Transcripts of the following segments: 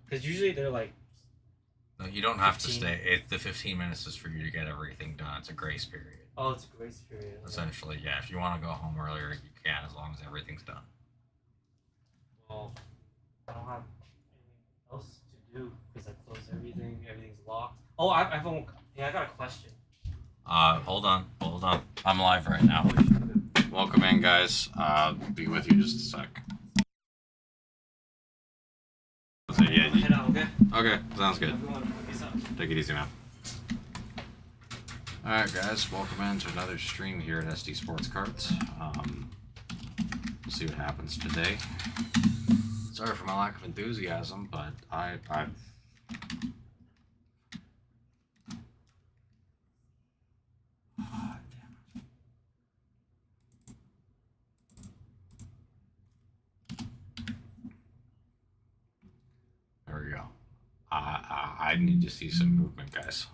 Because usually they're like No, you don't have to 15. stay. The 15 minutes is for you to get everything done. It's a grace period. Oh, it's a grace period. Okay. Essentially, yeah. If you want to go home earlier, you can as long as everything's done. Well, I don't have anything else to do because I closed everything. Everything's locked. Oh, I have a, yeah, I got a question. Hold on. I'm live right now. Welcome in, guys. Be with you just a sec. Yeah. Head out, okay? Okay, sounds good. Everyone, peace out. Take it easy, man. Alright, guys, welcome in to another stream here at SD Sports Cards. We'll see what happens today. Sorry for my lack of enthusiasm, but I there we go. I need to see some movement, guys.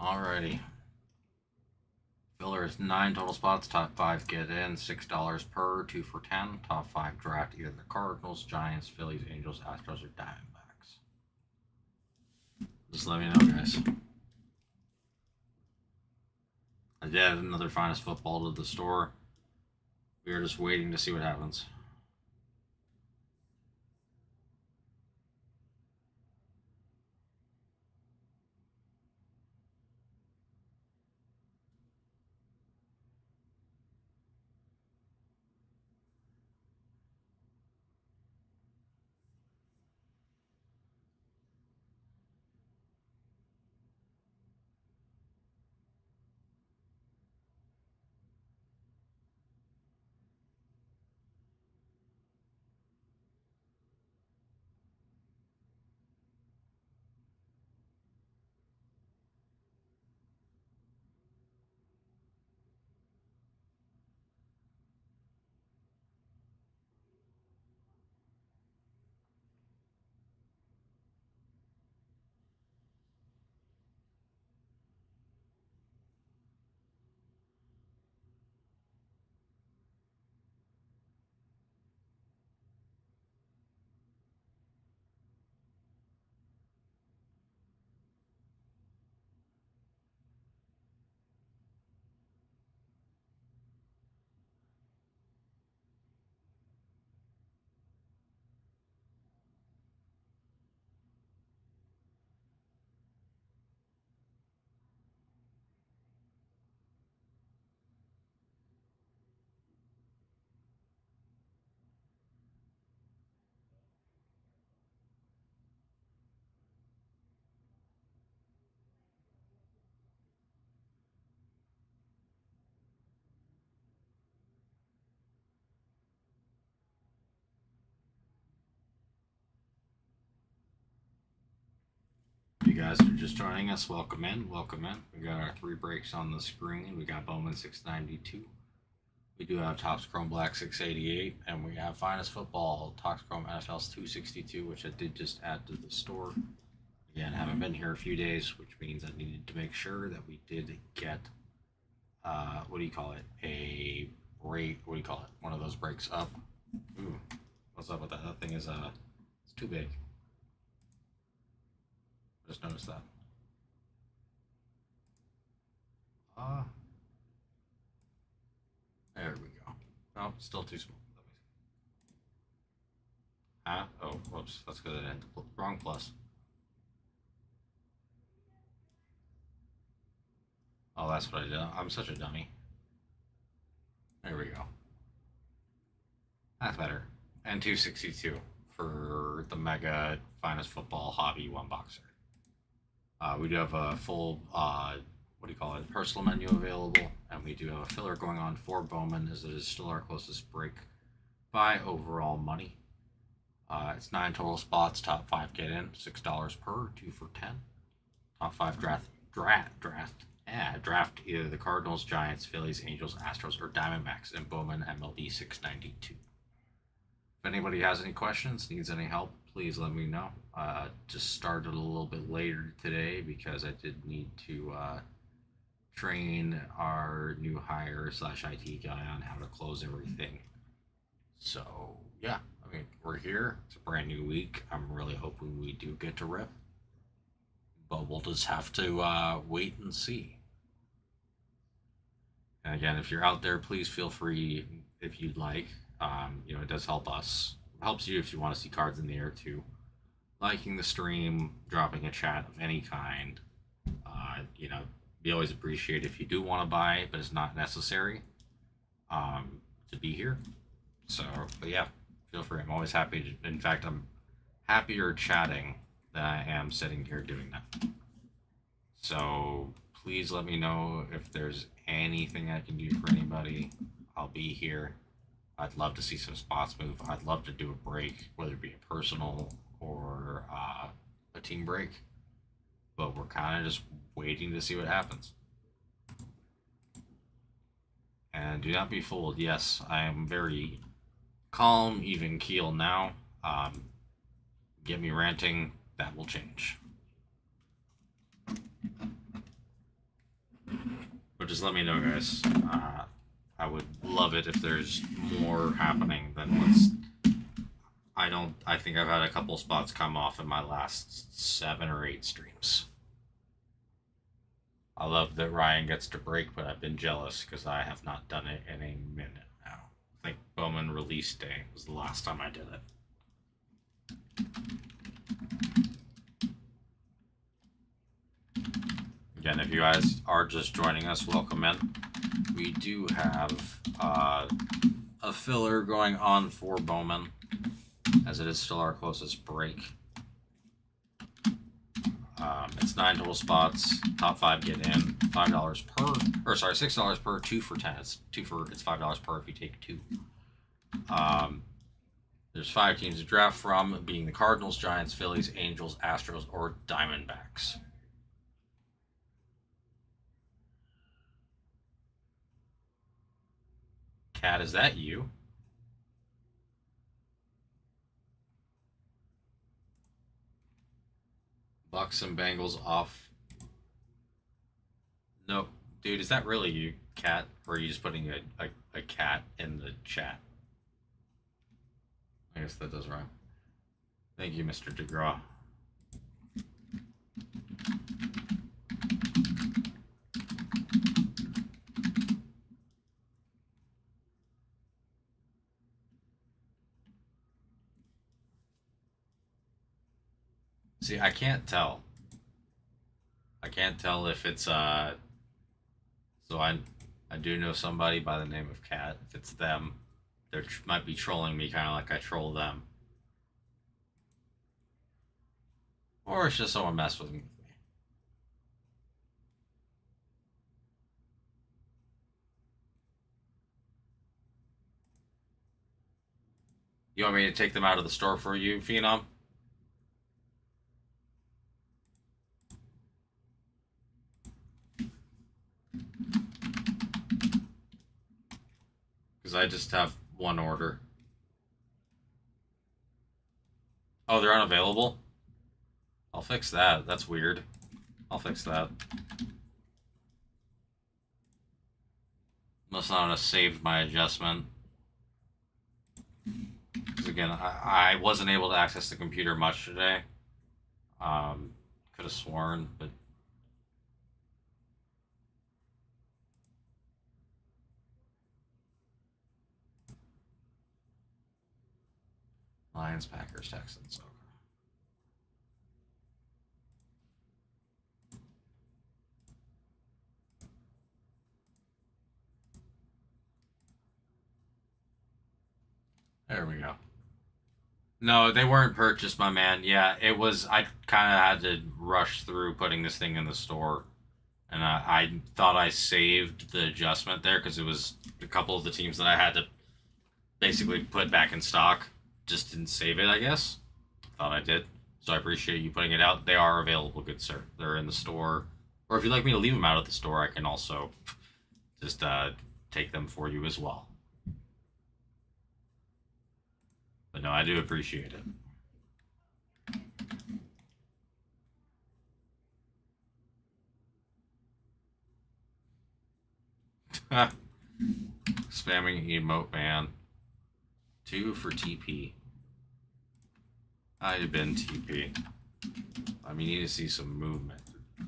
Alrighty. Filler is 9 total spots. Top 5 get in. $6 per. 2 for 10. Top 5 draft either the Cardinals, Giants, Phillies, Angels, Astros, or Diamondbacks. Just let me know, guys. I did add another finest football to the store. We are just waiting to see what happens. You guys are just joining us, welcome in, welcome in. We got our 3 breaks on the screen. We got Bowman 692. We do have Topps Chrome Black 688, and we have Finest Football Topps Chrome NFL's 262, which I did just add to the store. Again, haven't been here a few days, which means I needed to make sure that we did get what do you call it? A break. What do you call it? One of those breaks up. Ooh, what's up with that? That thing is it's too big. Just noticed that. There we go. Oh, still too small. Oh, whoops. That's good. Wrong plus. Oh, that's what I did. I'm such a dummy. There we go. That's better. And 262 for the Mega Finest Football Hobby 1-boxer. We do have a full, what do you call it, personal menu available, and and we do have a filler going on for Bowman, as it is still our closest break by overall money. It's 9 total spots. Top 5 get in. $6 per. 2 for 10. Top 5 draft either the Cardinals, Giants, Phillies, Angels, Astros, or Diamondbacks in Bowman MLB 692. If anybody has any questions, needs any help, please let me know. Just started a little bit later today because I did need to train our new hire / IT guy on how to close everything. So yeah, I mean, we're here. It's a brand new week. I'm really hoping we do get to rip, but we'll just have to wait and see. And again, if you're out there, please feel free if you'd like. It does help us. It helps you if you want to see cards in the air too. Liking the stream, dropping a chat of any kind. We always appreciate if you do want to buy, but it's not necessary to be here. So, but yeah, feel free. I'm always happy. In fact, I'm happier chatting than I am sitting here doing that. So please let me know if there's anything I can do for anybody. I'll be here. I'd love to see some spots move. I'd love to do a break, whether it be a personal or a team break. But we're kind of just waiting to see what happens. And do not be fooled. Yes, I am very calm, even keel now. Get me ranting, that will change. But just let me know, guys. I would love it if there's more happening than what's. I think I've had a couple spots come off in my last 7 or 8 streams. I love that Ryan gets to break, but I've been jealous because I have not done it in a minute now. I think Bowman release day was the last time I did it. Again, if you guys are just joining us, welcome in. We do have a filler going on for Bowman, as it is still our closest break. It's 9 total spots. Top 5 get in. $5 per, or sorry, $6 per. 2 for 10. It's $5 per if you take 2. There's 5 teams to draft from, being the Cardinals, Giants, Phillies, Angels, Astros, or Diamondbacks. Cat, is that you? Bucks and Bengals off. No, dude, is that really you, Cat? Or are you just putting a cat in the chat? I guess that does rhyme. Thank you, Mr. DeGraw. See, I can't tell. I can't tell if it's so I do know somebody by the name of Cat. If it's them, they might be trolling me kind of like I troll them. Or it's just someone messed with me. You want me to take them out of the store for you, Phenom? Because I just have one order. Oh, they're unavailable? I'll fix that. That's weird. I'll fix that. Must not have saved my adjustment. Because again, I wasn't able to access the computer much today. Could have sworn, but Lions, Packers, Texans. Okay. There we go. No, they weren't purchased, my man. Yeah, it was. I kind of had to rush through putting this thing in the store And I thought I saved the adjustment there because it was a couple of the teams that I had to basically put back in stock. Just didn't save it, I guess. Thought I did. So I appreciate you putting it out. They are available, good sir. They're in the store. Or if you'd like me to leave them out at the store, I can also just take them for you as well. But no, I do appreciate it. Spamming emote man. 2 for TP. I've been TP. I mean, you need to see some movement.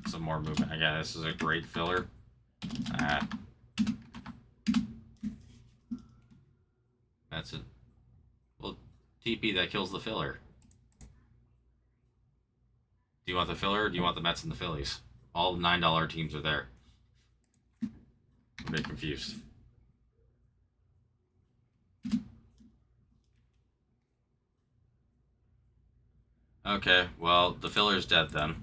Some more movement. Again, this is a great filler. That's it. Well, TP, that kills the filler. Do you want the filler or do you want the Mets and the Phillies? All the $9 teams are there. I'm a bit confused. Okay, well, the filler's dead then.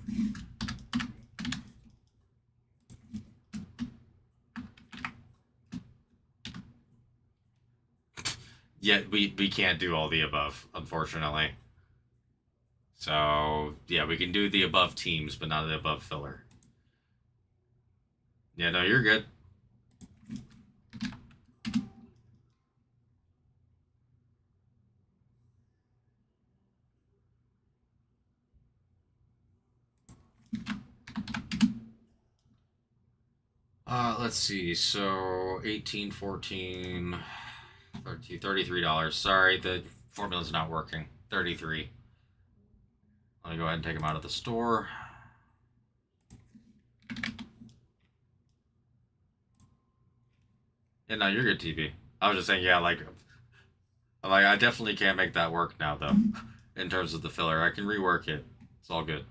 Yeah, we can't do all the above, unfortunately. So, yeah, we can do the above teams, but not the above filler. Yeah, no, you're good. Let's see. So, 18, 14, 13, $33. Sorry, the formula's not working. 33. Let me go ahead and take them out of the store. Yeah, no, you're good, TP. I was just saying, yeah, like I definitely can't make that work now, though. In terms of the filler, I can rework it. It's all good.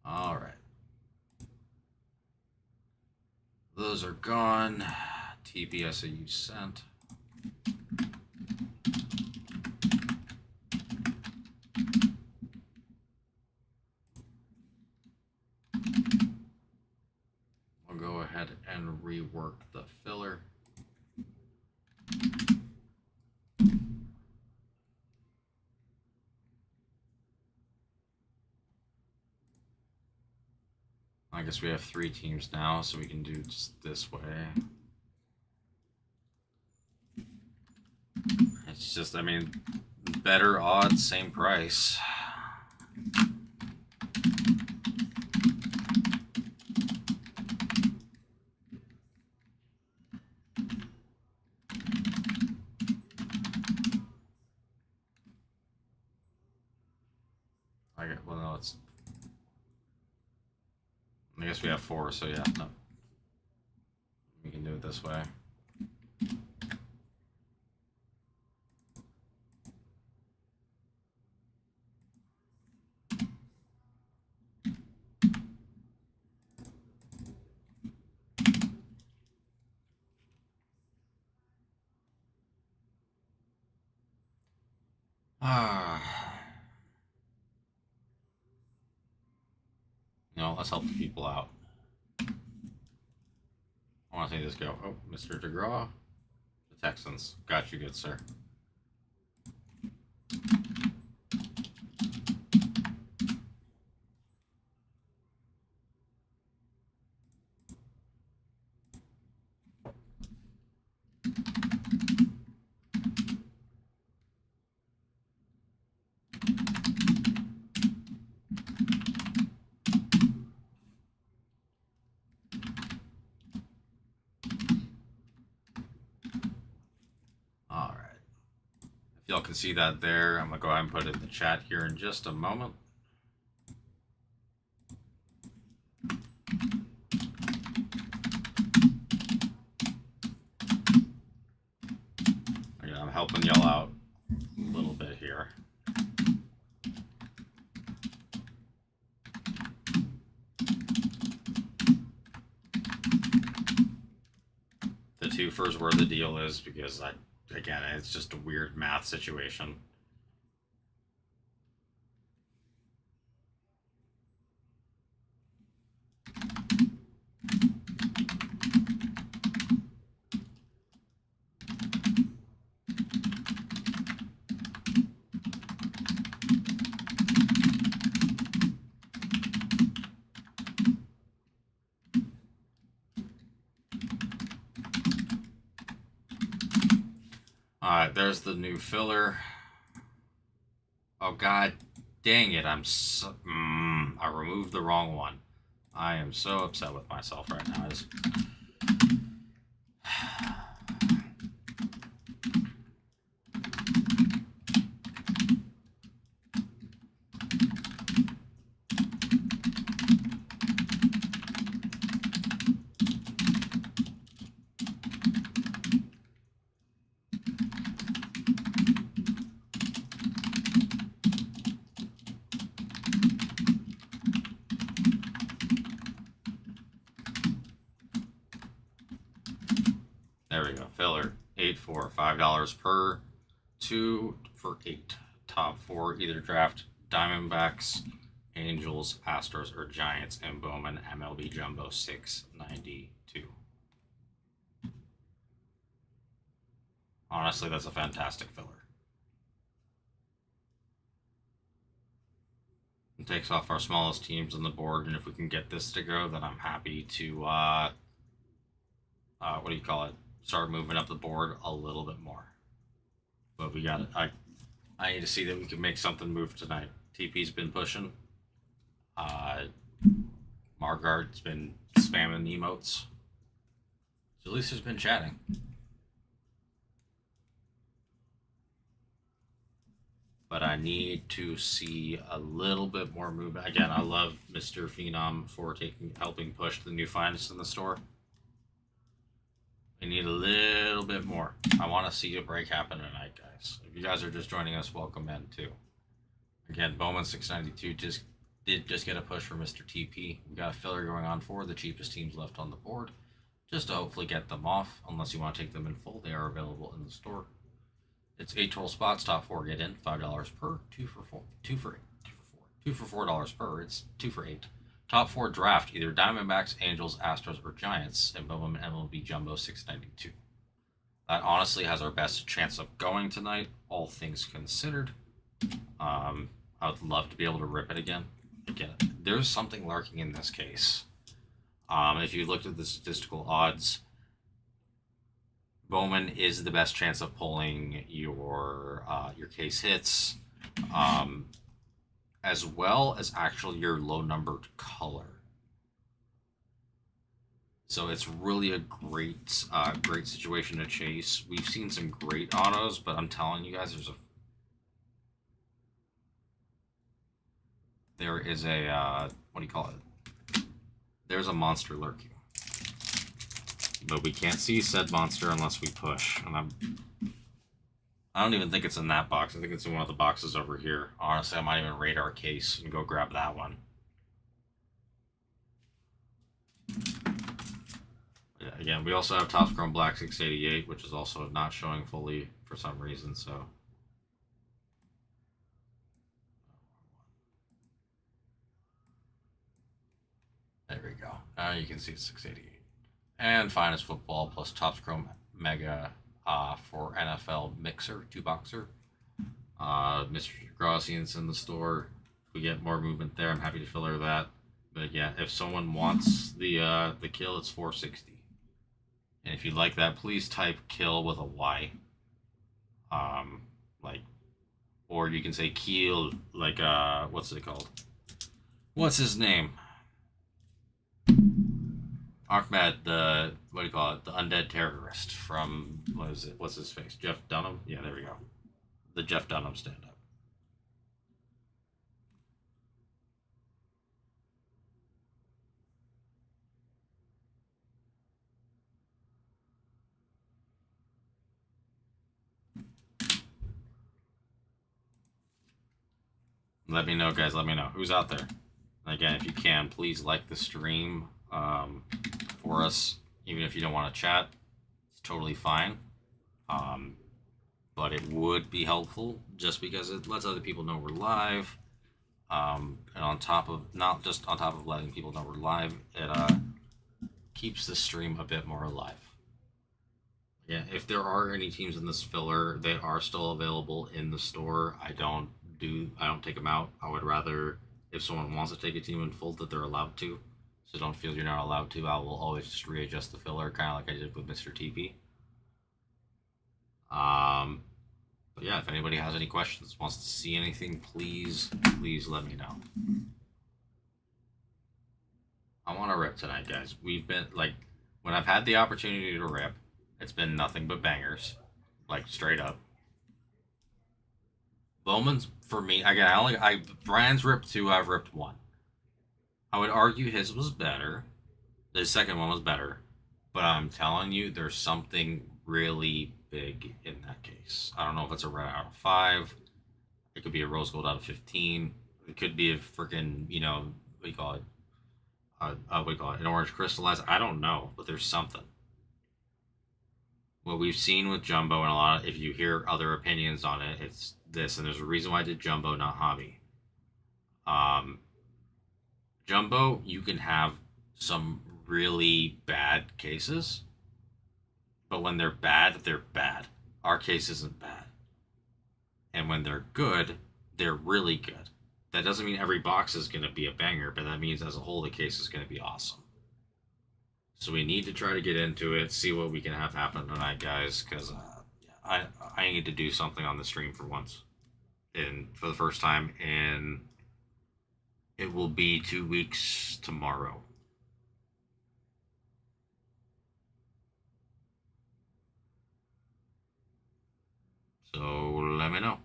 All right. Those are gone. TPSAU sent. I'll go ahead and rework the filler. I guess we have 3 teams now, so we can do just this way. It's just, I mean, better odds, same price. Well, no, it's. I guess we have 4, so yeah, no. We can do it this way. Let's help the people out. I want to see this go. Oh, Mr. DeGraw. The Texans. Got you, good sir. Y'all can see that there. I'm going to go ahead and put it in the chat here in just a moment. Again, I'm helping y'all out a little bit here. 32 for where the deal is, because again, it's just a weird math situation. Alright, there's the new filler. Oh god dang it, I removed the wrong one. I am so upset with myself right now. There we go. Filler. 8 for $5 per. 2 for 8. Top 4 either draft Diamondbacks, Angels, Astros, or Giants, and Bowman MLB Jumbo 692. Honestly, that's a fantastic filler. It takes off our smallest teams on the board, and if we can get this to go, then I'm happy to, what do you call it? Start moving up the board a little bit more. But we got it. I need to see that we can make something move tonight. TP's been pushing. Margard's been spamming emotes. Jaleesa's been chatting. But I need to see a little bit more movement. Again, I love Mr. Phenom for helping push the new finest in the store. We need a little bit more. I want to see a break happen tonight, guys. If you guys are just joining us, welcome in too. Again, Bowman 692 did just get a push for Mr. TP. We got a filler going on for the cheapest teams left on the board, just to hopefully get them off. Unless you want to take them in full, they are available in the store. It's 8 total spots. Top 4 get in. $5 per. 2 for $4 per. It's 2 for 8. Top 4 draft either Diamondbacks, Angels, Astros, or Giants, and Bowman MLB Jumbo 692. That honestly has our best chance of going tonight, all things considered. I would love to be able to rip it again. Again, there's something lurking in this case. If you looked at the statistical odds, Bowman is the best chance of pulling your case hits. As well as actually your low numbered color. So it's really a great situation to chase. We've seen some great autos, but I'm telling you guys, there is a what do you call it? There's a monster lurking. But we can't see said monster unless we push. And I don't even think it's in that box. I think it's in one of the boxes over here. Honestly, I might even raid our case and go grab that one. Yeah, again, we also have Topps Chrome Black 688, which is also not showing fully for some reason, so. There we go. Now you can see it's 688. And Finest Football plus Topps Chrome Mega for NFL Mixer 2-boxer. Mr. Grossian's in the store. If we get more movement there, I'm happy to filler that. But yeah, if someone wants the kill, it's 460. And if you like that, please type kill with a Y. Or you can say kill, what's it called? What's his name? Ahmed, the undead terrorist from, what's his face? Jeff Dunham? Yeah, there we go. The Jeff Dunham stand-up. Let me know, guys. Let me know who's out there. And again, if you can, please like the stream for us, even if you don't want to chat. totally fine. But it would be helpful just because it lets other people know we're live. And on top of not just on top of letting people know we're live, it keeps the stream a bit more alive. Yeah, if there are any teams in this filler, they are still available in the store. I don't take them out. I would rather, if someone wants to take a team in full, that they're allowed to. So don't feel you're not allowed to. I will always just readjust the filler, kind of like I did with Mr. TP. But yeah, if anybody has any questions, wants to see anything, please let me know. I want to rip tonight, guys. We've been like, when I've had the opportunity to rip, it's been nothing but bangers, like straight up. Bowman's for me again. Brian's ripped 2. I've ripped 1. I would argue his was better. The second one was better, but I'm telling you, there's something really big in that case. I don't know if it's a red out of 5. It could be a rose gold out of 15. It could be a freaking, what do you call it? What do you call it? An orange crystallized. I don't know, but there's something. What we've seen with Jumbo and a lot of, if you hear other opinions on it, it's this, and there's a reason why I did Jumbo, not Hobby. Jumbo, you can have some really bad cases, but when they're bad, they're bad. Our case isn't bad. And when they're good, they're really good. That doesn't mean every box is going to be a banger, but that means as a whole, the case is going to be awesome. So we need to try to get into it, see what we can have happen tonight, guys, because I need to do something on the stream for once. And for the first time in, it will be 2 weeks tomorrow. So let me know.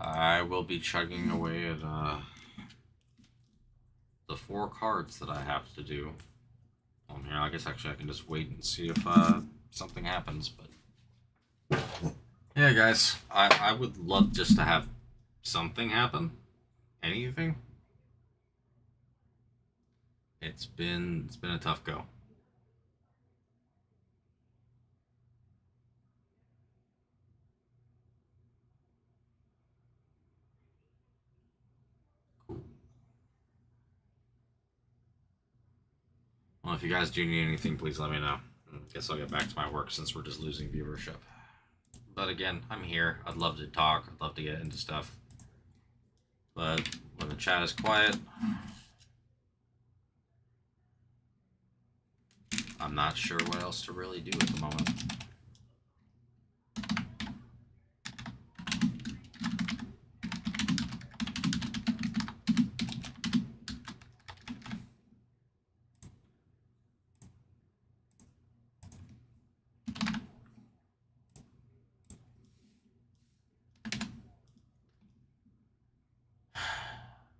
I will be chugging away at the 4 cards that I have to do on here. I guess actually I can just wait and see if something happens. But yeah, guys, I would love just to have something happen. Anything. It's been a tough go. Well, if you guys do need anything, please let me know. I guess I'll get back to my work since we're just losing viewership. But again, I'm here. I'd love to talk. I'd love to get into stuff. But when the chat is quiet, I'm not sure what else to really do at the moment.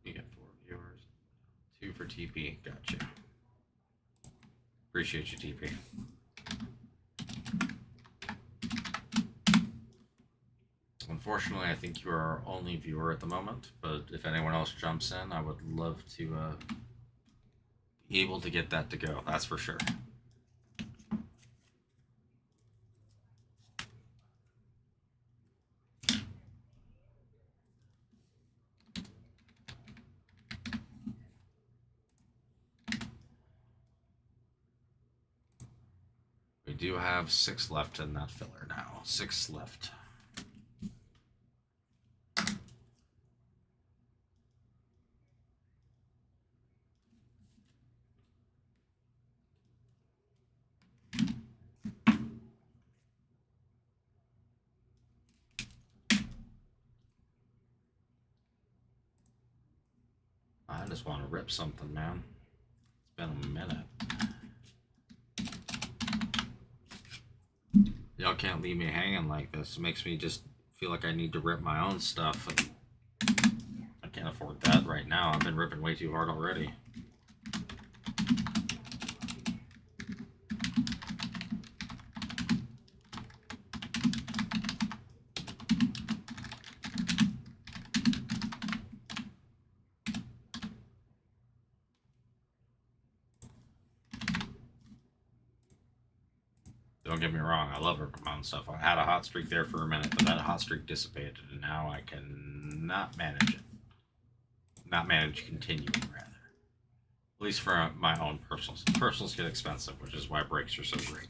You get 4 viewers. 2 for TP. Gotcha. Appreciate you, TP. Unfortunately, I think you are our only viewer at the moment, but if anyone else jumps in, I would love to be able to get that to go. That's for sure. We do have 6 left in that filler now. 6 left. I just want to rip something, man. It's been a minute. y'all can't leave me hanging like this. It makes me just feel like I need to rip my own stuff, and I can't afford that right now. I've been ripping way too hard already. Don't get me wrong, I love ripping my own stuff. I had a hot streak there for a minute, but that hot streak dissipated, and now I cannot manage it. Not manage continuing, rather. At least for my own personals. Personals get expensive, which is why breaks are so great.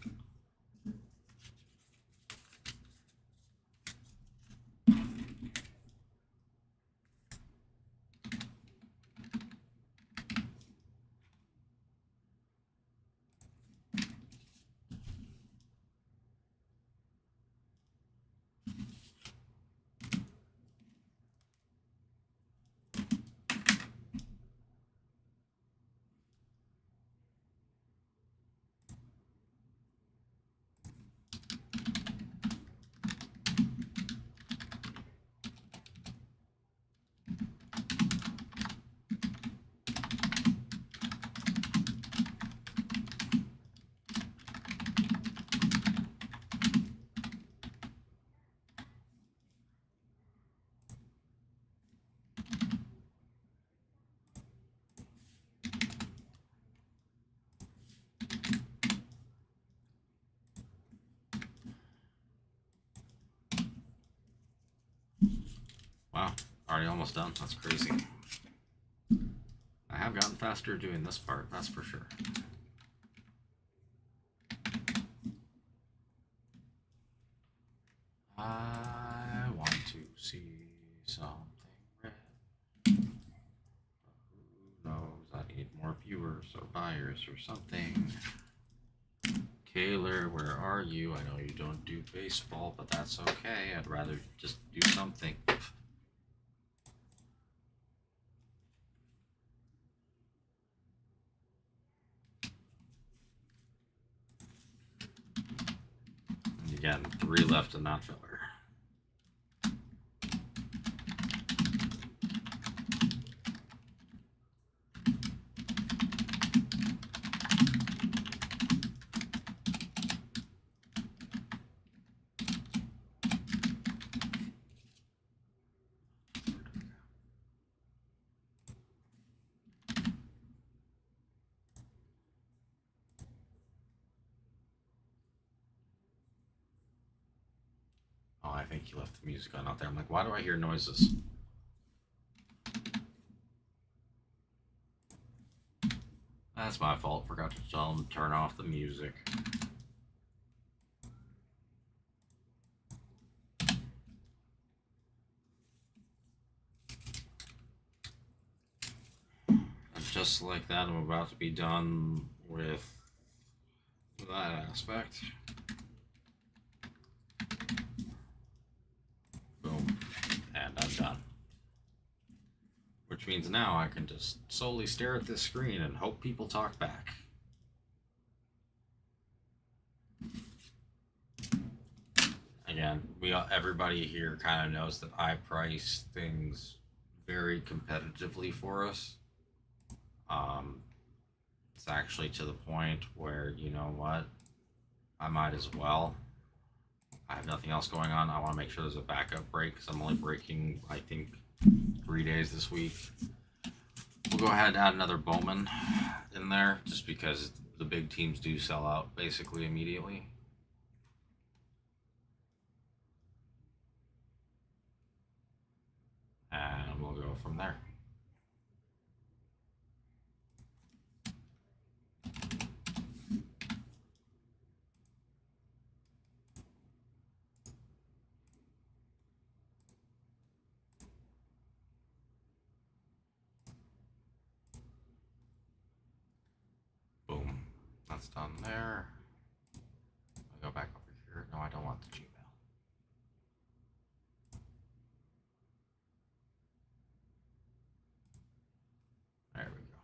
Wow, already almost done. That's crazy. I have gotten faster doing this part, that's for sure. I want to see something red. Who knows? I need more viewers or buyers or something. Kaylor, where are you? I know you don't do baseball, but that's okay. I'd rather just do something. Again, 3 left and not filler. Oh, I think he left the music on out there. I'm like, why do I hear noises? That's my fault. Forgot to tell him to turn off the music. And just like that, I'm about to be done with that aspect. Boom. And I'm done. Which means now I can just solely stare at this screen and hope people talk back. Again, everybody here kind of knows that I price things very competitively for us. It's actually to the point where, you know what, I might as well. I have nothing else going on. I want to make sure there's a backup break because I'm only breaking, I think, 3 days this week. We'll go ahead and add another Bowman in there just because the big teams do sell out basically immediately. And we'll go from there. Boom. That's done there. I'll go back over here. No, I don't want the Gmail. There we go.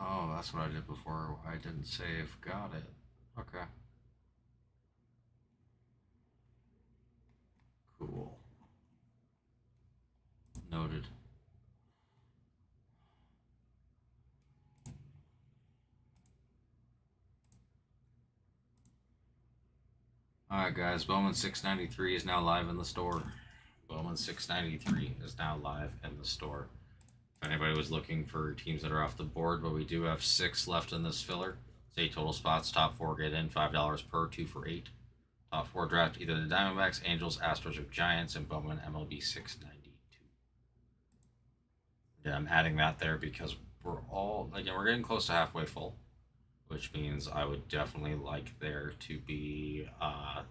Oh, that's what I did before. I didn't save. Got it. Okay. Cool. Noted. Alright, guys. Bowman 693 is now live in the store. Bowman 693 is now live in the store. If anybody was looking for teams that are off the board, but we do have 6 left in this filler. It's 8 total spots. Top 4 get in. $5 per. 2 for 8. Top 4 draft either the Diamondbacks, Angels, Astros, or Giants, and Bowman MLB 692. Yeah, I'm adding that there because we're getting close to halfway full, which means I would definitely like there to be what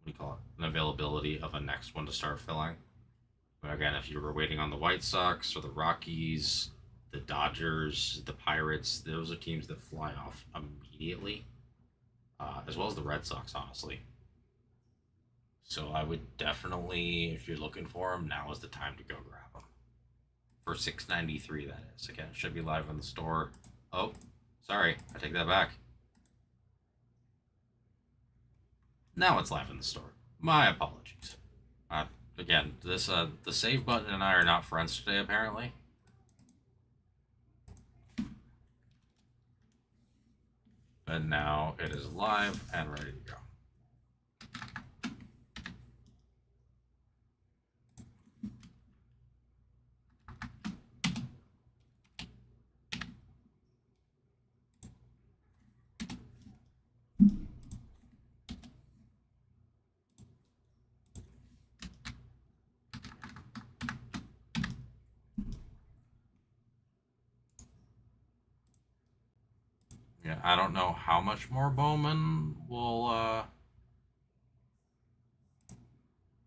do you call it, an availability of a next one to start filling. But again, if you were waiting on the White Sox or the Rockies, the Dodgers, the Pirates, those are teams that fly off immediately, as well as the Red Sox, honestly. So I would definitely, if you're looking for them, now is the time to go grab them. For $6.93, that is. Again, it should be live in the store. Oh, sorry, I take that back. Now it's live in the store. My apologies. Again, this the save button and I are not friends today, apparently. But now it is live and ready to go. Yeah, I don't know how much more Bowman will what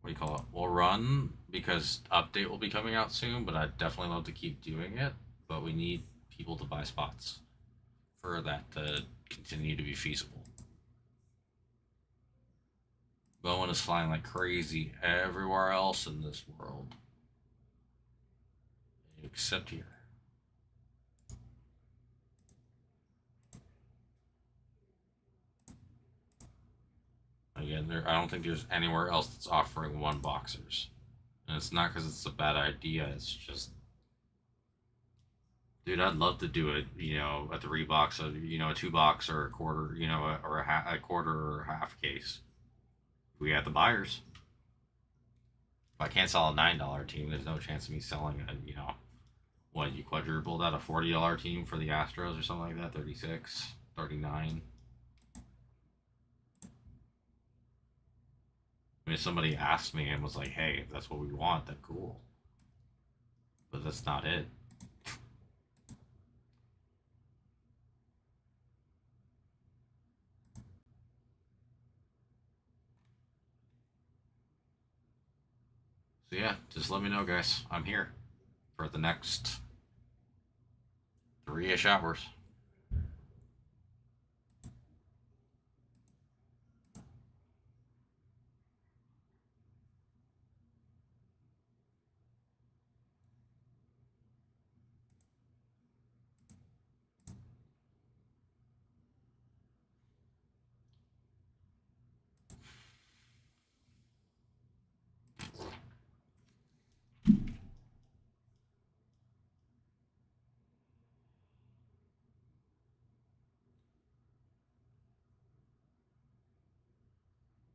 do you call it? Will run because update will be coming out soon, but I'd definitely love to keep doing it. But we need people to buy spots for that to continue to be feasible. Bowen is flying like crazy everywhere else in this world, except here. Again, I don't think there's anywhere else that's offering one boxers, and it's not because it's a bad idea. It's just, dude, I'd love to do it. A 3 box, a 2 box, or a quarter, or a quarter or a half case. We got the buyers. If I can't sell a $9 team, there's no chance of me selling what, you quadrupled at a $40 team for the Astros or something like that, 36, 39. I mean, if somebody asked me and was like, hey, if that's what we want, then cool. But that's not it. So yeah, just let me know, guys. I'm here for the next 3-ish hours.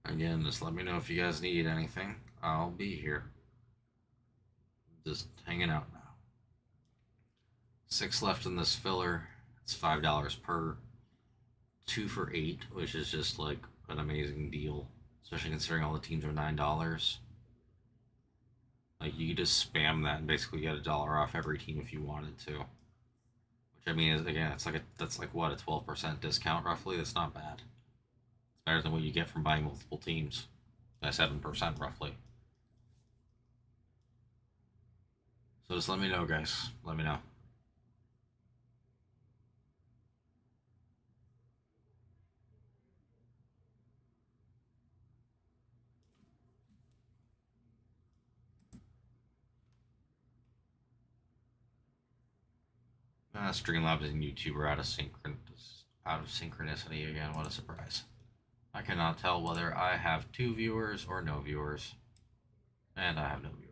Again, just let me know if you guys need anything. I'll be here. Just hanging out now. 6 left in this filler. It's $5 per. 2 for 8, which is just like an amazing deal, especially considering all the teams are $9. Like, you could just spam that and basically get $1 off every team if you wanted to. Which, I mean, is, again, that's like what, a 12% discount roughly. That's not bad. It's better than what you get from buying multiple teams. That's 7% roughly. So just let me know, guys. Let me know. Streamlabs and YouTube are out of synchronicity again. What a surprise! I cannot tell whether I have 2 viewers or no viewers, and I have no viewers.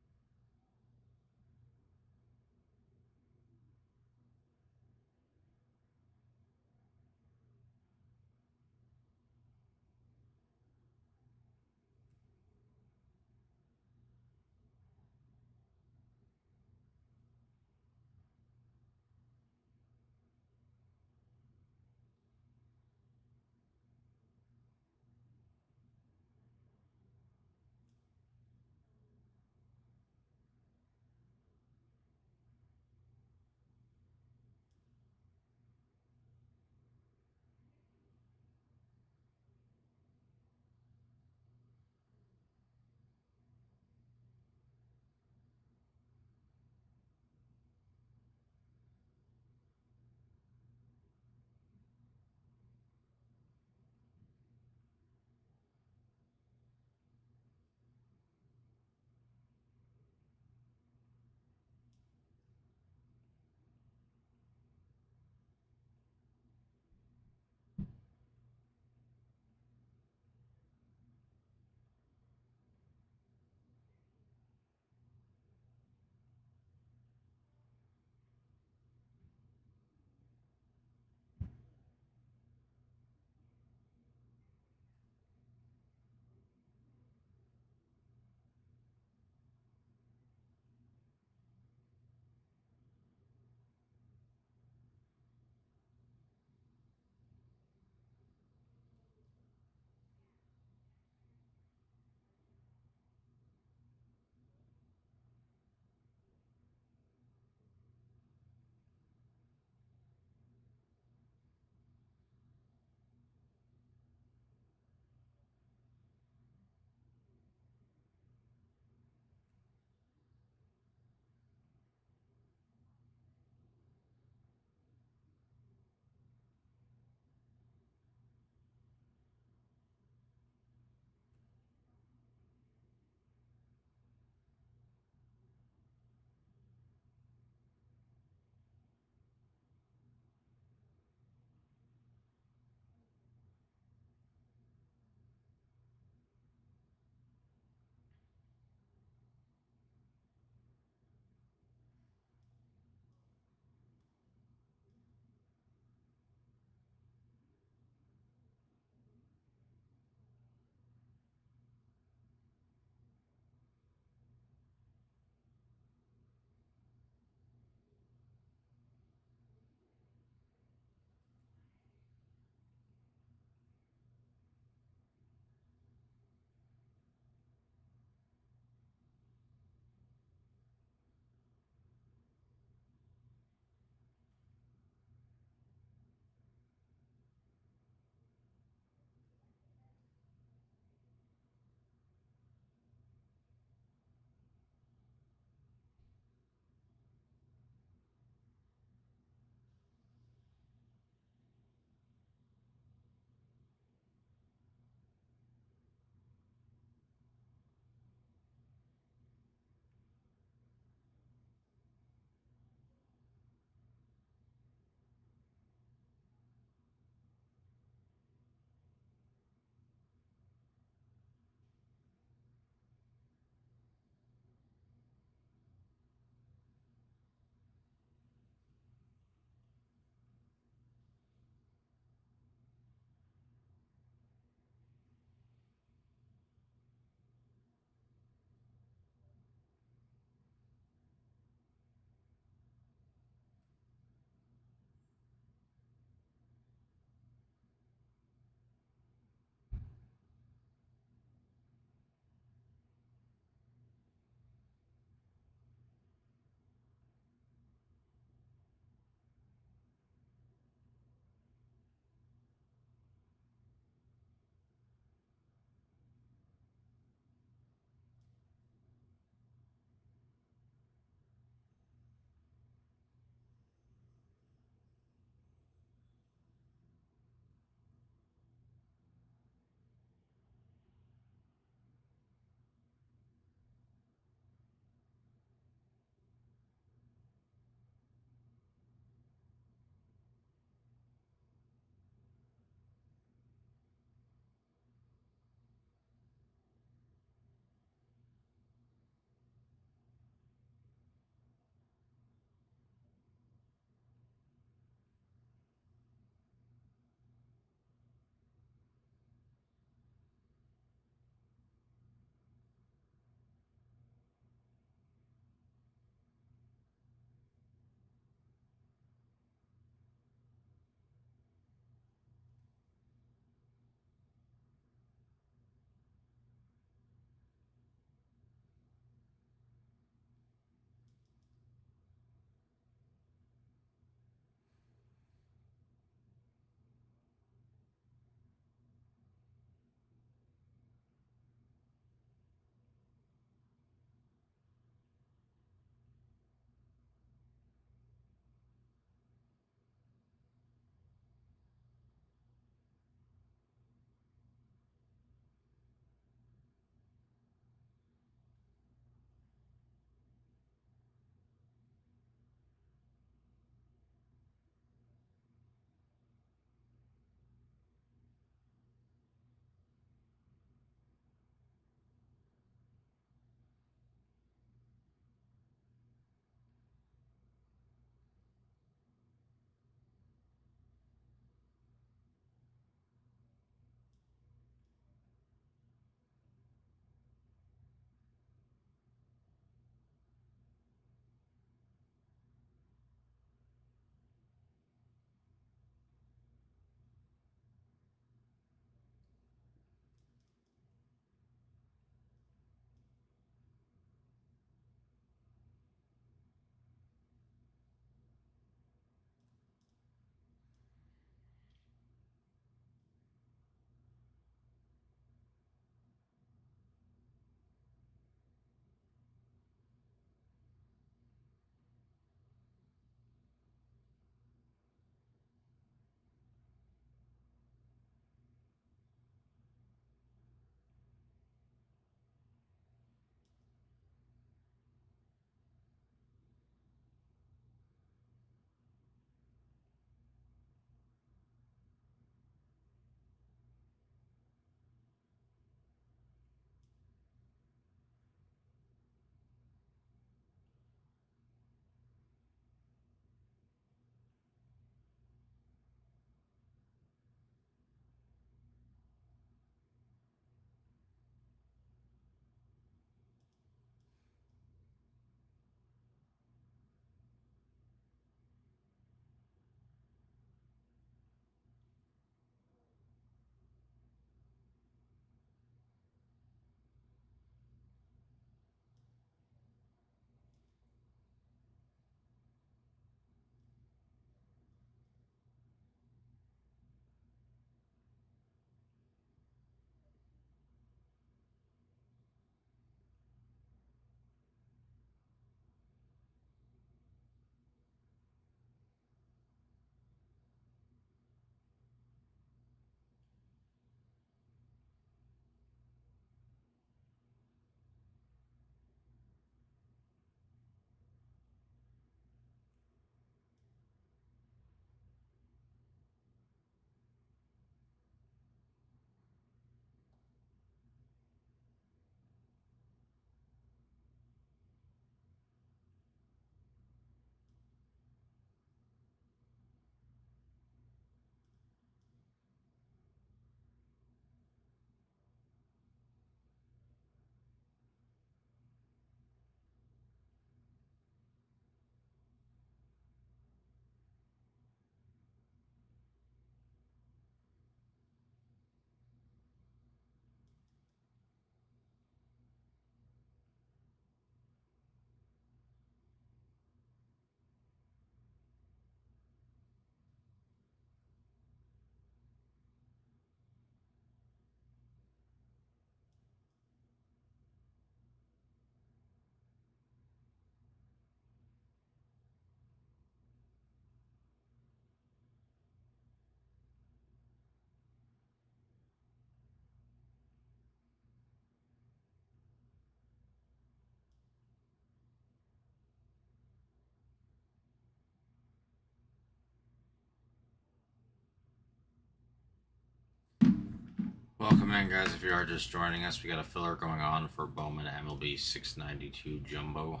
Welcome in, guys. If you are just joining us, we got a filler going on for Bowman MLB 692 Jumbo.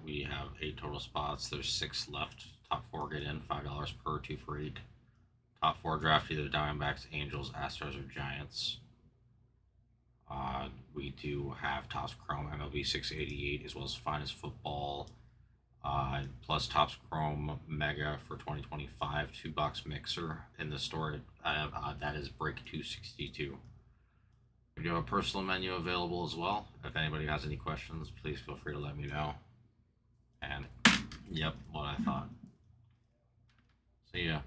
We have 8 total spots. There's 6 left. Top 4 get in, $5 per, 2 for 8. Top 4 draft either Diamondbacks, Angels, Astros, or Giants. We do have Topps Chrome MLB 688 as well as Finest Football, plus Topps Chrome Mega for 2025 2-box mixer in the store. That is break 262. We do have a personal menu available as well. If anybody has any questions, please feel free to let me know. And yep, what I thought. See ya.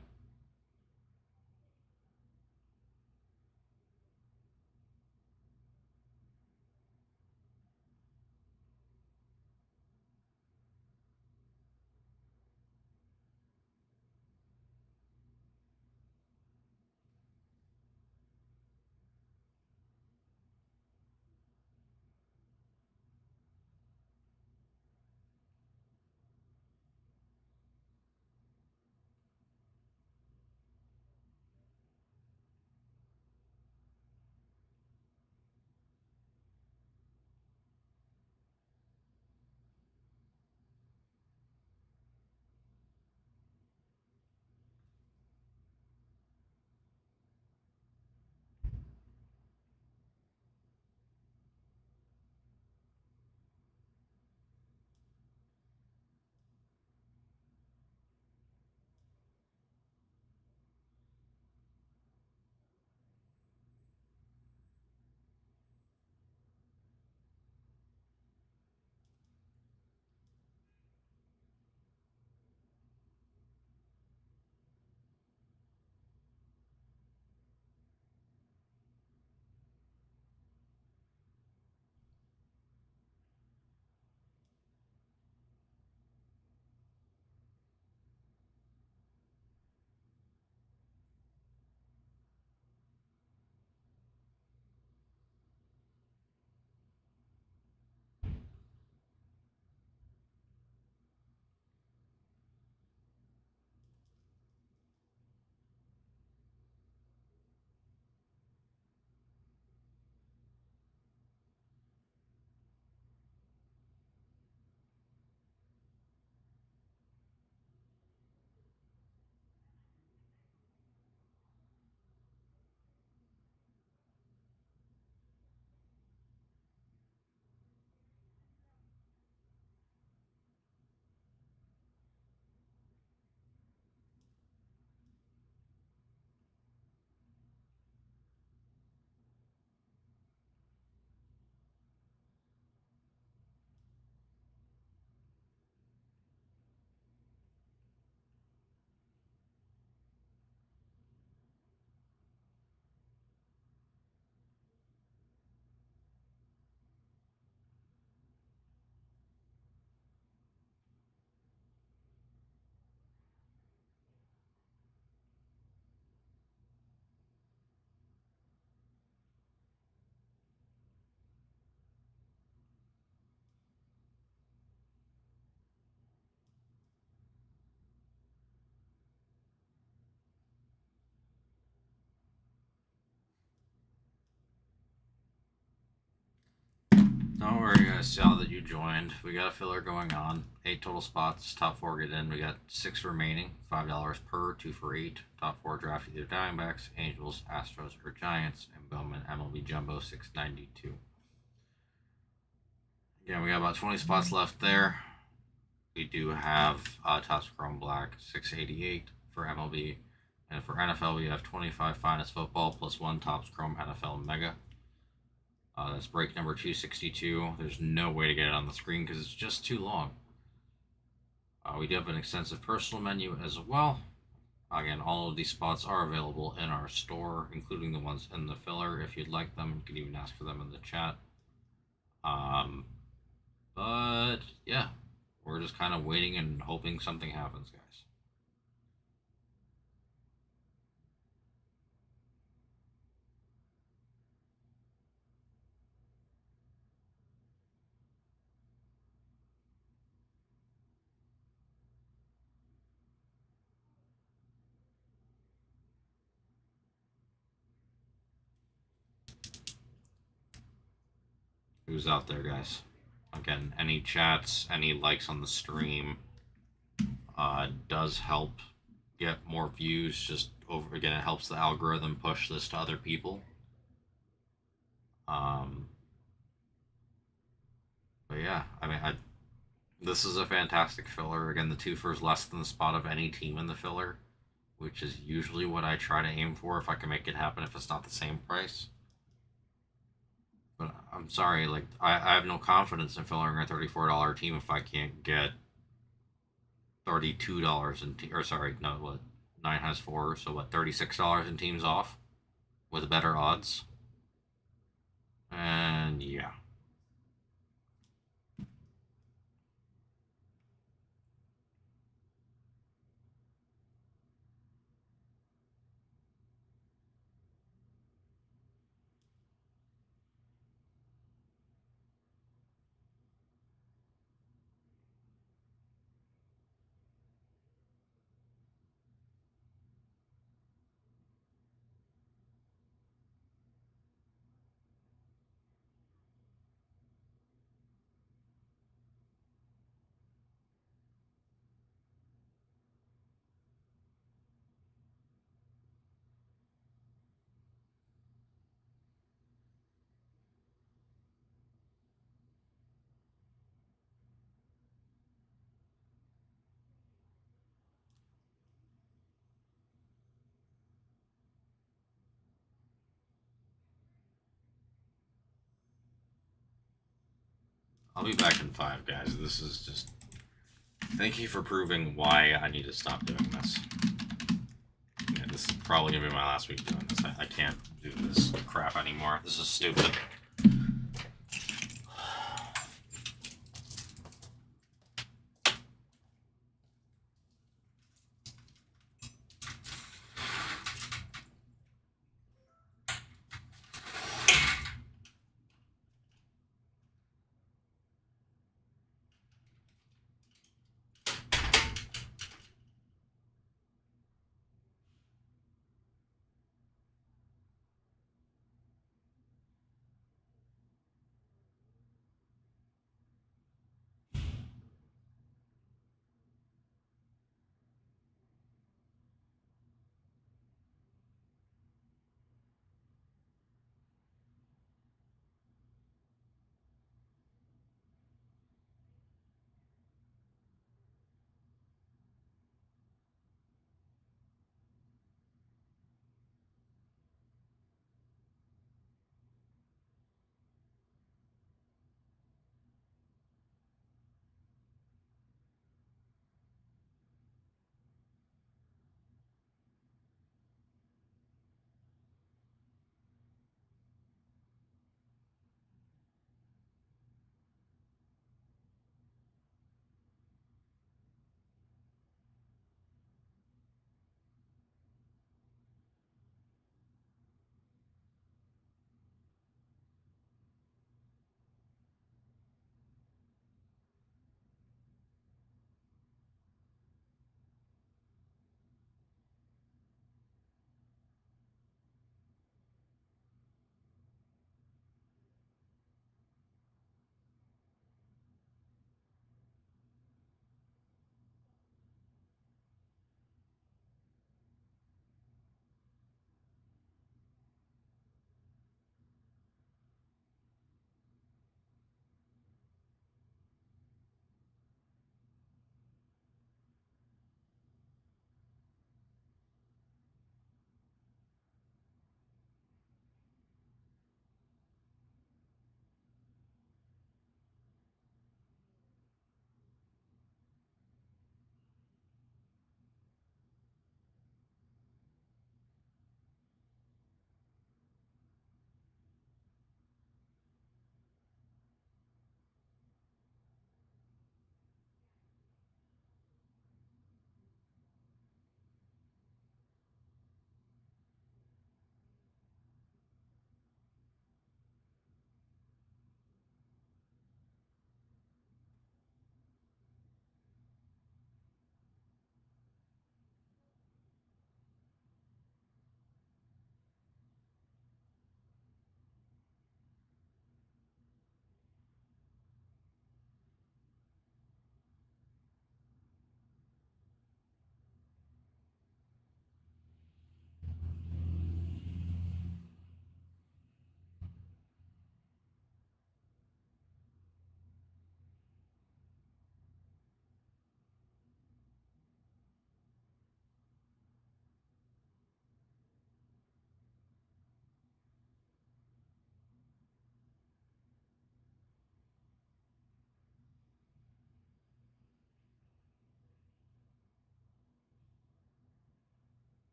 Don't worry, guys. Saw that you joined. We got a filler going on. 8 total spots. Top 4 get in. We got 6 remaining. $5 per, 2 for 8. Top 4 draft either Diamondbacks, Angels, Astros, or Giants. And Bowman MLB Jumbo 692. Yeah, we got about 20 spots left there. We do have Topps Chrome Black 688 for MLB. And for NFL, we have 25 Finest Football plus 1 Topps Chrome NFL Mega. That's break number 262. There's no way to get it on the screen because it's just too long. We do have an extensive personal menu as well. Again, all of these spots are available in our store, including the ones in the filler. If you'd like them, you can even ask for them in the chat. But yeah, we're just kind of waiting and hoping something happens, guys. Who's out there, guys? Again, any chats, any likes on the stream does help get more views. Just over again, it helps the algorithm push this to other people. But yeah, I mean, this is a fantastic filler. Again, the 2 for is less than the spot of any team in the filler, which is usually what I try to aim for if I can make it happen if it's not the same price. But I'm sorry, like I have no confidence in filling a $34 team if I can't get $32 in or sorry, no, what 9 has 4, so what, $36 in teams off with better odds. And yeah. I'll be back in 5, guys. This is just... Thank you for proving why I need to stop doing this. Yeah, this is probably going to be my last week doing this. I can't do this crap anymore. This is stupid.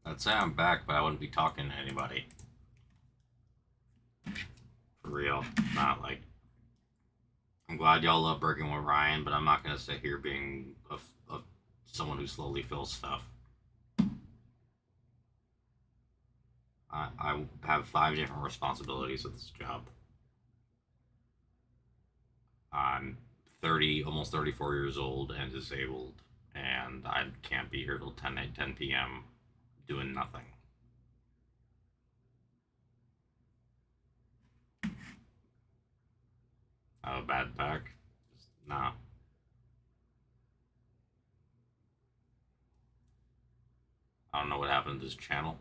I'd say I'm back, but I wouldn't be talking to anybody. For real. Not like. I'm glad y'all love working with Ryan, but I'm not gonna sit here being a someone who slowly fills stuff. I have 5 different responsibilities with this job. I'm 30, almost 34 years old and disabled, and I can't be here till 10 p.m. doing nothing. I have a bad back. Just, nah. I don't know what happened to this channel.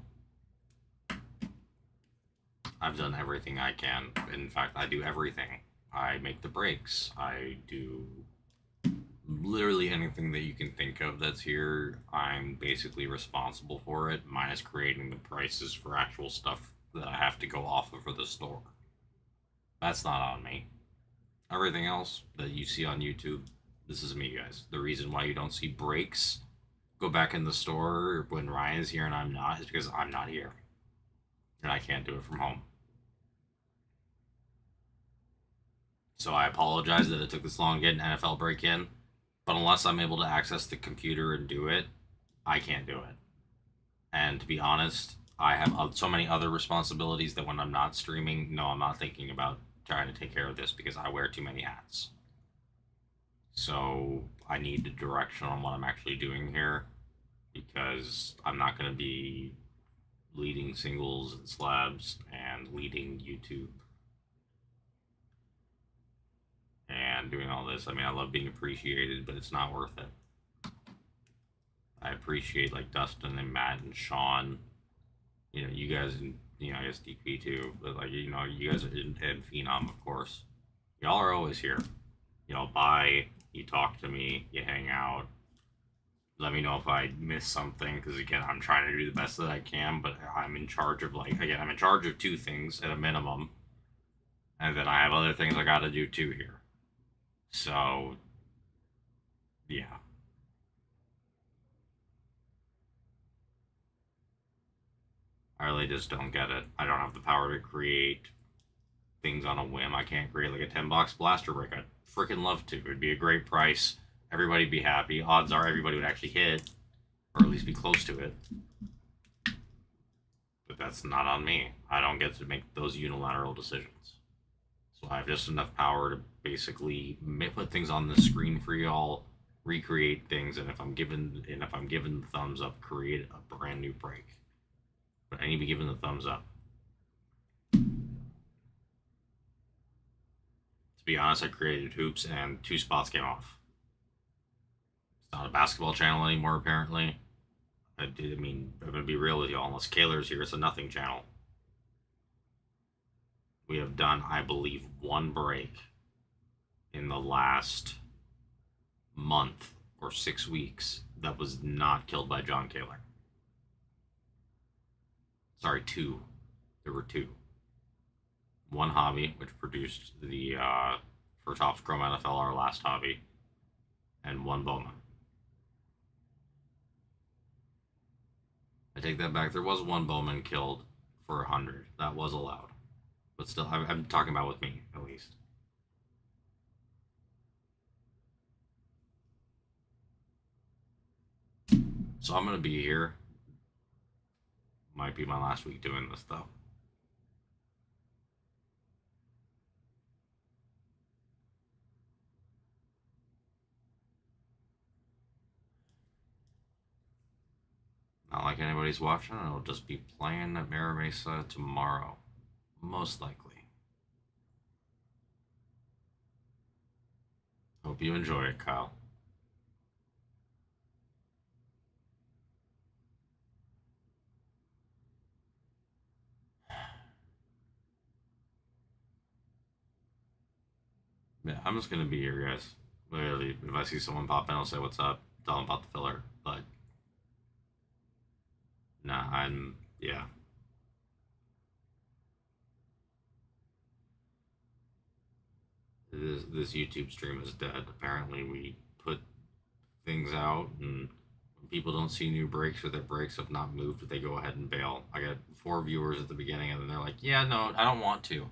I've done everything I can. In fact, I do everything. I make the breaks. I do literally anything that you can think of that's here. I'm basically responsible for it, minus creating the prices for actual stuff that I have to go off of for the store. That's not on me. Everything else that you see on YouTube, this is me, guys. The reason why you don't see breaks go back in the store when Ryan's here and I'm not is because I'm not here. And I can't do it from home. So I apologize that it took this long to get an NFL break in, but unless I'm able to access the computer and do it, I can't do it. And to be honest, I have so many other responsibilities that when I'm not streaming, no, I'm not thinking about trying to take care of this because I wear too many hats. So I need the direction on what I'm actually doing here because I'm not going to be leading singles and slabs and leading YouTube and doing all this. I mean, I love being appreciated, but it's not worth it. I appreciate like Dustin and Matt and Sean, you know, you guys, and you know, I guess DP too, but like, you know, you guys and Phenom, of course. Y'all are always here. Y'all buy, you talk to me, you hang out. Let me know if I miss something, because again, I'm trying to do the best that I can, but I'm in charge of like, again, I'm in charge of 2 things at a minimum, and then I have other things I gotta do too here. So, yeah. I really just don't get it. I don't have the power to create things on a whim. I can't create like a 10 box blaster break. I'd freaking love to. It'd be a great price. Everybody'd be happy. Odds are everybody would actually hit, or at least be close to it. But that's not on me. I don't get to make those unilateral decisions. So I have just enough power to basically put things on the screen for y'all, recreate things, and if I'm given the thumbs up, create a brand new break. But I need to be given the thumbs up. To be honest, I created hoops and 2 spots came off. It's not a basketball channel anymore, apparently. I mean, I'm gonna be real with y'all. Unless Kaler's here, it's a nothing channel. We have done, I believe, 1 break in the last month or 6 weeks that was not killed by John Kaler. Sorry, 2. There were 2. 1 hobby, which produced the for Topps Chrome NFL, our last hobby, and 1 Bowman. I take that back. There was 1 Bowman killed for 100. That was allowed, but still, I'm talking about with me at least. So I'm gonna be here. Might be my last week doing this though. Not like anybody's watching. I'll just be playing at Mira Mesa tomorrow, most likely. Hope you enjoy it, Kyle. Yeah, I'm just gonna be here, guys. Literally, if I see someone pop in, I'll say what's up, tell them about the filler. But nah, yeah. This YouTube stream is dead. Apparently, we put things out and People don't see new breaks or their breaks have not moved, they go ahead and bail. I got 4 viewers at the beginning, and then they're like, "Yeah, no, I don't want to,"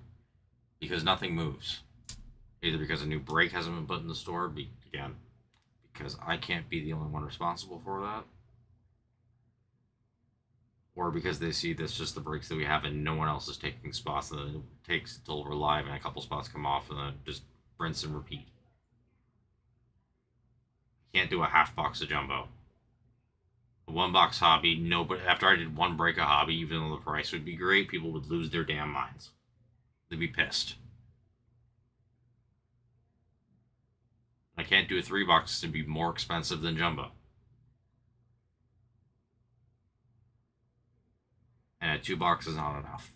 because nothing moves. Either because a new break hasn't been put in the store, again, because I can't be the only one responsible for that, or because they see that's just the breaks that we have and no one else is taking spots, and then it takes until we're live and a couple spots come off, and then just rinse and repeat. Can't do a half box of jumbo. A 1 box hobby, nobody. After I did one break of hobby, even though the price would be great, people would lose their damn minds. They'd be pissed. I can't do a 3 box to be more expensive than jumbo. And a 2 box is not enough.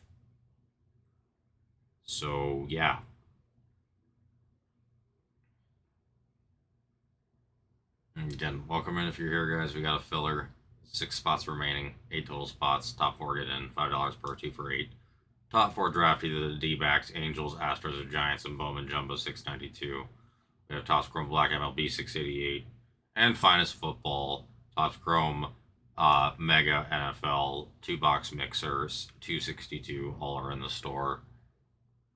So, yeah. And again, welcome in if you're here, guys. We got a filler. 6 spots remaining. 8 total spots. Top 4 get in. $5 per 2 for 8. Top 4 draft either the D-backs, Angels, Astros, or Giants, and Bowman Jumbo 692. We have Topps Chrome Black MLB 688. And Finest Football, Topps Chrome Mega NFL 2 box mixers 262. All are in the store.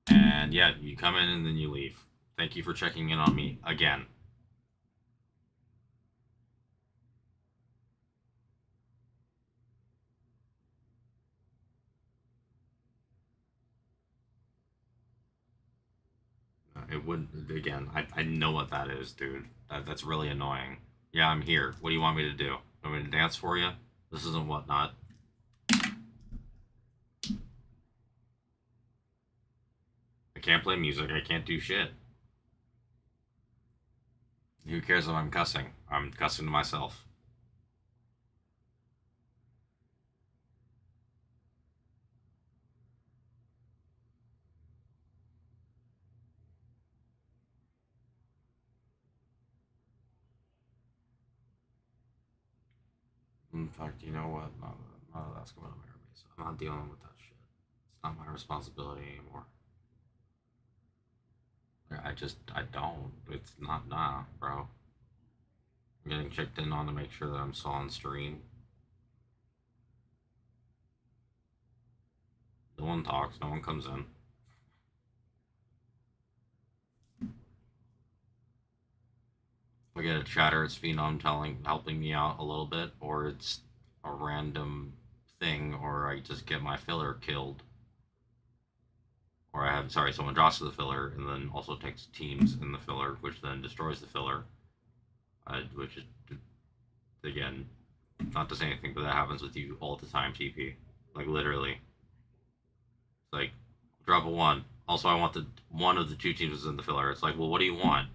And yeah, you come in and then you leave. Thank you for checking in on me again. It would, again, I know what that is, dude. That's really annoying. Yeah, I'm here. What do you want me to do? Want me to dance for you? This isn't Whatnot. I can't play music. I can't do shit. Who cares if I'm cussing? I'm cussing to myself. In fact, you know what? None of that's going to marry me, so I'm not dealing with that shit. It's not my responsibility anymore. I don't. It's not, nah, bro. I'm getting checked in on to make sure that I'm still on stream. No one talks, no one comes in. If I get a chatter, it's Phenom helping me out a little bit, or it's a random thing, or I just get my filler killed. Or someone draws to the filler and then also takes teams in the filler, which then destroys the filler. Which is, again, not to say anything, but that happens with you all the time, TP. Like, literally. It's like, drop a 1. Also, I want the one of the 2 teams in the filler. It's like, well, what do you want?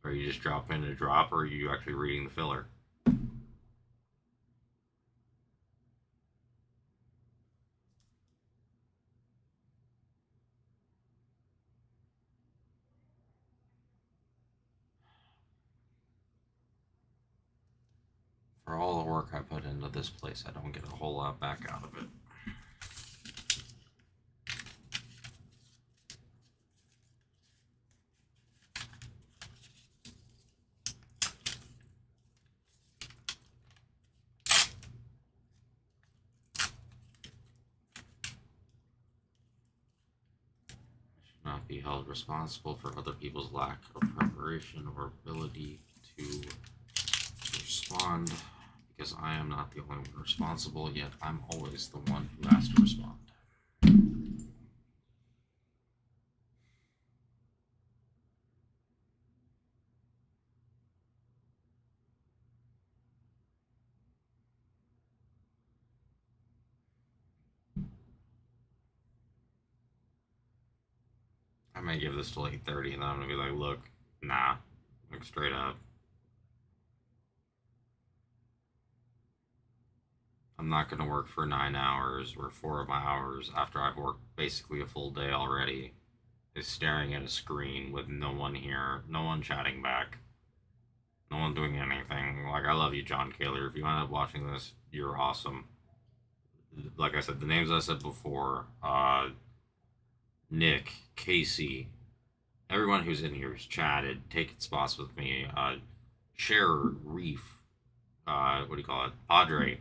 Are you just dropping a drop, or are you actually reading the filler? For all the work I put into this place, I don't get a whole lot back out of it. Not be held responsible for other people's lack of preparation or ability to respond, because I am not the only one responsible, yet I'm always the one who has to respond. I may give this till 8:30, and then I'm gonna be like, look, nah, like straight up. I'm not gonna work for 9 hours or 4 of my hours after I've worked basically a full day already, is staring at a screen with no one here, no one chatting back, no one doing anything. Like, I love you, John Kaler. If you end up watching this, you're awesome. Like I said, the names I said before, Nick, Casey, everyone who's in here has chatted, taken spots with me. Sharer, Reef, what do you call it? Padre.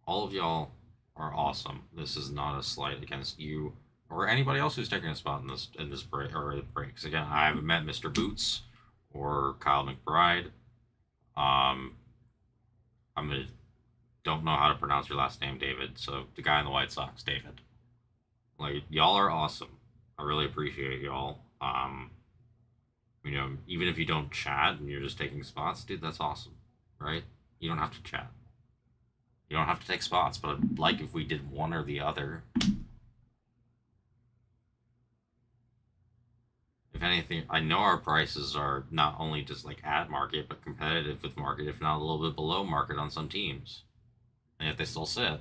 All of y'all are awesome. This is not a slight against you or anybody else who's taking a spot in this break or breaks. Again, I haven't met Mr. Boots or Kyle McBride. I'm gonna don't know how to pronounce your last name, David. So the guy in the White Sox, David. Like y'all are awesome. I really appreciate y'all. Even if you don't chat and you're just taking spots, dude, that's awesome, right? You don't have to chat. You don't have to take spots, but I'd like if we did one or the other. If anything, I know our prices are not only just like at market, but competitive with market, if not a little bit below market on some teams. And yet they still sit.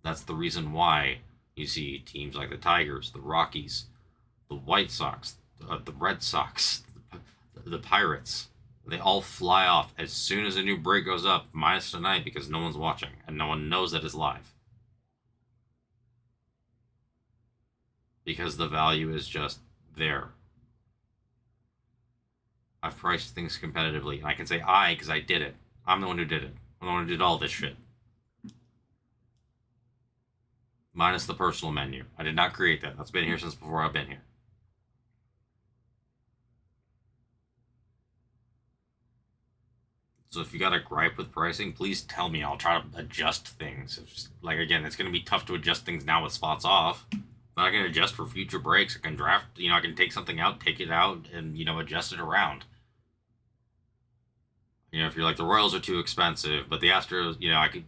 That's the reason why you see teams like the Tigers, the Rockies, the White Sox, the Red Sox, the Pirates. They all fly off as soon as a new break goes up, minus tonight, because no one's watching and no one knows that it's live. Because the value is just there. I've priced things competitively, and I can say I because I did it. I'm the one who did it. I'm the one who did all this shit. Minus the personal menu. I did not create that. That's been here since before I've been here. So if you got a gripe with pricing, please tell me. I'll try to adjust things. Like, again, it's going to be tough to adjust things now with spots off. But I can adjust for future breaks. I can draft, I can take something out, take it out, and, adjust it around. If you're like, the Royals are too expensive, but the Astros,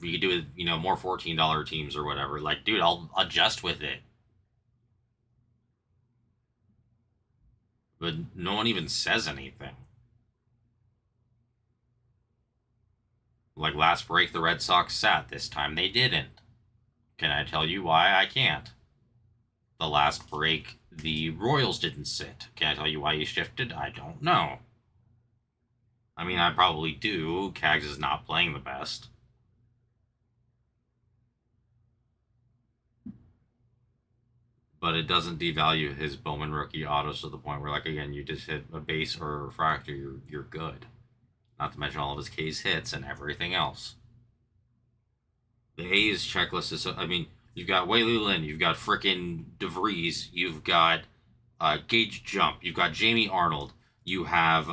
we could do it, more $14 teams or whatever. Like, dude, I'll adjust with it. But no one even says anything. Like last break, the Red Sox sat. This time they didn't. Can I tell you why I can't? The last break, the Royals didn't sit. Can I tell you why you shifted? I don't know. I mean, I probably do. Cags is not playing the best. But it doesn't devalue his Bowman rookie autos to the point where, like, again, you just hit a base or a refractor, you're good. Not to mention all of his case hits and everything else. The A's checklist is, you've got Wei-Lu Lin, you've got frickin' DeVries, you've got Gage Jump, you've got Jamie Arnold, you have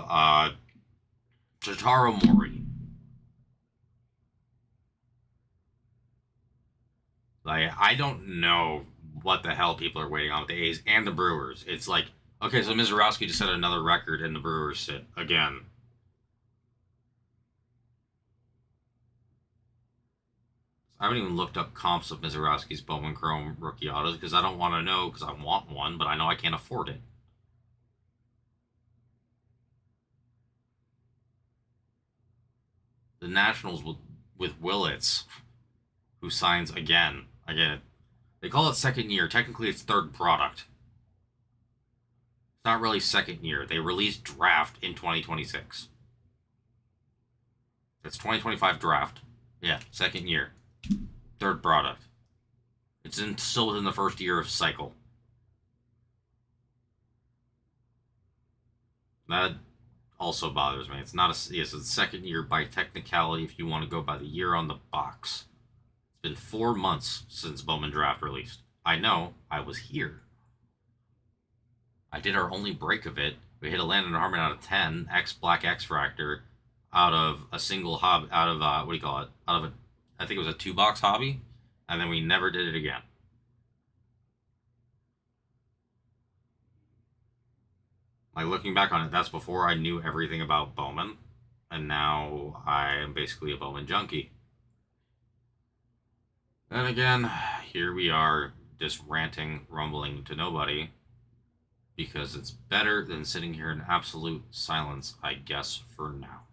Totaro Mori. Like, I don't know what the hell people are waiting on with the A's and the Brewers. It's like, okay, so Mizorowski just set another record and the Brewers sit again. I haven't even looked up comps of Mizorowski's Bowman Chrome rookie autos because I don't want to know because I want one, but I know I can't afford it. The Nationals with Willits, who signs again. I get it. They call it second year. Technically, it's third product. It's not really second year. They released draft in 2026. It's 2025 draft. Yeah, second year. Third product. It's still within the first year of cycle. That also bothers me. It's not it's the second year by technicality if you want to go by the year on the box. It's been 4 months since Bowman Draft released. I know, I was here. I did our only break of it. We hit a Landon Harmon out of 10, X Black X-Fractor, out of a single hobby, out of, what do you call it? Out of I think it was a 2-box hobby, and then we never did it again. Like, looking back on it, that's before I knew everything about Bowman, and now I am basically a Bowman junkie. And again, here we are, just ranting, rumbling to nobody, because it's better than sitting here in absolute silence, I guess, for now.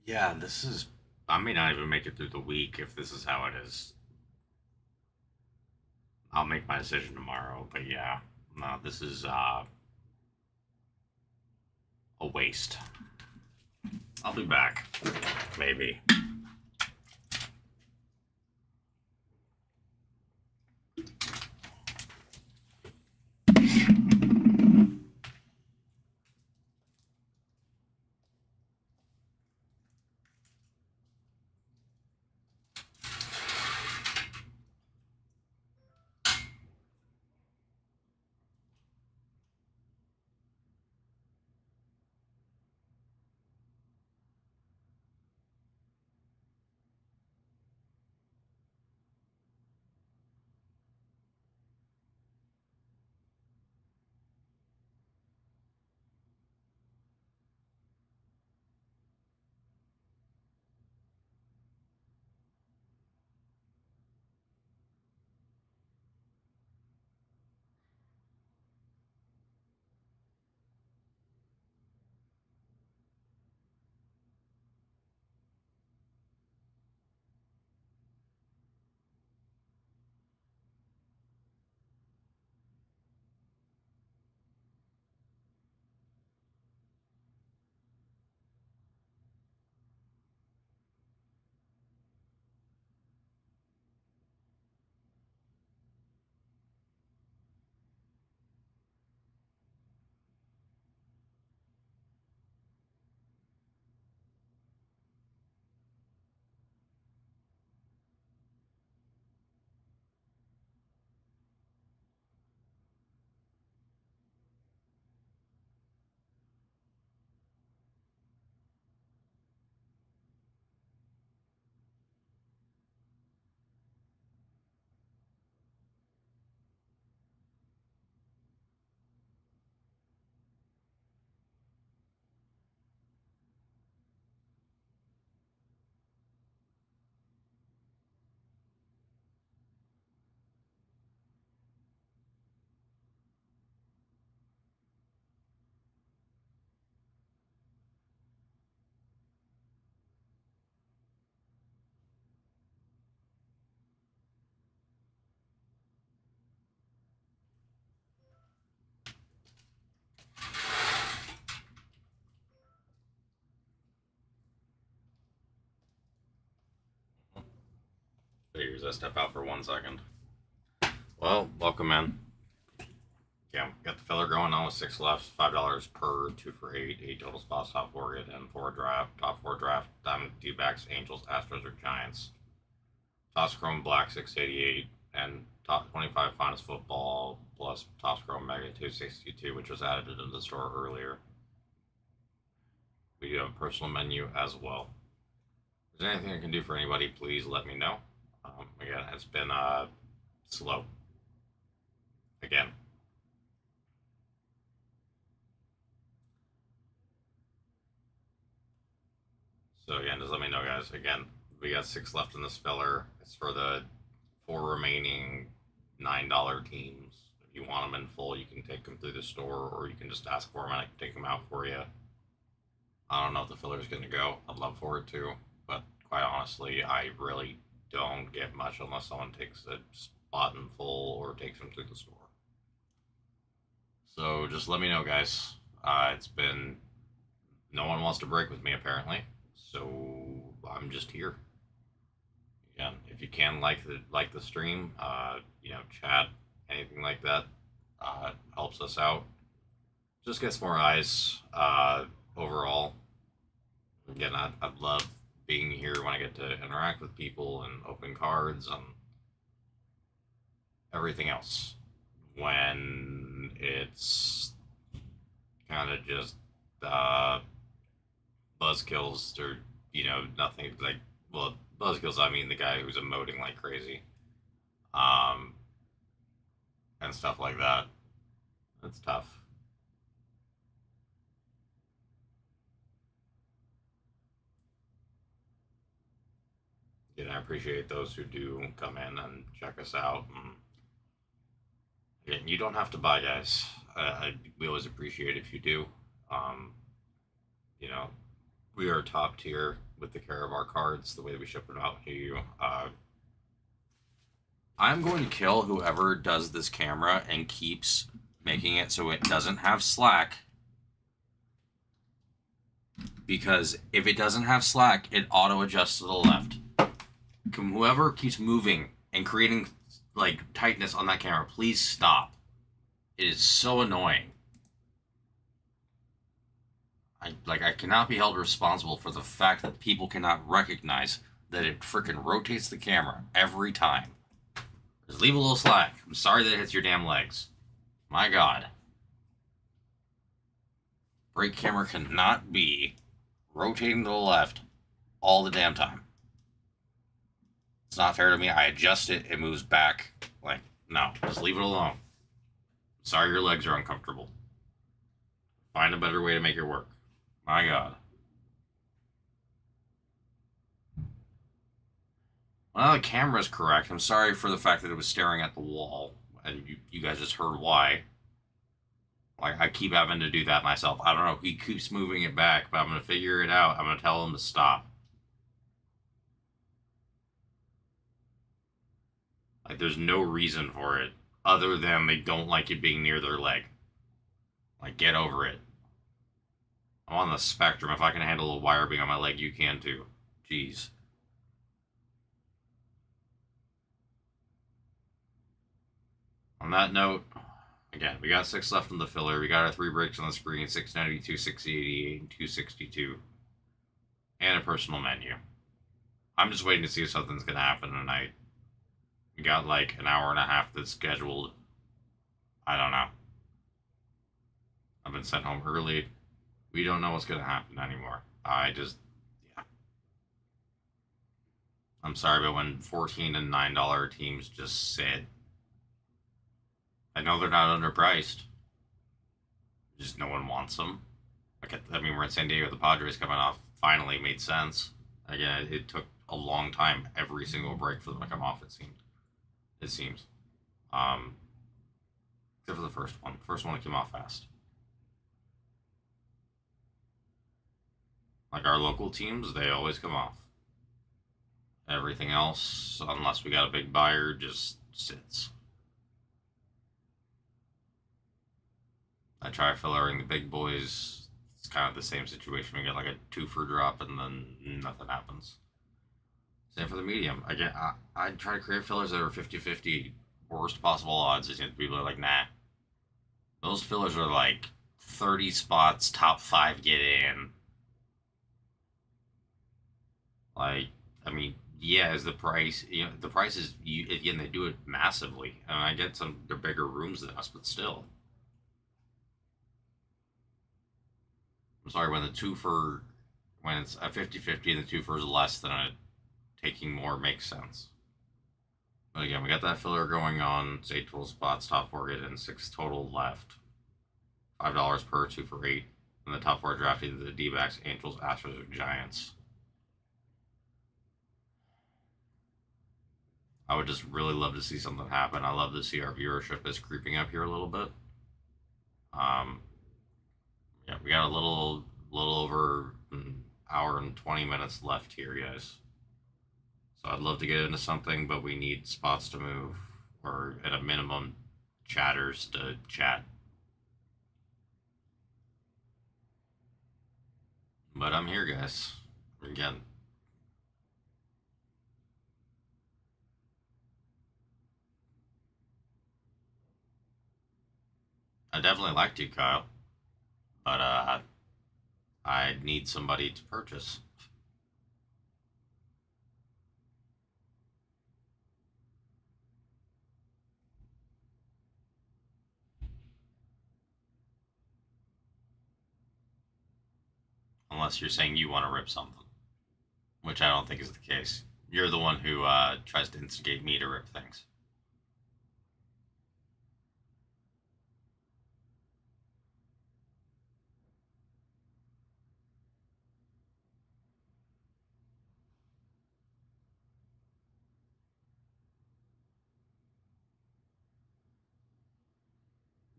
Yeah, this is. I may not even make it through the week if this is how it is. I'll make my decision tomorrow. But yeah, no, this is a waste. I'll be back, maybe. Figures I step out for 1 second. Well, welcome in. Yeah, got the filler going on with 6 lefts, $5 per, 2 for 8, 8 total spots, top four get in, four draft, top four draft, Diamond, D-backs, Angels, Astros, or Giants. Topps Chrome Black 688 and top 25 finest football plus Topps Chrome Mega 262, which was added into the store earlier. We do have a personal menu as well. If there's anything I can do for anybody, please let me know. Again, it's been slow. Again. So again, just let me know, guys. Again, we got 6 left in this filler. It's for the 4 remaining $9 teams. If you want them in full, you can take them through the store, or you can just ask for them and I can take them out for you. I don't know if the filler's going to go. I'd love for it to, but quite honestly, I really don't get much unless someone takes a spot in full or takes them through the store. So just let me know, guys. It's been no one wants to break with me apparently, so I'm just here. Again, if you can like the stream, chat, anything like that, helps us out. Just gets more eyes overall. Again, I love being here when I get to interact with people and open cards and everything else. When it's kind of just buzzkills or nothing like, well, buzzkills, I mean the guy who's emoting like crazy, um, and stuff like that. It's tough. I appreciate those who do come in and check us out. And again, you don't have to buy, guys. We always appreciate if you do. Um, you know, We are top tier with the care of our cards, the way that we ship it out to you. I'm going to kill whoever does this camera and keeps making it so it doesn't have slack. Because if it doesn't have slack, it auto adjusts to the left. Whoever keeps moving and creating like tightness on that camera, please stop. It is so annoying. I cannot be held responsible for the fact that people cannot recognize that it freaking rotates the camera every time. Just leave a little slack. I'm sorry that it hits your damn legs. My God. Brake camera cannot be rotating to the left all the damn time. It's not fair to me. I adjust it, it moves back. Like, no, just leave it alone. Sorry your legs are uncomfortable. Find a better way to make it work. My God. Well, the camera's correct. I'm sorry for the fact that it was staring at the wall, and you guys just heard why. Like, I keep having to do that myself. I don't know. He keeps moving it back, but I'm going to figure it out. I'm going to tell him to stop. Like, there's no reason for it other than they don't like it being near their leg. Like, get over it. I'm on the spectrum. If I can handle a wire being on my leg, you can too. Jeez. On that note, again, we got 6 left in the filler. We got our 3 breaks on the screen, 692, 688, and 262. And a personal menu. I'm just waiting to see if something's going to happen tonight. We got like an hour and a half that's scheduled. I don't know. I've been sent home early. We don't know what's going to happen anymore. Yeah. I'm sorry, but when $14 and $9 teams just sit, I know they're not underpriced. Just no one wants them. I mean, we're in San Diego. The Padres coming off finally made sense. Again, it took a long time, every single break for them to come off. It seems. Except for the first one. The first one came off fast. Like our local teams, they always come off. Everything else, unless we got a big buyer, just sits. I try fillering the big boys. It's kind of the same situation. We get like a 2-for drop and then nothing happens. Same for the medium. Again, I try to create fillers that are 50-50, worst possible odds. People are like, nah. Those fillers are like 30 spots, top 5 get in. Like, I mean, yeah, is the price, the price is, again, they do it massively. And I get they're bigger rooms than us, but still. I'm sorry, when it's a 50-50 and the 2-for is less than a taking more makes sense. But again, we got that filler going on. It's 8 total spots, top 4 get in, 6 total left. $5 per 2-for-8. And the top 4 drafted the D-backs, Angels, Astros, or Giants. I would just really love to see something happen. I love to see our viewership is creeping up here a little bit. Yeah, we got a little over an hour and 20 minutes left here, guys. So I'd love to get into something, but we need spots to move, or at a minimum, chatters to chat. But I'm here, guys. Again. I definitely like to, Kyle. But I need somebody to purchase. Unless you're saying you want to rip something, which I don't think is the case. You're the one who tries to instigate me to rip things.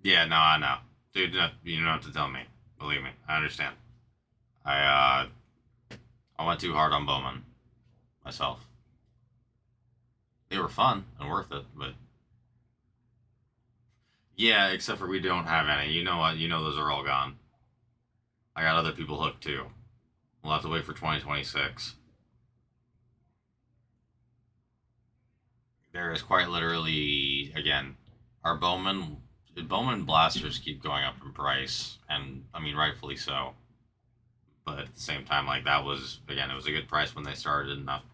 Yeah, no, I know. Dude, no, you don't have to tell me. Believe me, I understand. I I went too hard on Bowman myself. They were fun and worth it, but yeah, except for we don't have any. You know what? You know those are all gone. I got other people hooked too. We'll have to wait for 2026. There is quite literally, again, our Bowman blasters keep going up in price, and I mean rightfully so. But at the same time, like that was again, it was a good price when they started. Enough.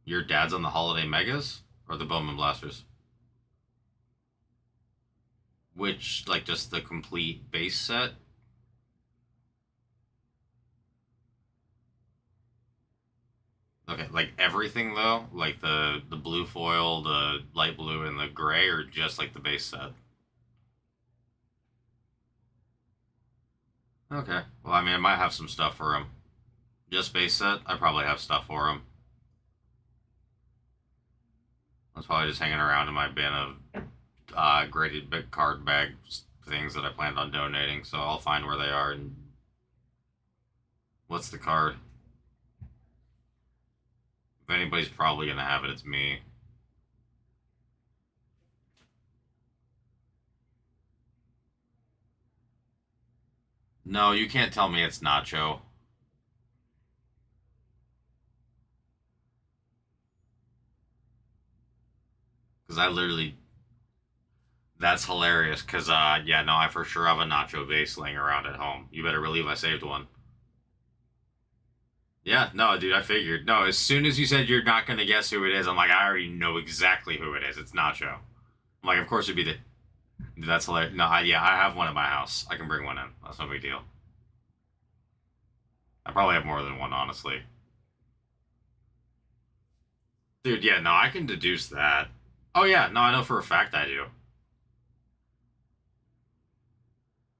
Your dad's on the Holiday Megas or the Bowman blasters? Which, like, just the complete base set? Okay, like everything though, like the blue foil, the light blue, and the gray, or just like the base set? Okay, well, I mean, I might have some stuff for him. Just base set, I probably have stuff for him. I was probably just hanging around in my bin of graded big card bag things that I planned on donating, so I'll find where they are. And what's the card? If anybody's probably gonna have it, it's me. No, you can't tell me it's Nacho. Because I literally. That's hilarious, because, yeah, no, I for sure have a Nacho base laying around at home. You better believe I saved one. Yeah, no, dude, I figured. No, as soon as you said you're not gonna guess who it is, I'm like, I already know exactly who it is. It's Nacho. I'm like, of course it'd be the. That's hilarious. No, yeah, I have one at my house. I can bring one in. That's no big deal. I probably have more than one, honestly. Dude, yeah, no, I can deduce that. Oh, yeah, no, I know for a fact I do.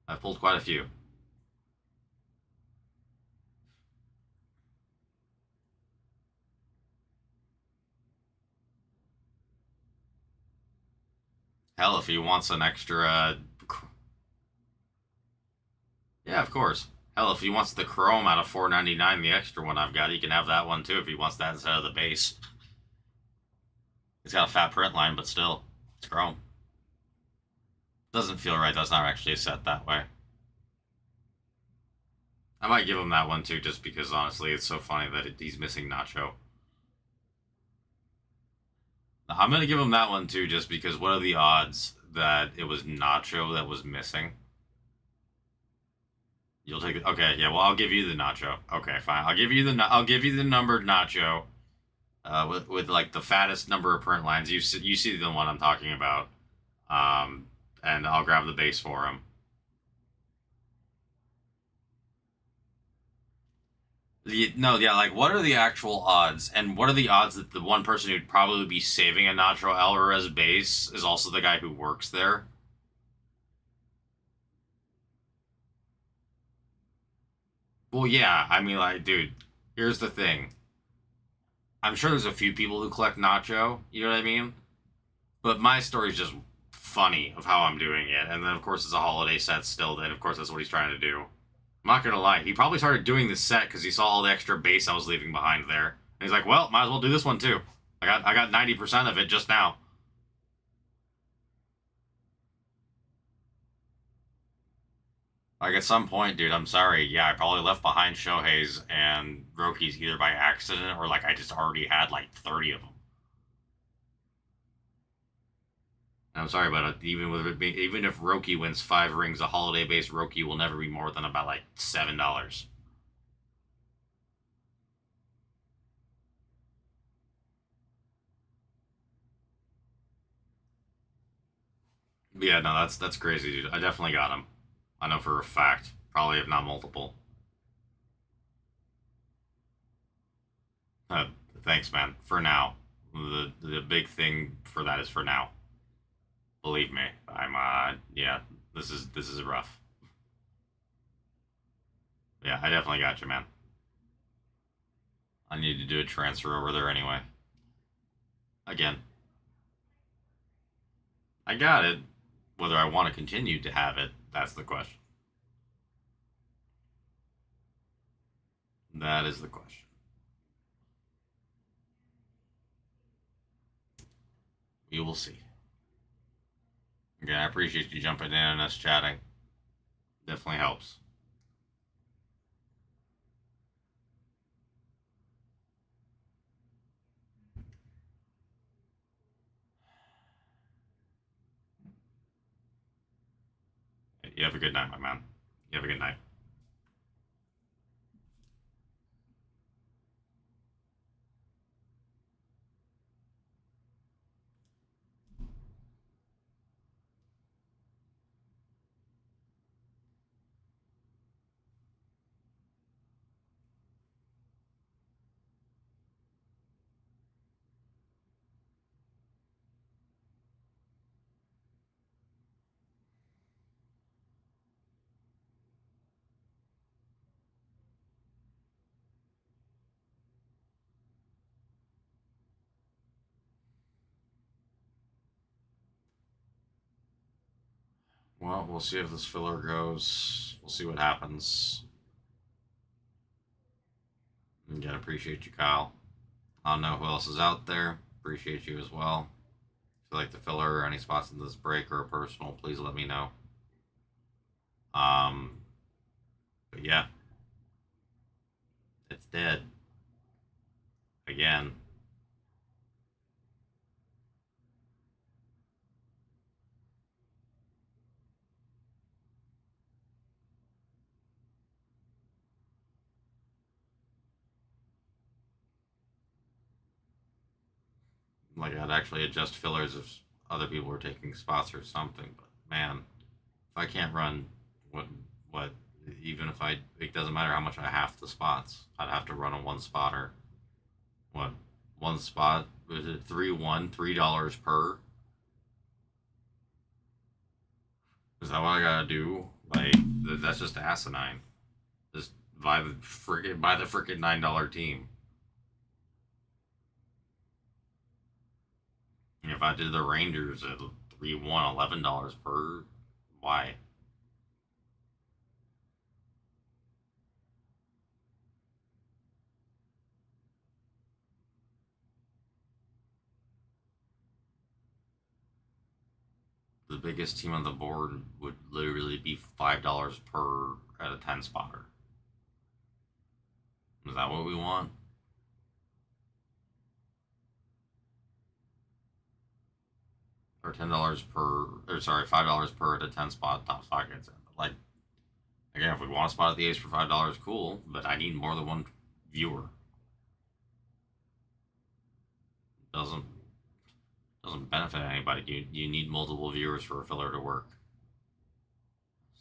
I've pulled quite a few. Hell, if he wants an extra. Yeah, of course. Hell, if he wants the chrome out of 499, the extra one I've got, he can have that one too if he wants that instead of the base. It's got a fat print line, but still, it's chrome. Doesn't feel right. That's not actually a set that way. I might give him that one too, just because honestly, it's so funny that he's missing Nacho. I'm gonna give him that one too, just because what are the odds that it was Nacho that was missing? You'll take it. Okay, yeah. Well, I'll give you the Nacho. Okay, fine. I'll give you the numbered Nacho. With like the fattest number of print lines. You see the one I'm talking about. And I'll grab the base for him. No, yeah, like what are the actual odds, and what are the odds that the one person who'd probably be saving a Nacho Alvarez base is also the guy who works there? Well, yeah, I mean, like, dude, here's the thing. I'm sure there's a few people who collect Nacho, you know what I mean? But my story's just funny of how I'm doing it, and then of course it's a holiday set still, then of course that's what he's trying to do. I'm not gonna lie, he probably started doing this set because he saw all the extra base I was leaving behind there. And he's like, well, might as well do this one too. I got 90% of it just now. Like at some point, dude, I'm sorry. Yeah, I probably left behind Shohei's and Rocky's either by accident or like I just already had like 30 of them. And I'm sorry, but even if Roki wins 5 rings, a holiday based Roki will never be more than about like $7. But yeah, no, that's crazy, dude. I definitely got him. I know for a fact. Probably if not multiple. Uh, Thanks, man. For now, the big thing for that is for now. Believe me, I'm yeah. This is rough. Yeah, I definitely got you, man. I need to do a transfer over there anyway. Again, I got it. Whether I want to continue to have it, that's the question. That is the question. We will see. Again, I appreciate you jumping in and us chatting. Definitely helps. You have a good night, my man. You have a good night. Well, we'll see if this filler goes. We'll see what happens. Again, appreciate you, Kyle. I don't know who else is out there. Appreciate you as well. If you like the filler or any spots in this break or a personal, please let me know. But yeah, it's dead again. Like I'd actually adjust fillers if other people are taking spots or something. But man, if I can't run, what? Even if it doesn't matter how much I half the spots, I'd have to run a one spotter. What? One spot was it 3-1, $3 per? Is that what I gotta do? Like that's just asinine. Just buy the freaking $9 team. If I did the Rangers at 3-1, $11 per, why? The biggest team on the board would literally be $5 per at a 10 spotter. Is that what we want? Or $10 per, or sorry, $5 per at a 10 spot top spot gets in. Like, again, if we want to spot at the Ace for $5, cool, but I need more than one viewer. Doesn't doesn't benefit anybody. You need multiple viewers for a filler to work.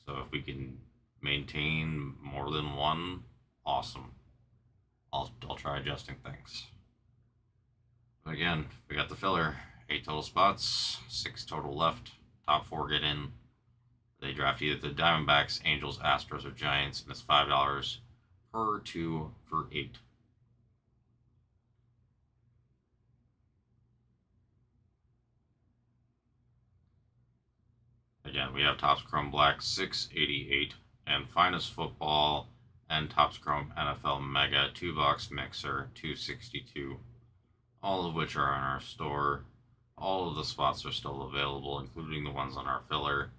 So if we can maintain more than one, awesome. I'll try adjusting things. But again, we got the filler. 8 total spots, 6 total left. Top 4 get in. They draft either the Diamondbacks, Angels, Astros, or Giants, and it's $5 per 2 for 8. Again, we have Topps Chrome Black 688 and Finest Football and Topps Chrome NFL Mega 2-box mixer 262, all of which are in our store. All of the spots are still available, including the ones on our filler,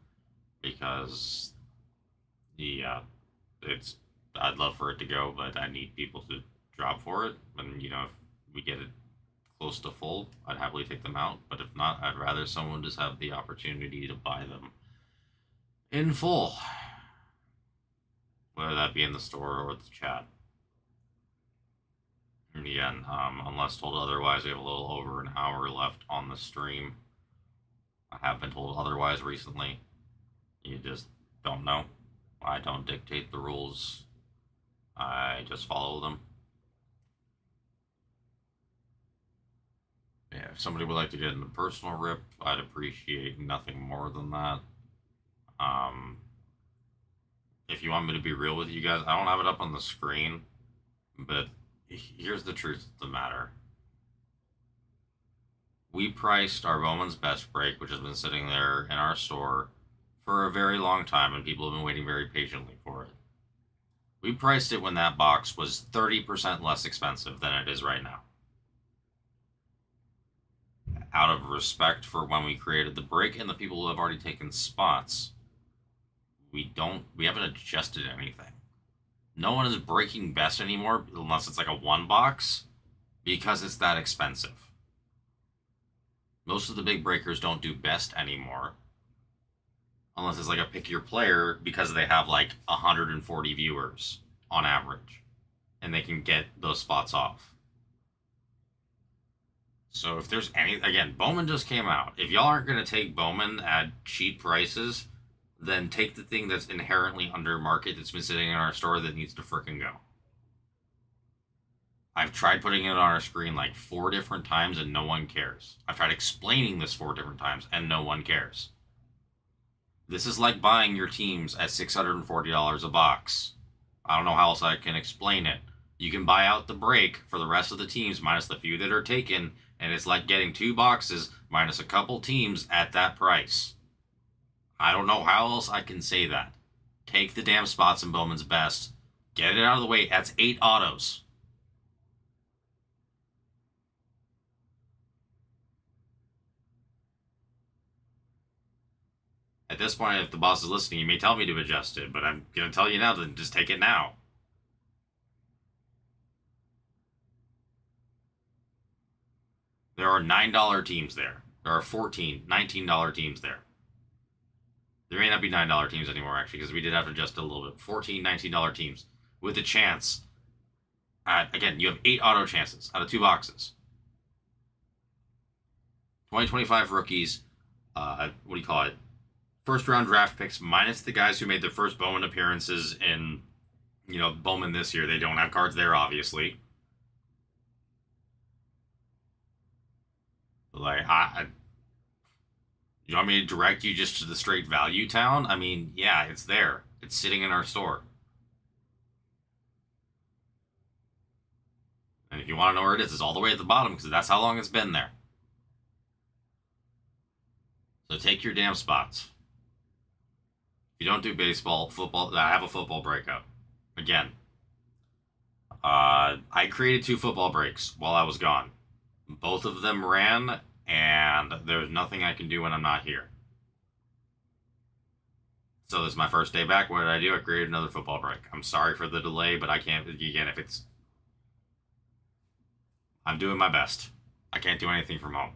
because it's I'd love for it to go, but I need people to drop for it. And if we get it close to full, I'd happily take them out. But if not, I'd rather someone just have the opportunity to buy them in full, whether that be in the store or the chat. And again, unless told otherwise, we have a little over an hour left on the stream. I have been told otherwise recently. You just don't know. I don't dictate the rules. I just follow them. Yeah, if somebody would like to get in the personal rip, I'd appreciate nothing more than that. If you want me to be real with you guys, I don't have it up on the screen, but here's the truth of the matter. We priced our Bowman's Best Break, which has been sitting there in our store for a very long time, and people have been waiting very patiently for it. We priced it when that box was 30% less expensive than it is right now. Out of respect for when we created the break and the people who have already taken spots, we haven't adjusted anything. No one is breaking best anymore unless it's like a one box because it's that expensive. Most of the big breakers don't do best anymore unless it's like a pick your player because they have like 140 viewers on average and they can get those spots off. So if there's again, Bowman just came out. If y'all aren't going to take Bowman at cheap prices, then take the thing that's inherently under market that's been sitting in our store that needs to frickin' go. I've tried putting it on our screen like 4 different times and no one cares. I've tried explaining this 4 different times and no one cares. This is like buying your teams at $640 a box. I don't know how else I can explain it. You can buy out the break for the rest of the teams minus the few that are taken, and it's like getting 2 boxes minus a couple teams at that price. I don't know how else I can say that. Take the damn spots in Bowman's Best. Get it out of the way. That's 8 autos. At this point, if the boss is listening, you may tell me to adjust it, but I'm going to tell you now to just take it now. There are $9 teams there. There are $14, $19 teams there. There may not be $9 teams anymore, actually, because we did have to adjust it a little bit. $14, $19 teams with a chance. Again, you have 8 auto chances out of 2 boxes. 2025 rookies, what do you call it? First round draft picks minus the guys who made their first Bowman appearances in, Bowman this year. They don't have cards there, obviously. Like, you want me to direct you just to the straight value town? I mean, yeah, it's there. It's sitting in our store. And if you want to know where it is, it's all the way at the bottom because that's how long it's been there. So take your damn spots. If you don't do baseball, football, I have a football breakout. Again, I created 2 football breaks while I was gone. Both of them ran, and there's nothing I can do when I'm not here. So this is my first day back. What did I do? I created another football break. I'm sorry for the delay, but I can't, again, I'm doing my best. I can't do anything from home.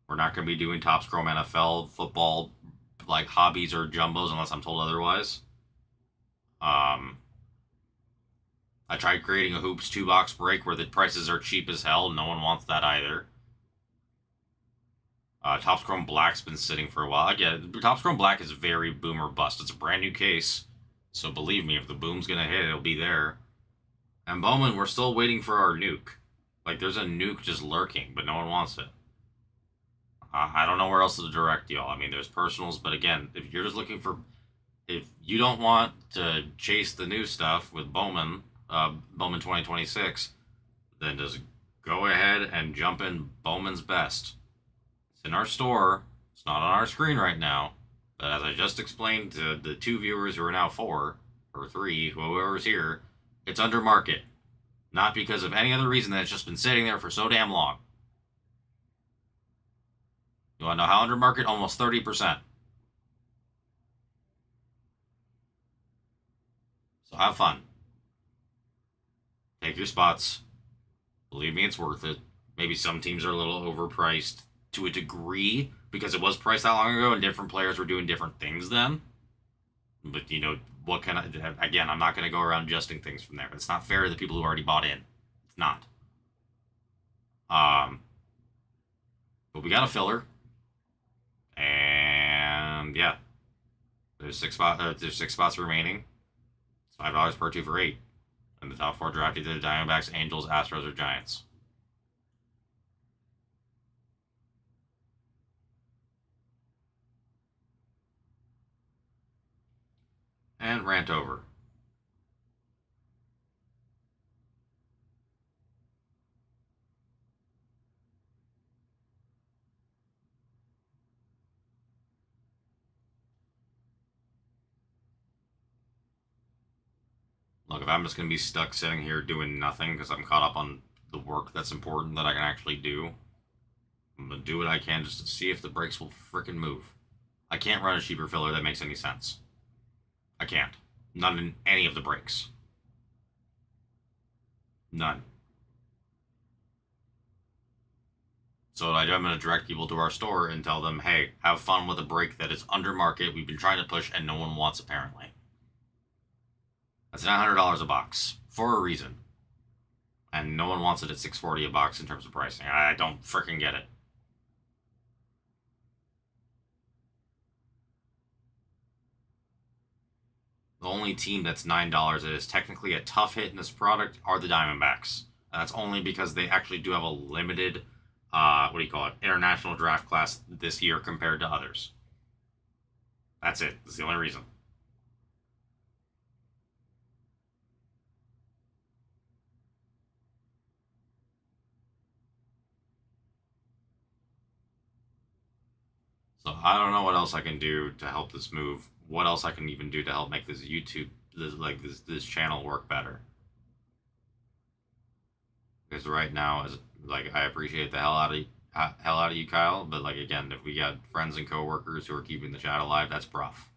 We're not going to be doing Topps Chrome NFL football like hobbies or jumbos unless I'm told otherwise. I tried creating a Hoops 2-box break where the prices are cheap as hell. No one wants that either. Topps Chrome Black's been sitting for a while. Again, Topps Chrome Black is very boom or bust. It's a brand new case. So believe me, if the boom's going to hit, it'll be there. And Bowman, we're still waiting for our nuke. Like, there's a nuke just lurking, but no one wants it. I don't know where else to direct y'all. I mean, there's personals, but again, if you're just looking for... If you don't want to chase the new stuff with Bowman 2026, then just go ahead and jump in Bowman's Best. It's in our store. It's not on our screen right now. But as I just explained to the 2 viewers who are now 4, or 3, whoever's here, it's under market. Not because of any other reason than it's just been sitting there for so damn long. You want to know how under market? Almost 30%. So have fun. Take your spots. Believe me, it's worth it. Maybe some teams are a little overpriced to a degree because it was priced that long ago and different players were doing different things then. But, what kind of... Again, I'm not going to go around adjusting things from there. It's not fair to the people who already bought in. It's not. But we got a filler. And, yeah. There's 6 spots remaining. It's $5 per 2 for 8. And the top 4 draft either the Diamondbacks, Angels, Astros, or Giants. And rant over. Look, if I'm just gonna be stuck sitting here doing nothing because I'm caught up on the work that's important that I can actually do, I'm gonna do what I can just to see if the brakes will frickin' move. I can't run a cheaper filler that makes any sense. I can't. None in any of the brakes. None. So I'm going to direct people to our store and tell them, hey, have fun with a brake that is under market. We've been trying to push and no one wants, apparently. That's $900 a box for a reason. And no one wants it at $640 a box in terms of pricing. I don't freaking get it. The only team that's $9 that is technically a tough hit in this product are the Diamondbacks. And that's only because they actually do have a limited, international draft class this year compared to others. That's it. That's the only reason. So I don't know what else I can do to help this move. What else I can even do to help make this YouTube, this channel work better. Because right now, I appreciate the hell out of you, Kyle. But again, if we got friends and coworkers who are keeping the chat alive, that's rough.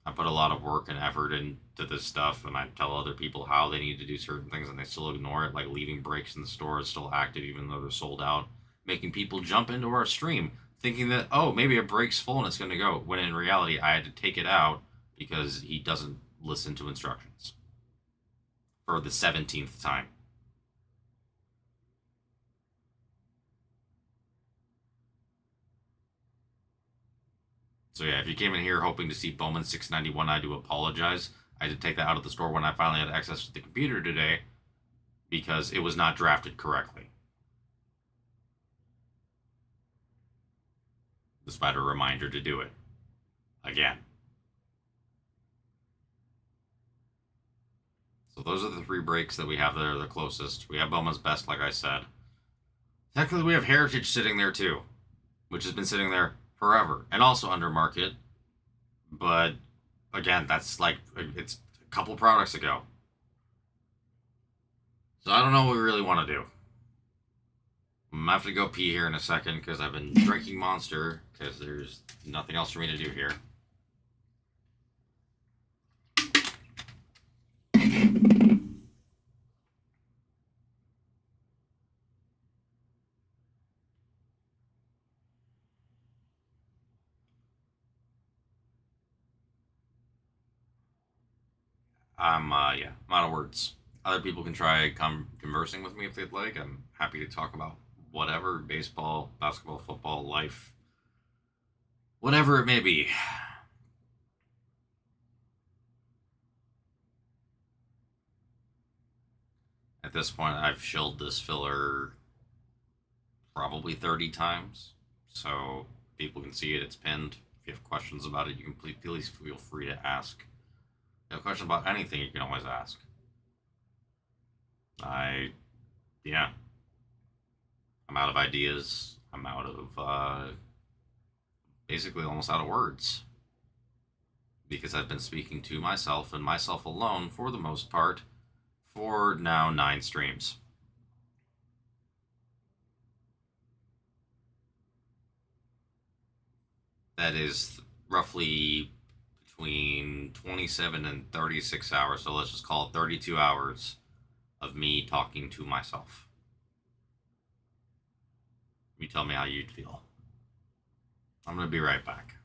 I put a lot of work and effort into this stuff, and I tell other people how they need to do certain things, and they still ignore it. Like leaving brakes in the store is still active, even though they're sold out, making people jump into our stream thinking that, oh, maybe a brake's full and it's going to go. When in reality, I had to take it out because he doesn't listen to instructions for the 17th time. So yeah, if you came in here hoping to see Bowman 691, I do apologize. I had to take that out of the store when I finally had access to the computer today because it was not drafted correctly. Despite a reminder to do it. Again. So those are the 3 brakes that we have that are the closest. We have Bowman's Best, like I said. Technically, we have Heritage sitting there too, which has been sitting there forever and also under market. But again, that's it's a couple products ago. So I don't know what we really want to do. I'm gonna have to go pee here in a second because I've been drinking Monster because there's nothing else for me to do here. I'm out of words. Other people can try conversing with me if they'd like. I'm happy to talk about whatever, baseball, basketball, football, life, whatever it may be. At this point, I've shilled this filler probably 30 times, so people can see it. It's pinned. If you have questions about it, you can please feel free to ask. If you have questions about anything, you can always ask. I'm out of ideas. I'm out of, basically almost out of words. Because I've been speaking to myself and myself alone for the most part for now 9 streams. That is roughly between 27 and 36 hours, so let's just call it 32 hours of me talking to myself. You tell me how you'd feel. I'm going to be right back.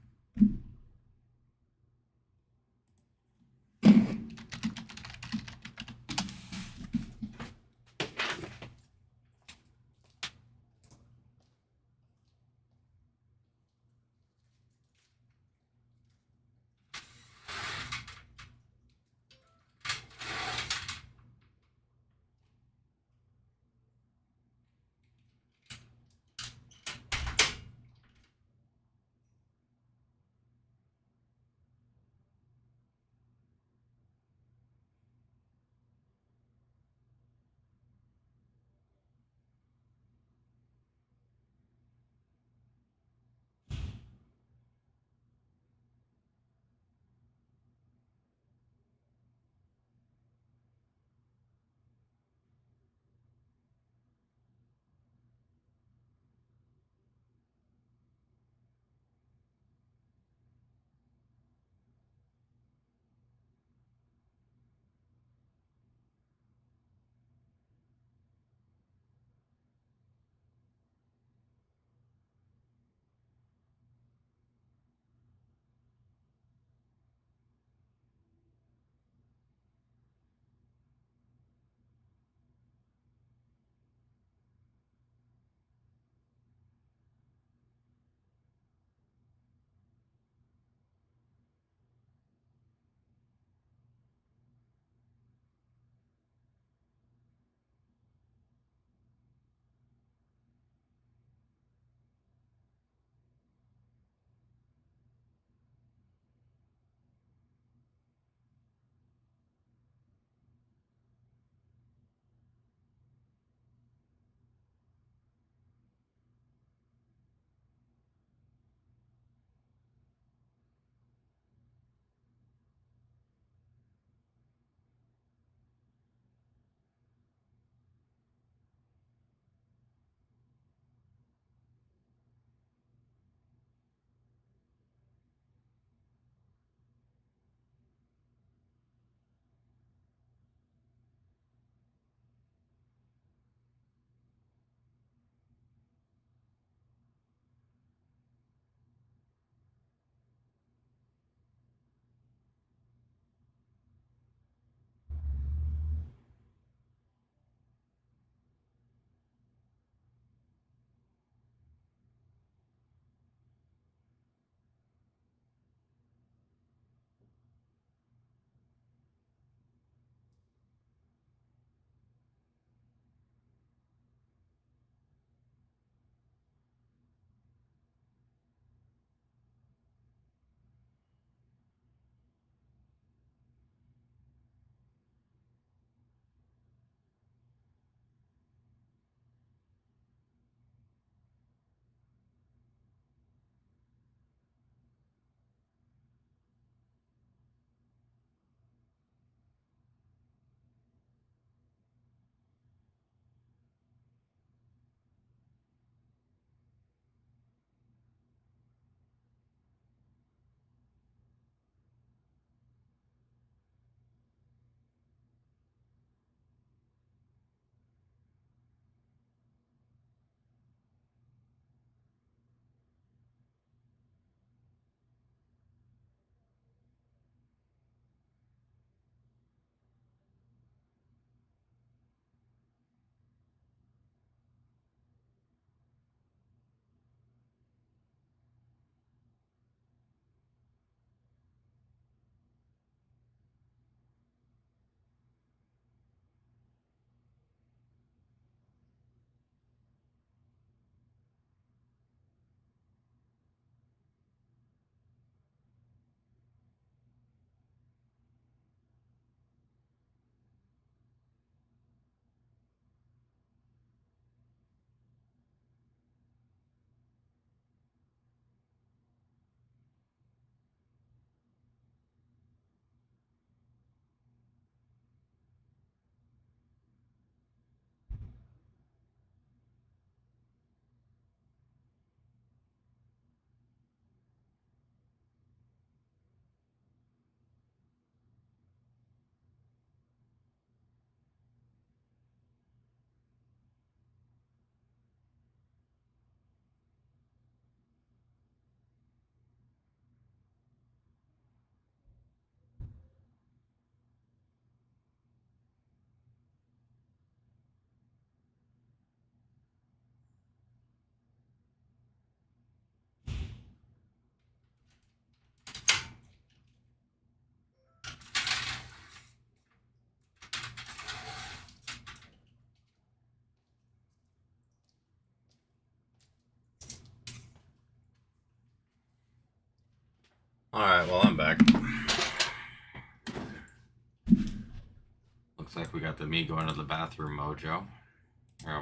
looks like we got the me going to the bathroom mojo.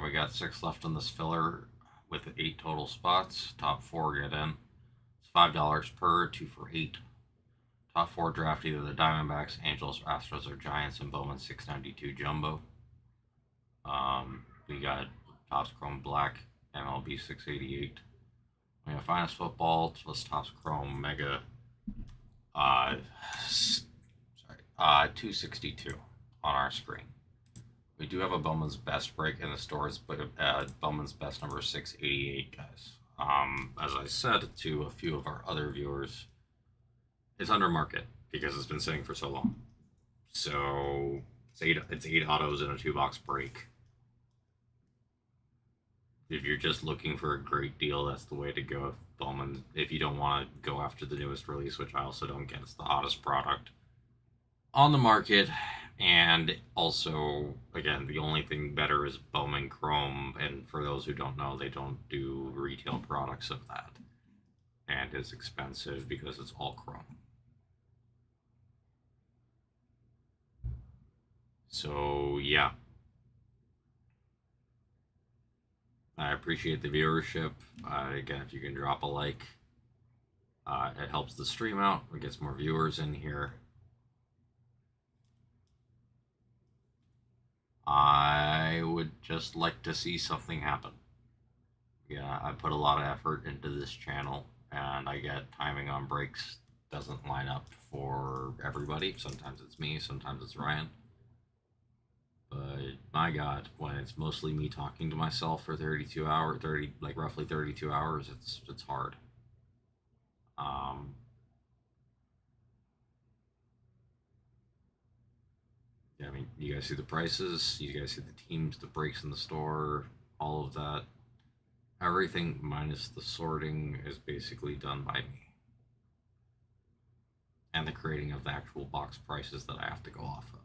We got 6 left in this filler with 8 total spots. Top 4 get in. It's $5 per, 2 for 8. Top 4 draft either the Diamondbacks, Angels, Astros, or Giants, and Bowman 692 Jumbo. We got Topps Chrome Black, MLB 688. We have Finest Football plus Topps Chrome Mega, 262 on our screen. We do have a Bowman's Best break in the stores, but Bowman's Best number 688, guys. As I said to a few of our other viewers, it's under market because it's been sitting for so long. So it's eight autos in a 2-box break. If you're just looking for a great deal, that's the way to go with Bowman. If you don't want to go after the newest release, which I also don't get, it's the hottest product on the market. And also, again, the only thing better is Bowman Chrome. And for those who don't know, they don't do retail products of that. And it's expensive because it's all chrome. So, yeah. I appreciate the viewership. Again, if you can drop a like, it helps the stream out. It gets more viewers in here. I would just like to see something happen. Yeah, I put a lot of effort into this channel, and I get timing on breaks doesn't line up for everybody. Sometimes it's me, sometimes it's Ryan. But my God, when it's mostly me talking to myself for roughly 32 hours, it's hard. Yeah, I mean, you guys see the prices, you guys see the teams, the breaks in the store, all of that. Everything minus the sorting is basically done by me. And the creating of the actual box prices that I have to go off of.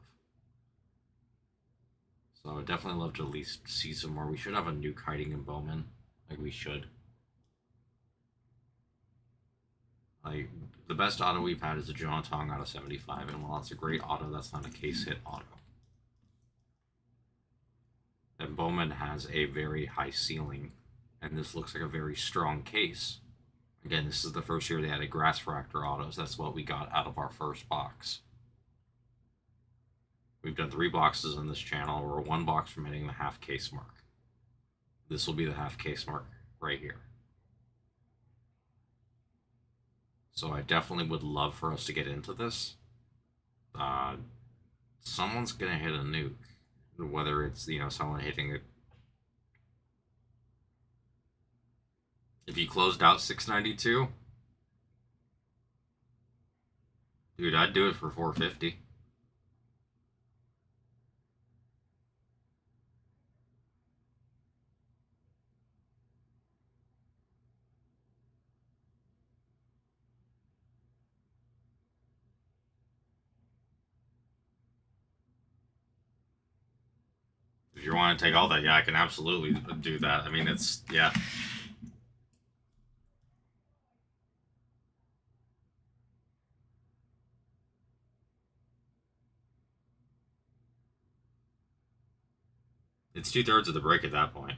So I would definitely love to at least see some more. We should have a new kiting in Bowman. Like, we should. Like, the best auto we've had is a John Tong out of 75, and while it's a great auto, that's not a case hit auto. And Bowman has a very high ceiling, and this looks like a very strong case. Again, this is the first year they added grass fractor autos. That's what we got out of our first box. We've done 3 boxes on this channel. We're 1 box from hitting the half case mark. This will be the half case mark right here. So I definitely would love for us to get into this. Someone's gonna hit a nuke, whether it's someone hitting it. If you closed out 692, dude, I'd do it for 450. If you want to take all that, yeah, I can absolutely do that. I mean, it's, yeah. It's 2/3 of the break at that point.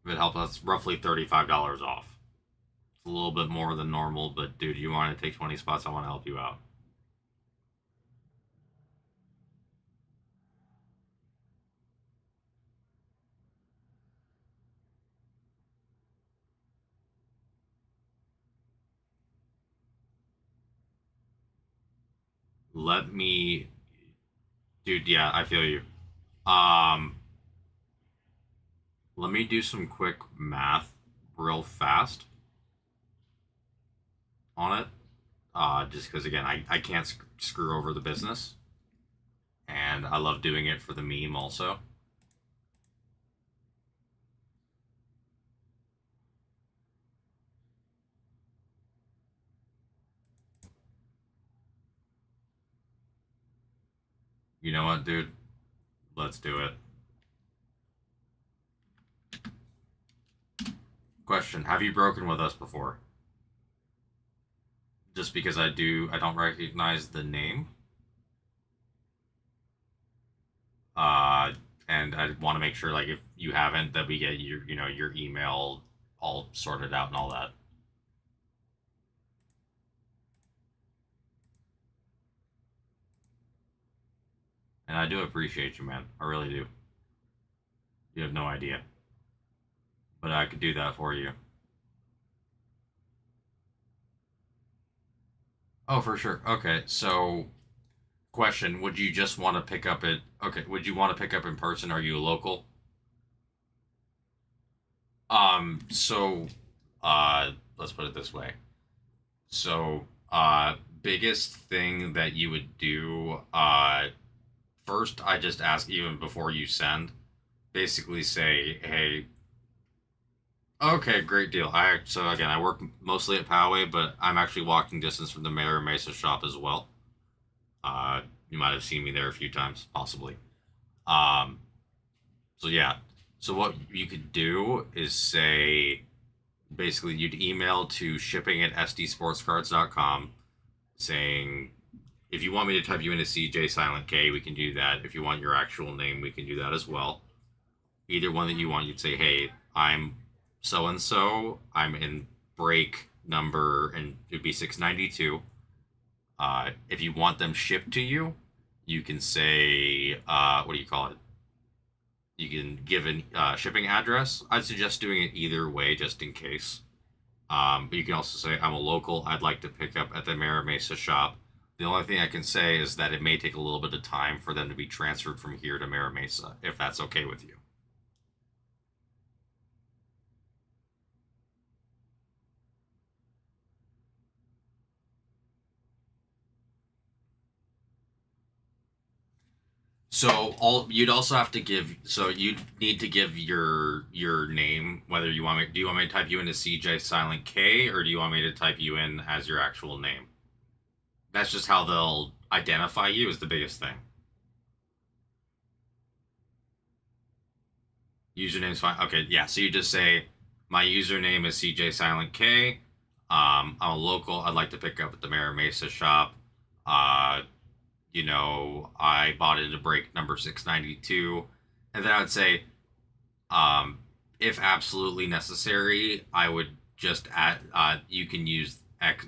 If it helps, that's roughly $35 off. It's a little bit more than normal, but dude, you want to take 20 spots, I want to help you out. Let me, dude, yeah, I feel you. Let me do some quick math real fast on it. Just because, again, I can't screw over the business. And I love doing it for the meme also. You know what, dude? Let's do it. Question: have you broken with us before? Just because I don't recognize the name. Uh, and I want to make sure, like, if you haven't, that we get your email all sorted out and all that. And I do appreciate you, man. I really do. You have no idea. But I could do that for you. Oh, for sure. Okay, so question: would you just want to pick up it? Okay, would you want to pick up in person? Are you a local? So, let's put it this way. So, biggest thing that you would do, first, I just ask even before you send, basically say, hey, okay, great deal. So again, I work mostly at Poway, but I'm actually walking distance from the Mara Mesa shop as well. You might have seen me there a few times, possibly. Um, so yeah. So what you could do is say, basically, you'd email to shipping at sdsportscards.com saying, if you want me to type you into CJ Silent K, we can do that. If you want your actual name, we can do that as well. Either one that you want, you'd say, hey, I'm so and so. I'm in break number, and it'd be 692. If you want them shipped to you, you can say, what do you call it? You can give a shipping address. I'd suggest doing it either way, just in case. But you can also say, I'm a local. I'd like to pick up at the Mara Mesa shop. The only thing I can say is that it may take a little bit of time for them to be transferred from here to Mara Mesa, if that's okay with you. So all you'd also have to give. So you'd need to give your name. Whether you want me, do you want me to type you into CJ Silent K, or do you want me to type you in as your actual name? That's just how they'll identify you. Is the biggest thing. Username's fine. Okay, yeah. So you just say my username is CJ Silent K. I'm a local. I'd like to pick up at the Mara Mesa shop. Uh, I bought it at break number 692, and then I would say, um, if absolutely necessary, I would just add. You can use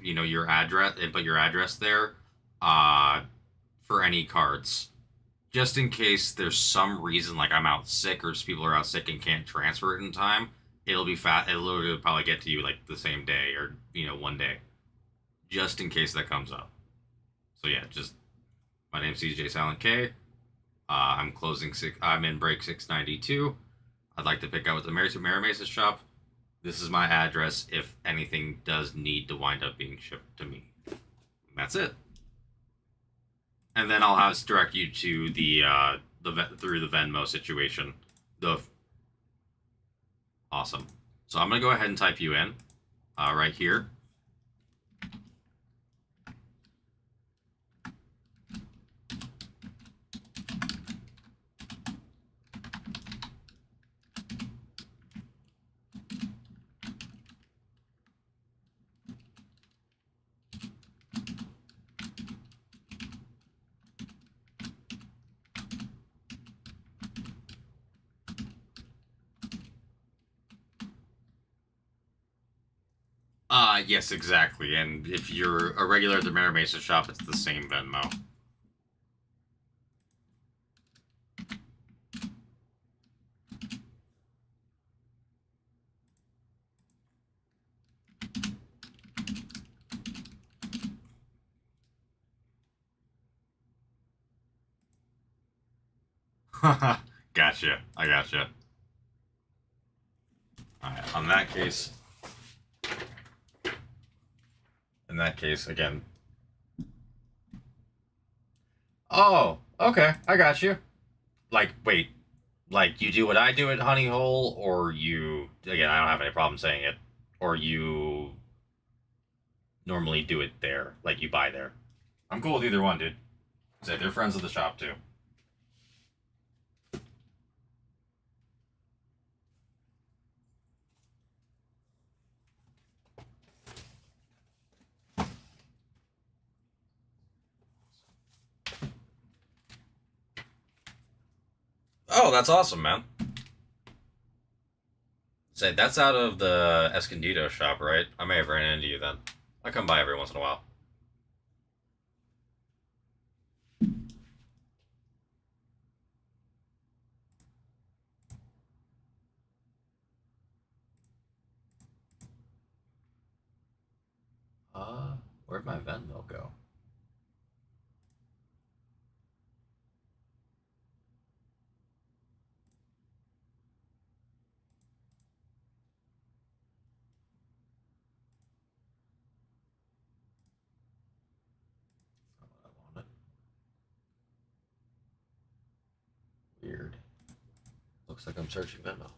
your address and put your address there, uh, for any cards, just in case there's some reason like I'm out sick or people are out sick and can't transfer it in time. It'll be fat. It'll probably get to you like the same day or one day, just in case that comes up. So yeah, just my name's CJ Silent K. I'm closing six. I'm in break 692. I'd like to pick up at the Mara Mesa shop. This is my address if anything does need to wind up being shipped to me. And that's it. And then I'll have direct you to through the Venmo situation. Awesome. So I'm gonna go ahead and type you in right here. Yes, exactly. And if you're a regular at the Mara Mesa shop, it's the same Venmo. Gotcha. I gotcha. Alright, in that case, again. Oh, okay. I got you. Like, wait. Like, you do what I do at Honey Hole, or you, again, I don't have any problem saying it, or you normally do it there, like you buy there. I'm cool with either one, dude. Say they're friends of the shop, too. Oh, that's awesome, man. Say that's out of the Escondido shop, right? I may have ran into you then. I come by every once in a while. Where'd my Venmo go? Not what I wanted. Weird. Looks like I'm searching Venmo.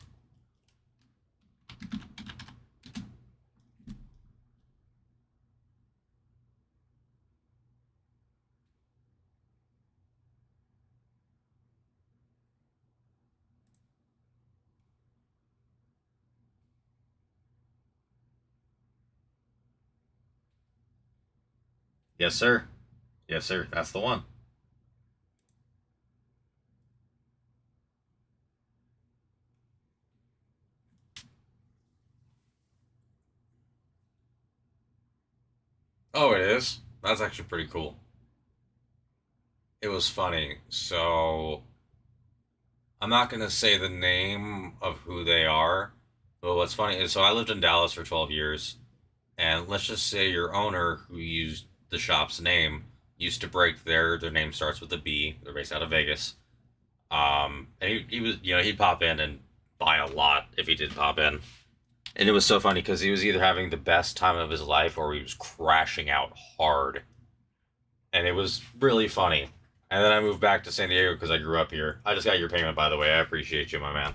Yes, sir. Yes, sir. That's the one. Oh, it is? That's actually pretty cool. It was funny. So, I'm not going to say the name of who they are, but what's funny is so I lived in Dallas for 12 years, and let's just say your owner, who used the shop's name, used to break their name starts with a B. They're based out of Vegas. And he was, he'd pop in and buy a lot if he did pop in. And it was so funny because he was either having the best time of his life or he was crashing out hard. And it was really funny. And then I moved back to San Diego because I grew up here. I just got your payment, by the way. I appreciate you, my man.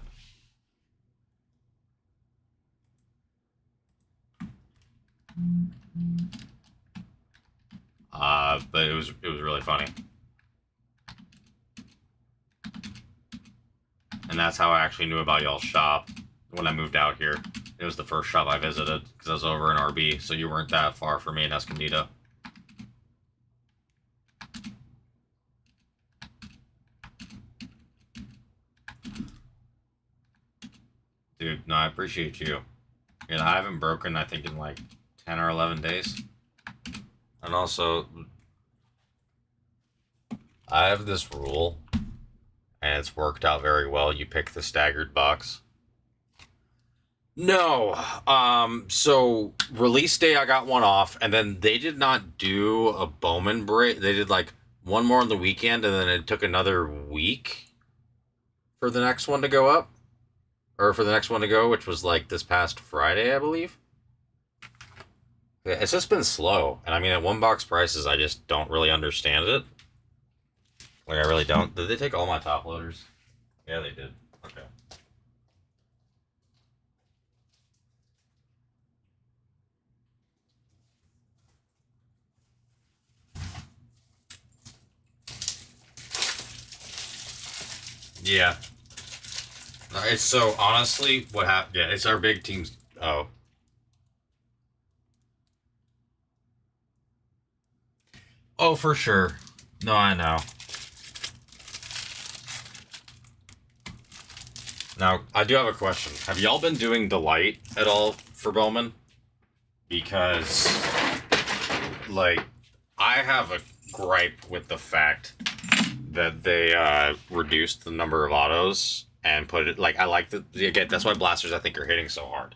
But it was really funny. And that's how I actually knew about y'all's shop when I moved out here. It was the first shop I visited because I was over in RB, so you weren't that far from me in Escondido. Dude, no, I appreciate you. And I haven't broken, I think, in like 10 or 11 days. And also, I have this rule, and it's worked out very well. You pick the staggered box. No. So release day, I got one off, and then they did not do a Bowman break. They did like one more on the weekend, and then it took another week for the next one to go up, or for the next one to go, which was like this past Friday, I believe. Yeah, it's just been slow, and I mean, at one box prices, I just don't really understand it. Like, I really don't. Did they take all my top loaders? Yeah, they did. Okay. Yeah. It's so honestly, what happened? Yeah, it's our big team's. Oh, oh, for sure. No, I know. Now, I do have a question. Have y'all been doing Delight at all for Bowman? Because, like, I have a gripe with the fact that they reduced the number of autos and put it like I like the again. That's why blasters I think are hitting so hard.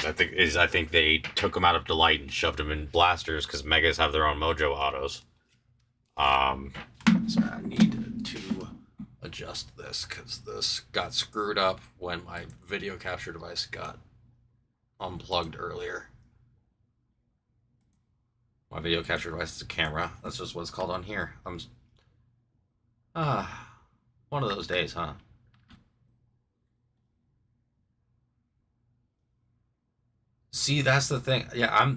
I think they took them out of Delight and shoved them in blasters because megas have their own Mojo autos. Um, sorry, I need to adjust this because this got screwed up when my video capture device got unplugged earlier. My video capture device is a camera. That's just what it's called on here. One of those days, huh? See, that's the thing. Yeah,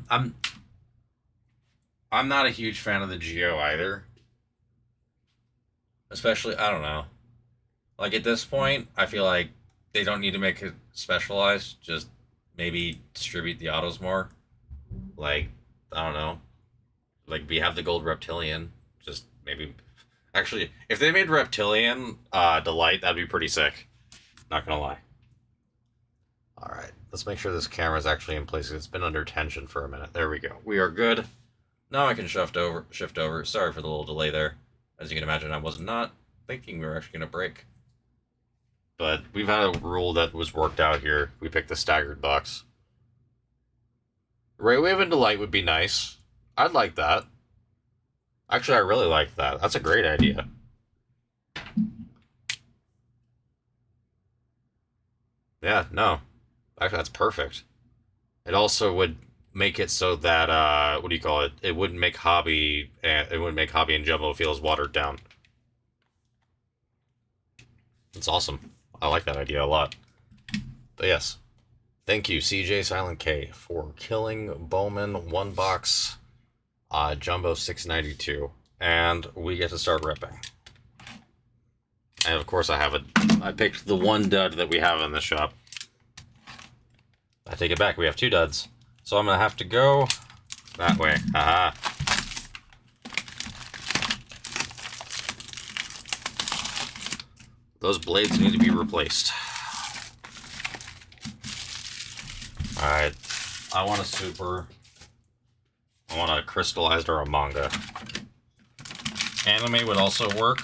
I'm not a huge fan of the Geo either. Especially, I don't know. Like at this point, I feel like they don't need to make it specialized. Just maybe distribute the autos more. Like I don't know. Like we have the gold reptilian. Just maybe Actually, if they made Reptilian Delight, that'd be pretty sick. Not gonna lie. Alright, let's make sure this camera is actually in place. It's been under tension for a minute. There we go. We are good. Now I can shift over. Sorry for the little delay there. As you can imagine, I was not thinking we were actually going to break. But we've had a rule that was worked out here. We picked the staggered box. Raywave and Delight would be nice. I'd like that. Actually, I really like that. That's a great idea. Yeah, no. Actually, that's perfect. It also would make it so that what do you call it? It wouldn't make Hobby and Jumbo feel as watered down. It's awesome. I like that idea a lot. But yes, thank you CJ Silent K for killing Bowman 1 box Jumbo 692, and we get to start ripping. And of course, I picked the one dud that we have in the shop. I take it back. We have 2 duds. So I'm going to have to go that way. Haha. Those blades need to be replaced. Alright. I want a super. I want a crystallized or a manga. Anime would also work.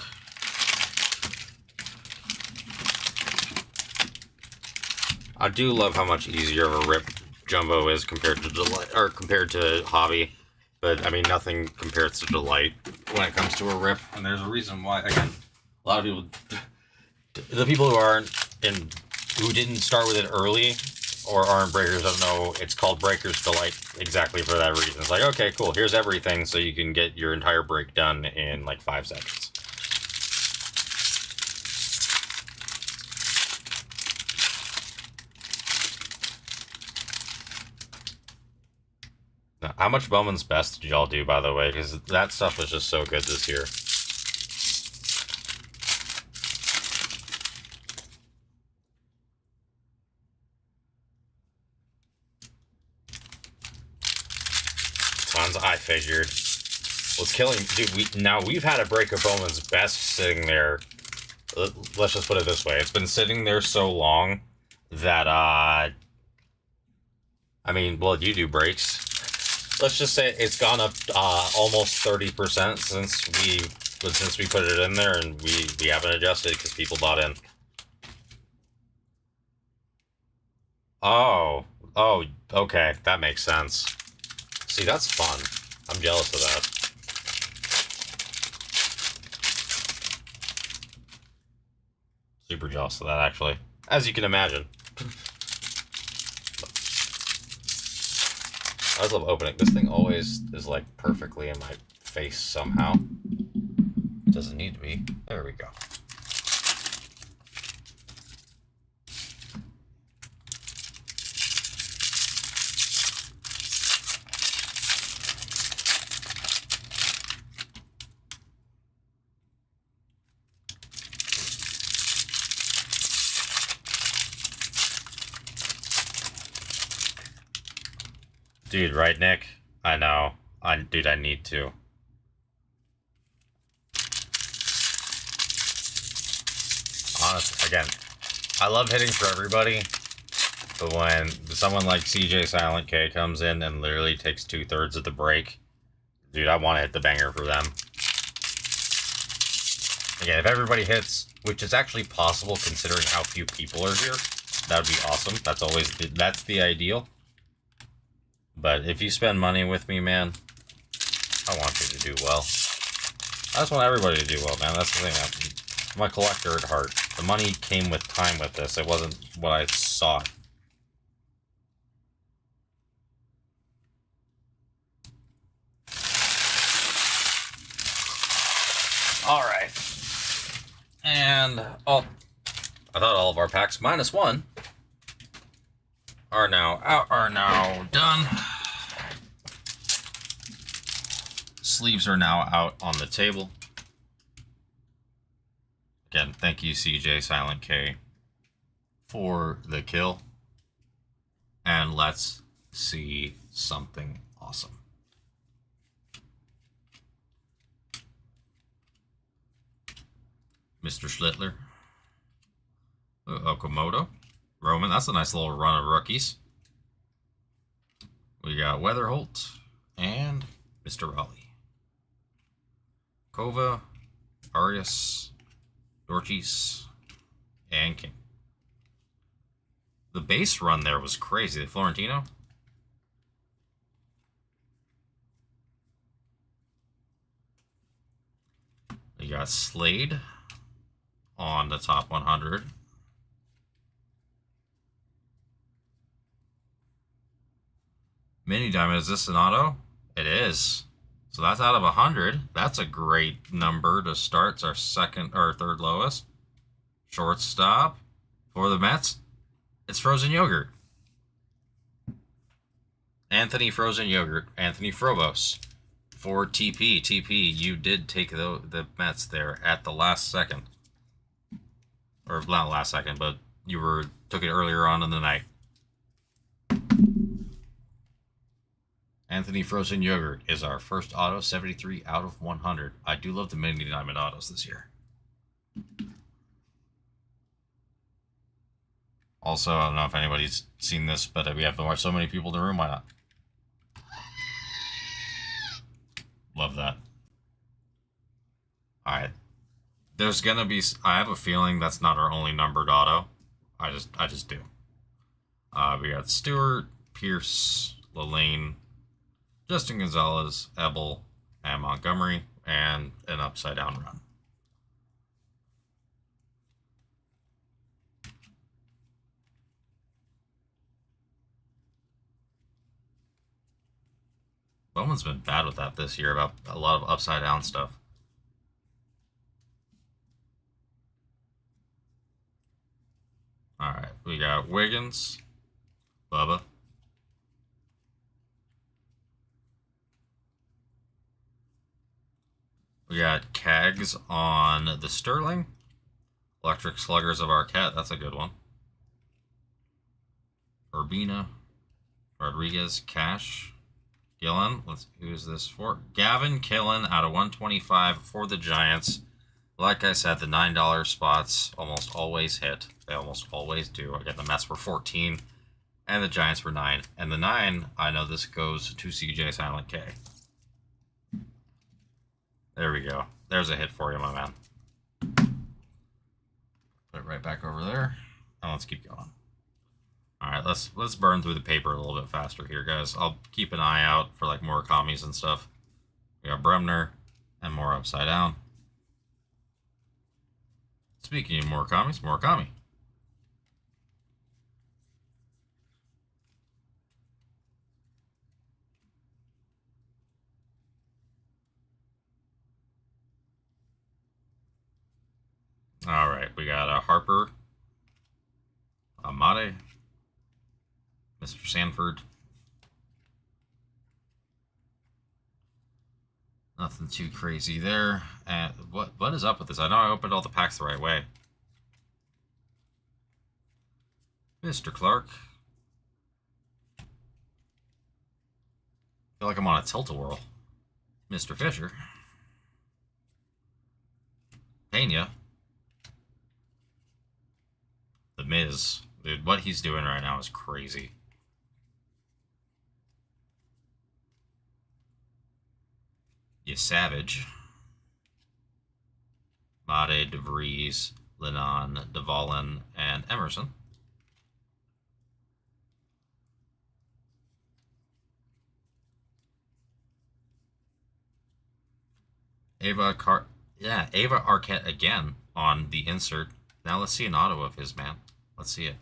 I do love how much easier of a rip Jumbo is compared to Delight, or compared to Hobby, but I mean nothing compares to Delight when it comes to a rip. And there's a reason why. Again, a lot of people, the people who didn't start with it early or aren't breakers, don't know it's called Breakers Delight exactly for that reason. It's like, okay, cool, here's everything, so you can get your entire break done in like 5 seconds. How much Bowman's Best did y'all do, by the way? Because that stuff was just so good this year. Tons, I figured. Was killing, dude. We've had a break of Bowman's Best sitting there. Let's just put it this way: it's been sitting there so long that I mean, well, you do breaks. Let's just say it's gone up almost 30% since we put it in there, and we haven't adjusted because people bought in. Oh, okay, that makes sense. See, that's fun. I'm jealous of that. Super jealous of that, actually, as you can imagine. I just love opening. This thing always is like perfectly in my face somehow. It doesn't need to be. There we go. Dude, right, Nick? I know. Dude, I need to. Honestly, again, I love hitting for everybody, but when someone like CJ Silent K comes in and literally takes 2/3 of the break, dude, I want to hit the banger for them. Again, if everybody hits, which is actually possible considering how few people are here, that would be awesome. That's the ideal. But if you spend money with me, man, I want you to do well. I just want everybody to do well, man. That's the thing. I'm a collector at heart. The money came with time with this. It wasn't what I sought. Alright. And, I thought all of our packs, -1, are now done. Sleeves are now out on the table. Again, thank you CJ Silent K for the kill. And let's see something awesome. Mr. Schlittler. Okamoto. Roman. That's a nice little run of rookies. We got Weatherholt and Mr. Raleigh. Kova, Arias, Dorchis, and King. The base run there was crazy. The Florentino. We got Slade on the top 100. Mini Diamond, is this an auto? It is. So that's out of 100. That's a great number to start. It's our second or third lowest. Shortstop for the Mets. It's Frozen Yogurt. Anthony Frozen Yogurt. Anthony Frobos. For TP. TP, you did take the Mets there at the last second. Or not last second, but you took it earlier on in the night. Anthony Frozen Yogurt is our first auto, 73 out of 100. I do love the Mini Diamond autos this year. Also, I don't know if anybody's seen this, but we have so many people in the room. Why not? Love that. Alright. There's gonna be... I have a feeling that's not our only numbered auto. I just do. We got Stewart, Pierce, Lalane, Justin Gonzalez, Ebel, and Montgomery, and an upside down run. Bowman's been bad with that this year about a lot of upside down stuff. Alright, we got Wiggins, Bubba, we got Cags on the Sterling. Electric Sluggers of Arquette, that's a good one. Urbina, Rodriguez, Cash, Gillen. Who's this for? Gavin Killen out of 125 for the Giants. Like I said, the $9 spots almost always hit. They almost always do. Again, the Mets were 14 and the Giants were 9. And the 9, I know this goes to CJ Silent K. There we go. There's a hit for you, my man. Put it right back over there. And let's keep going. Alright, let's burn through the paper a little bit faster here, guys. I'll keep an eye out for like more commies and stuff. We got Bremner and more upside down. Speaking of more commies, more commie. All right, we got Harper, Amade, Mr. Sanford. Nothing too crazy there. And what is up with this? I know I opened all the packs the right way. Mr. Clark. I feel like I'm on a tilt-a-whirl. Mr. Fisher. Pena. The Miz. Dude, what he's doing right now is crazy. You Savage. Made, DeVries, Lennon, Dvalin, and Emerson. Ava Arquette again on the insert. Now let's see an auto of his, man. Let's see it.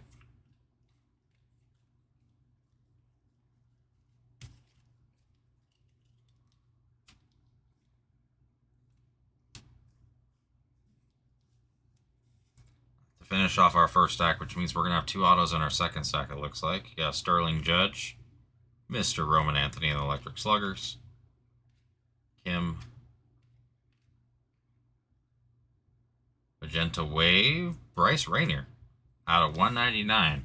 To finish off our first stack, which means we're going to have 2 autos in our second stack, it looks like. You got Sterling Judge, Mr. Roman Anthony and the Electric Sluggers, Kim, Magenta Wave, Bryce Rainier out of 199.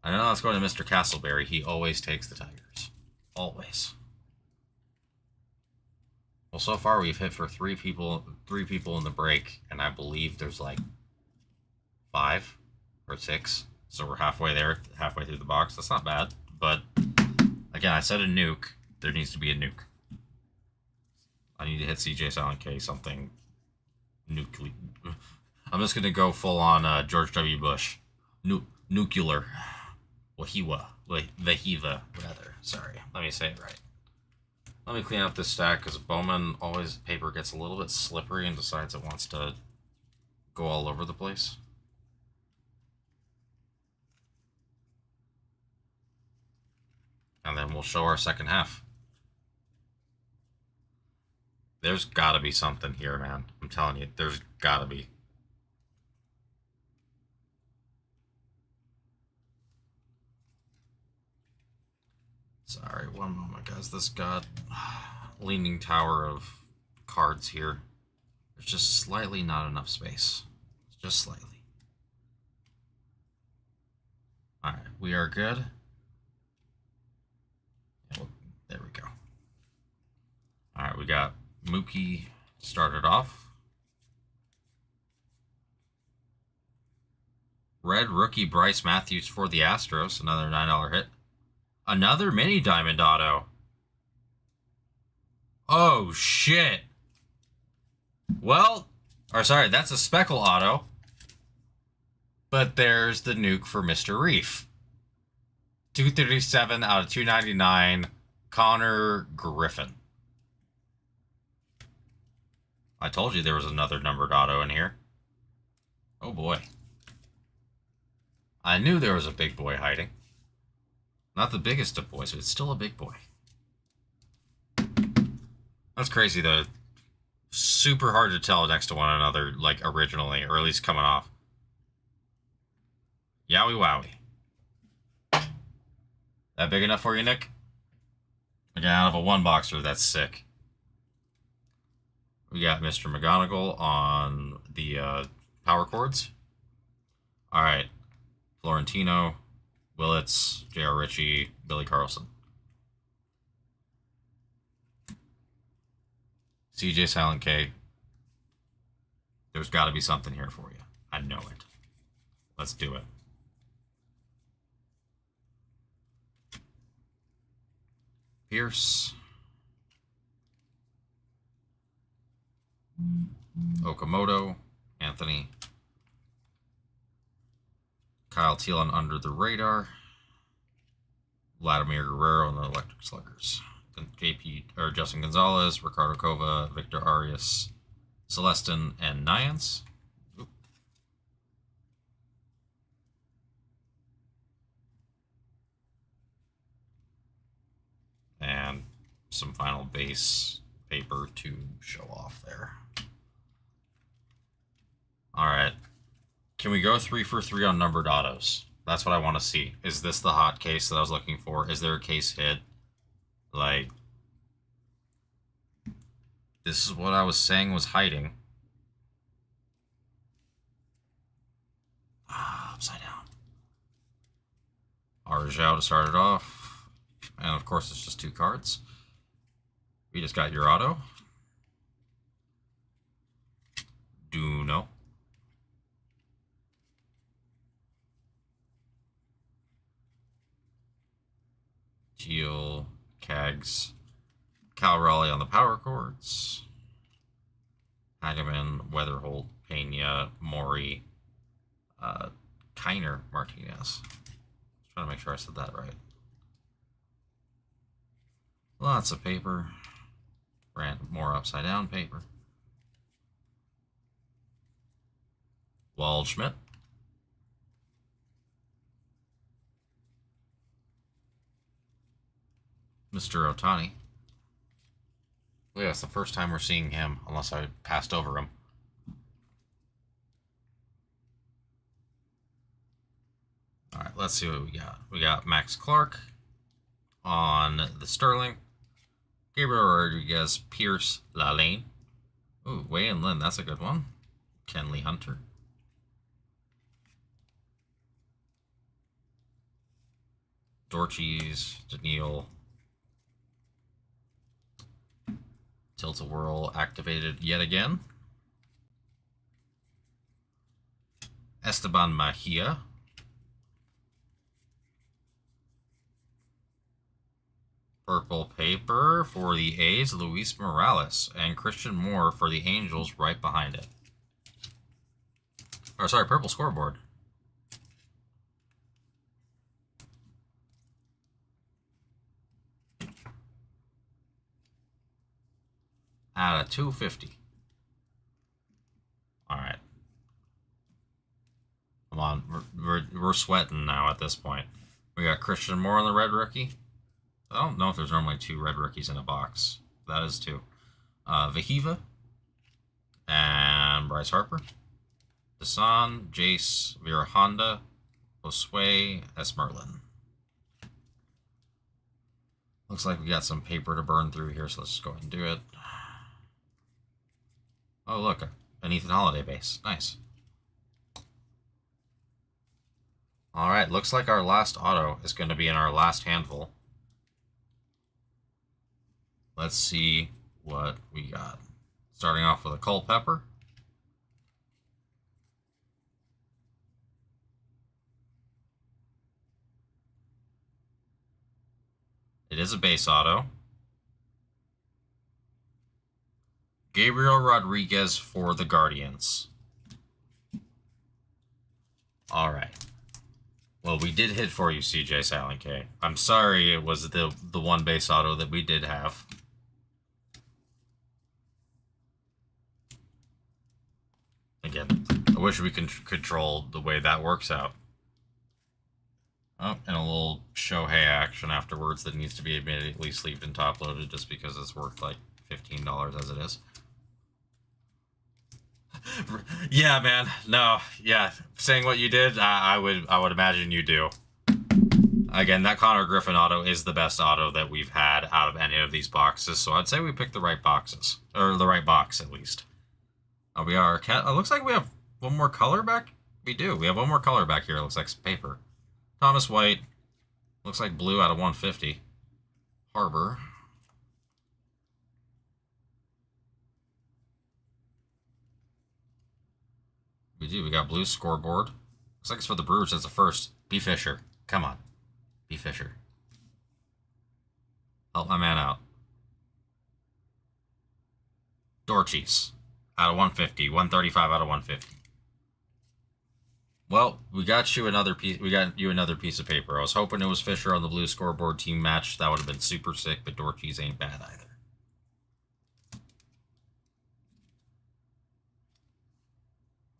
I know that's going to Mr. Castleberry. He always takes the Tigers. Always. Well, so far we've hit for three people in the break, and I believe there's like 5 or 6. So we're halfway there, halfway through the box. That's not bad. But again, I said a nuke. There needs to be a nuke. I need to hit CJ Silent K something nuclear. I'm just gonna go full on George W. Bush. Nuclear. Wahiwa. Vahiva, rather. Sorry. Let me say it right. Let me clean up this stack, because Bowman always, paper gets a little bit slippery and decides it wants to go all over the place. And then we'll show our second half. There's gotta be something here, man. I'm telling you, there's gotta be. Sorry, one moment, guys. This got leaning tower of cards here. There's just slightly not enough space. Just slightly. Alright, we are good. There we go. Alright, we got Mookie started off. Red rookie Bryce Matthews for the Astros. Another $9 hit. Another mini diamond auto. Oh, shit. Well, or sorry, that's a speckle auto. But there's the nuke for Mr. Reef. 237 out of 299. Connor Griffin. I told you there was another numbered auto in here. Oh boy. I knew there was a big boy hiding. Not the biggest of boys, but it's still a big boy. That's crazy though. Super hard to tell next to one another, like originally, or at least coming off. Yowie wowie. That big enough for you, Nick? Again, out of a one boxer, that's sick. We got Mr. McGonagall on the power chords. Alright. Florentino, Willits, J.R. Ritchie, Billy Carlson. CJ Silent K. There's got to be something here for you. I know it. Let's do it. Pierce. Okamoto. Anthony. Kyle Thielen under the radar. Vladimir Guerrero and the Electric Sluggers. Justin Gonzalez, Ricardo Cova, Victor Arias, Celestin, and Nyans. Oop. And some final base paper to show off there. All right. Can we go 3 for 3 on numbered autos? That's what I want to see. Is this the hot case that I was looking for? Is there a case hit? Like, this is what I was saying was hiding. Upside down. Arjau to start it off. And of course, it's just 2 cards. We just got your auto. Duno. Teal, Cags, Cal Raleigh on the power chords, Hageman, Weatherholt, Pena, Maury, Kiner, Martinez. Trying to make sure I said that right. Lots of paper. More upside down paper. Waldschmidt. Mr. Otani. Well, yeah, it's the first time we're seeing him, unless I passed over him. Alright, let's see what we got. We got Max Clark on the Sterling. Gabriel Rodriguez, Pierce, Lalane. Ooh, Wei and Lin, that's a good one. Kenley Hunter. Dorches, Daniil. Tilt-A-Whirl activated yet again. Esteban Mejia. Purple paper for the A's, Luis Morales. And Christian Moore for the Angels right behind it. Or sorry, purple scoreboard. Out of 250. Alright. Come on, we're sweating now at this point. We got Christian Moore on the red rookie. I don't know if there's normally 2 red rookies in a box. That is 2. Vahiva. And Bryce Harper. Desan, Jace, Vera Honda, Josue, S. Merlin. Looks like we got some paper to burn through here, so let's just go ahead and do it. Oh, look, an Ethan Holiday base. Nice. Alright, looks like our last auto is going to be in our last handful. Let's see what we got. Starting off with a Culpepper. It is a base auto. Gabriel Rodriguez for the Guardians. All right. Well, we did hit for you, CJ Silent K. I'm sorry it was the one base auto that we did have. Again, I wish we could control the way that works out. Oh, and a little Shohei action afterwards that needs to be immediately sleeved and top loaded just because it's worth like $15 as it is. Yeah, man. No, yeah. Saying what you did, I would imagine you do. Again, that Connor Griffin auto is the best auto that we've had out of any of these boxes, so I'd say we picked the right boxes. Or the right box, at least. We are... It looks like we have one more color back. We do. We have one more color back here. It looks like paper. Thomas White. Looks like blue out of 150. Harbor. We do. We got blue scoreboard. Looks like it's for the Brewers. That's the first. B. Fisher. Come on. B. Fisher. Help my man out. Dorchis. Out of 150. 135 out of 150. Well, we got you another piece. We got you another piece of paper. I was hoping it was Fisher on the blue scoreboard team match. That would have been super sick, but Dorchis ain't bad either.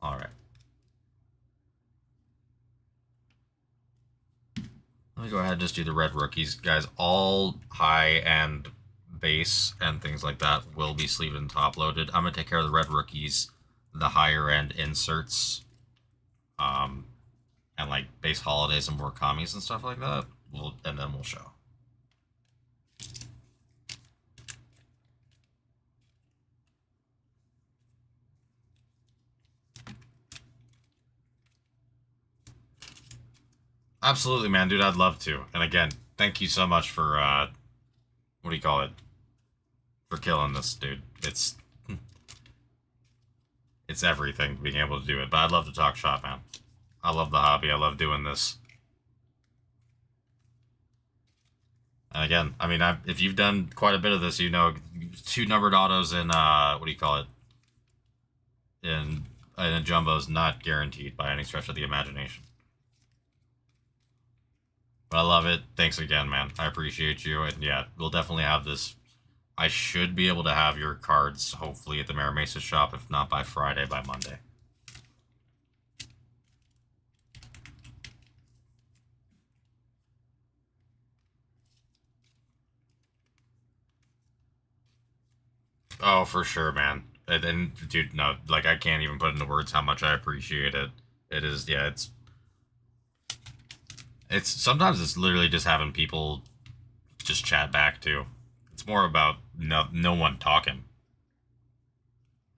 All right. Let me go ahead and just do the red rookies. Guys, all high and base and things like that will be sleeved and top loaded. I'm going to take care of the red rookies, the higher end inserts, and like base holidays and more commies and stuff like that. And then we'll show. Absolutely, man, dude. I'd love to. And again, thank you so much for what do you call it? For killing this, dude. It's everything being able to do it. But I'd love to talk shop, man. I love the hobby. I love doing this. And again, I mean, if you've done quite a bit of this, you know, 2 numbered autos in what do you call it? In a jumbo is not guaranteed by any stretch of the imagination. But I love it. Thanks again, man. I appreciate you. And yeah, we'll definitely have this. I should be able to have your cards, hopefully, at the Mara Mesa shop. If not by Friday, by Monday. Oh, for sure, man. And dude, no, like, I can't even put into words how much I appreciate it. It is, yeah, it's sometimes it's literally just having people just chat back too. It's more about no one talking.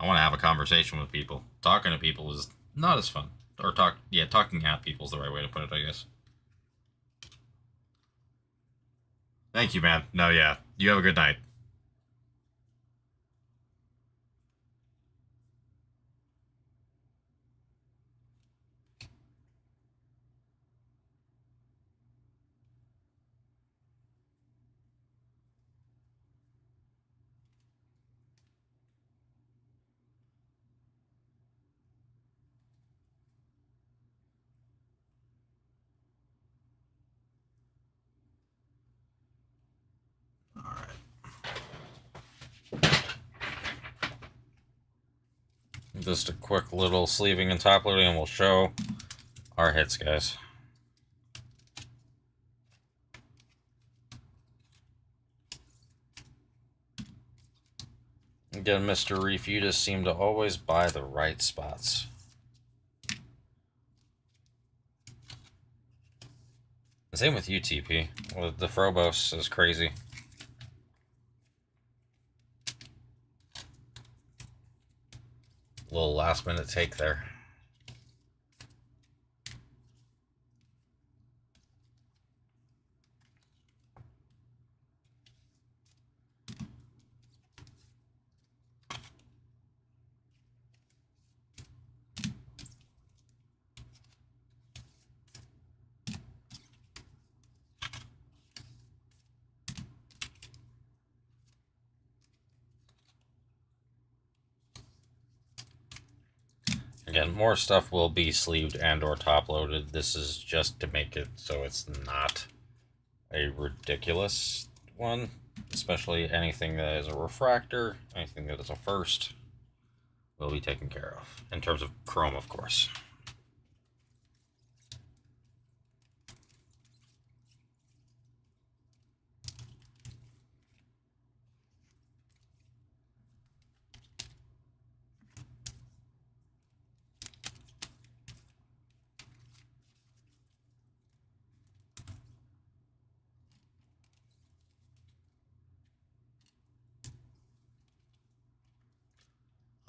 I want to have a conversation with people. Talking to people is not as fun. Or talking at people is the right way to put it, I guess. Thank you, man. No, yeah. You have a good night. just a quick little sleeving and top loading, and we'll show our hits, guys. Again, Mr. Reef, you just seem to always buy the right spots. Same with UTP. With the Frobos is crazy. Little last minute take there. Again, more stuff will be sleeved and or top loaded. This is just to make it so it's not a ridiculous one, especially anything that is a refractor, anything that is a first will be taken care of, in terms of chrome, of course.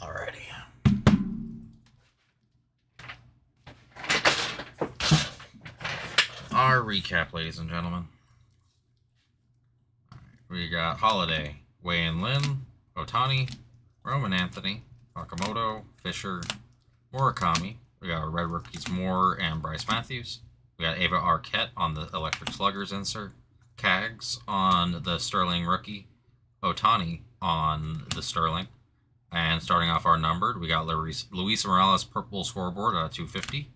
Alrighty. Our recap, ladies and gentlemen. We got Holiday, Wei-Yin Lin, Ohtani, Roman Anthony, Sakamoto, Fisher, Murakami. We got our red rookies Moore and Bryce Matthews. We got Ava Arquette on the Electric Sluggers insert. Cags on the Sterling rookie. Ohtani on the Sterling. And starting off our numbered, we got Luis Morales purple scoreboard at 250.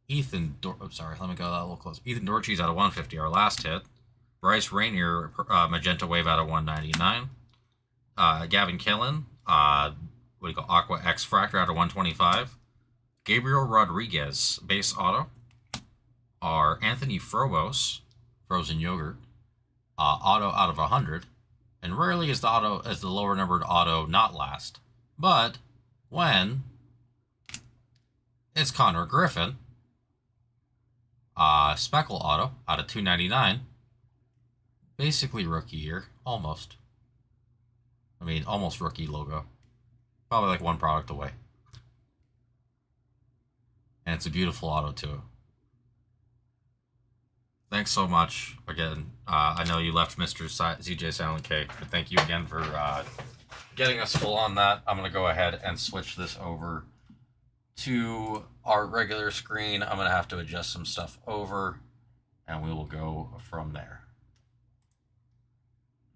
Ethan Dorchi's out of 150, our last hit. Bryce Rainier magenta wave out of 199. Gavin Killen, Aqua X Fractor out of 125. Gabriel Rodriguez base auto. Our Anthony Frobos frozen yogurt auto out of 100. And rarely is the lower numbered auto not last. But when it's Connor Griffin, Speckle auto out of 299, basically rookie year, almost. I mean, almost rookie logo. Probably like one product away. And it's a beautiful auto too. Thanks so much again. I know you left Mr. ZJ Silent K, but thank you again for getting us full on that. I'm going to go ahead and switch this over to our regular screen. I'm going to have to adjust some stuff over, and we will go from there.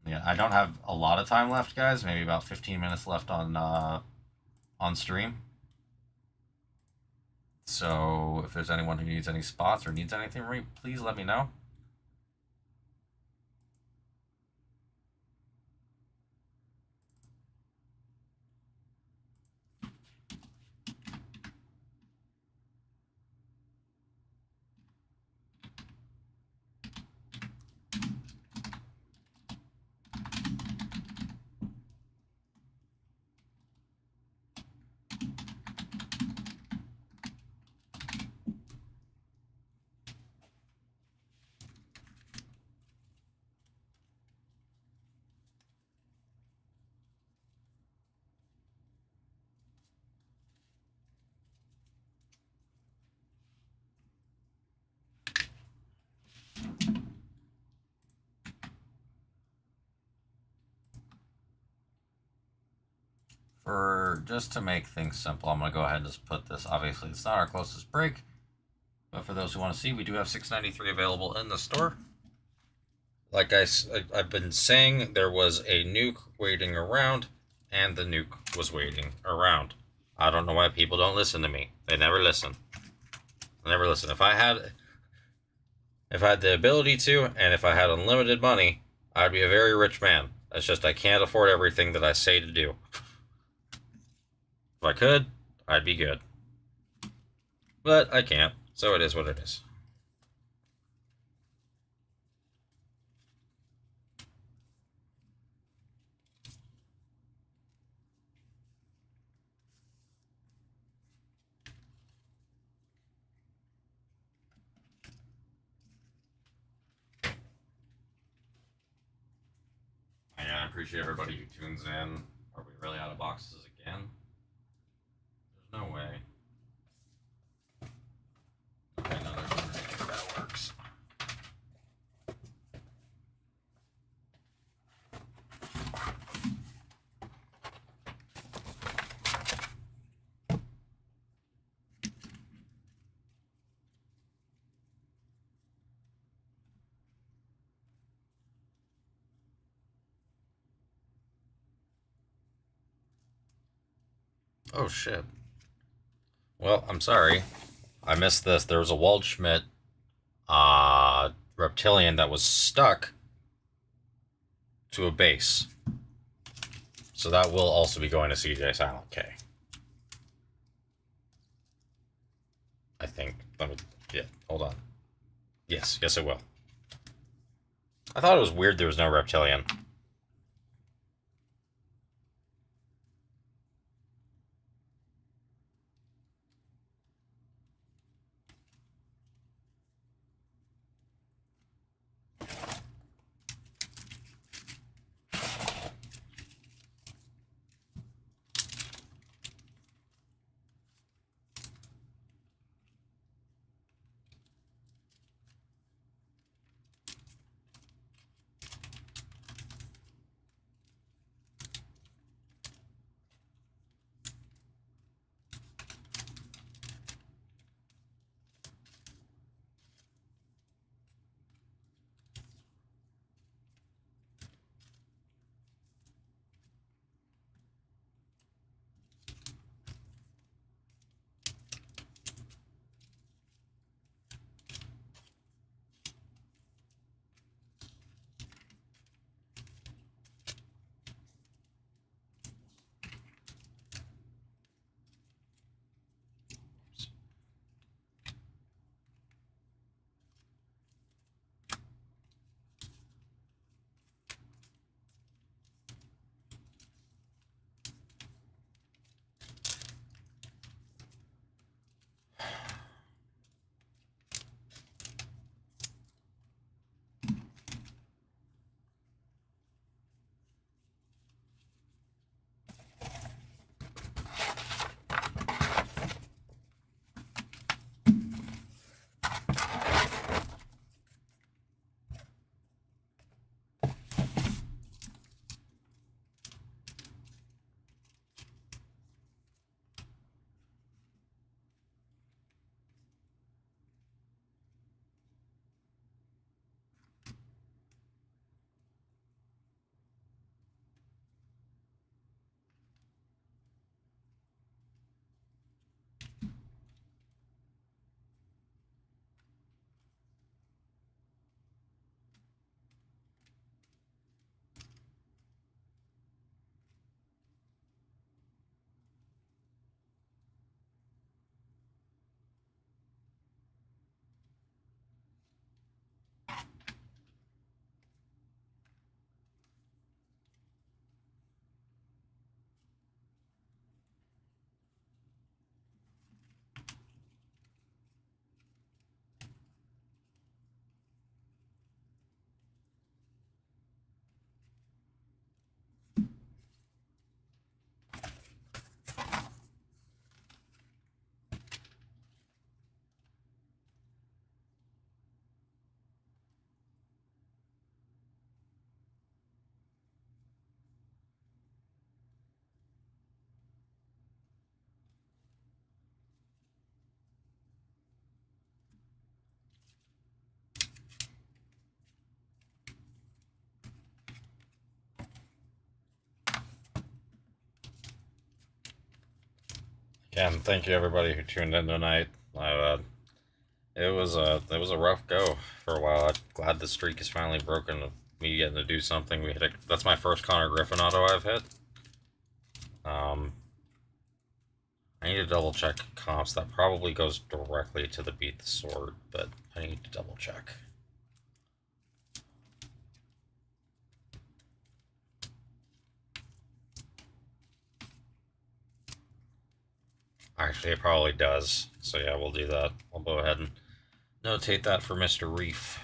Yeah, I don't have a lot of time left, guys. Maybe about 15 minutes left on stream. So if there's anyone who needs any spots or needs anything from me, please let me know. Just to make things simple, I'm going to go ahead and just put this. Obviously, it's not our closest break, but for those who want to see, we do have 693 available in the store. Like I've been saying, there was a nuke waiting around, and the nuke was waiting around. I don't know why people don't listen to me. They never listen. They never listen. If I had the ability to, and if I had unlimited money, I'd be a very rich man. That's just I can't afford everything that I say to do. If I could, I'd be good. But I can't, so it is what it is. Yeah, I appreciate everybody who tunes in. Are we really out of boxes again? There's no way. Okay, no, there's no way that works. Oh shit. Well, I'm sorry. I missed this. There was a Waldschmidt reptilian that was stuck to a base. So that will also be going to CJ Silent K. I think. Let me. Yeah, hold on. Yes, it will. I thought it was weird there was no reptilian. Again, thank you everybody who tuned in tonight. It was a rough go for a while. I'm glad the streak is finally broken. Of me getting to do something. That's my first Connor Griffin auto I've hit. I need to double check comps. That probably goes directly to the Beat the Sword, but I need to double check. Actually, it probably does. So yeah, we'll do that. I'll go ahead and notate that for Mr. Reef.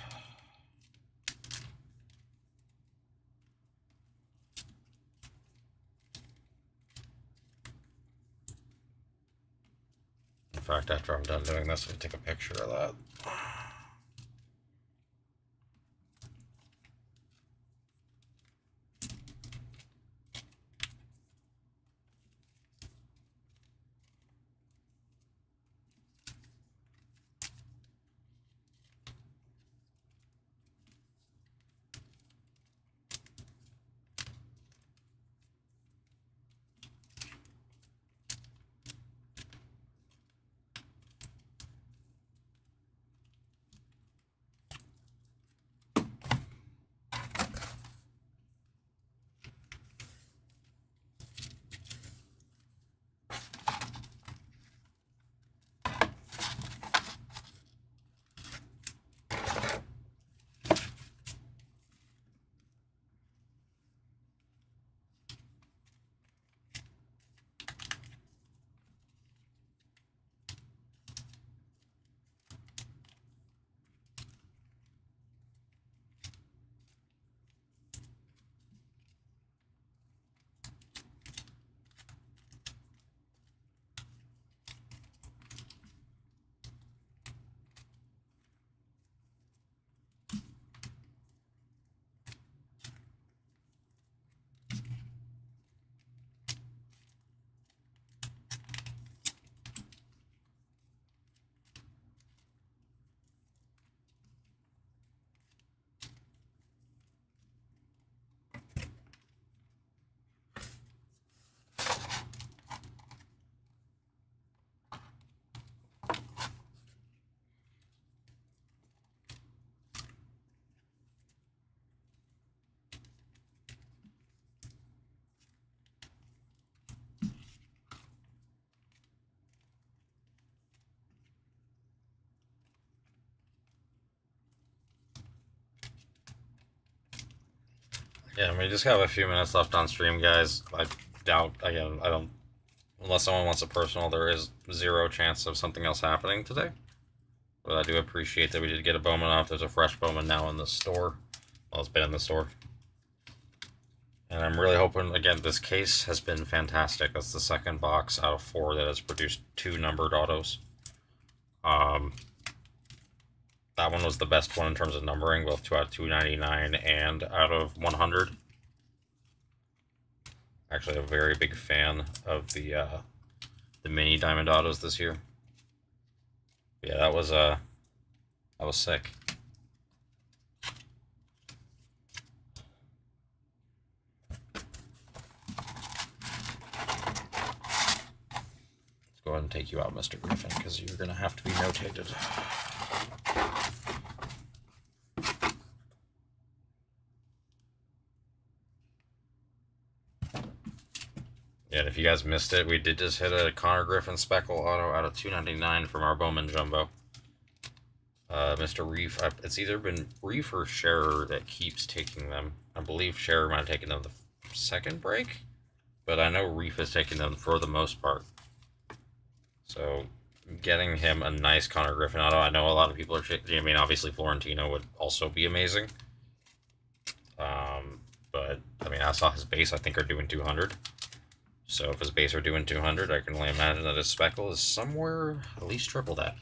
In fact, after I'm done doing this, I'll take a picture of that. Yeah, we just have a few minutes left on stream, guys. I doubt, again, I don't, unless someone wants a personal, there is zero chance of something else happening today. But I do appreciate that we did get a Bowman off. There's a fresh Bowman now in the store. Well, it's been in the store. And I'm really hoping, again, this case has been fantastic. That's the second box out of 4 that has produced 2 numbered autos. That one was the best one in terms of numbering, both 2 out of 299 and out of 100. Actually, a very big fan of the mini diamond autos this year. Yeah, that was sick. Let's go ahead and take you out, Mr. Griffin, because you're gonna have to be notated. Yeah, and if you guys missed it, we did just hit a Connor Griffin Speckle auto out of 299 from our Bowman Jumbo. Mr. Reef, it's either been Reef or Scherer that keeps taking them. I believe Scherer might have taken them the second break, but I know Reef has taken them for the most part. So getting him a nice Connor Griffin auto, I know a lot of people are, I mean, obviously Florentino would also be amazing. But, I mean, I saw his base, I think, are doing 200. So if his base are doing 200, I can only imagine that his Speckle is somewhere at least triple that.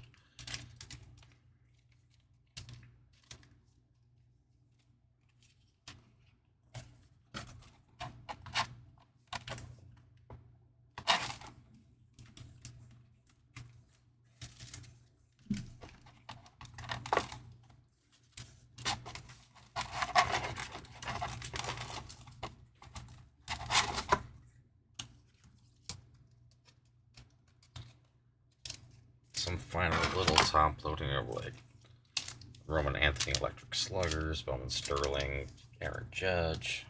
Some final little top loading of like Roman Anthony Electric Sluggers, Bowman Sterling, Aaron Judge.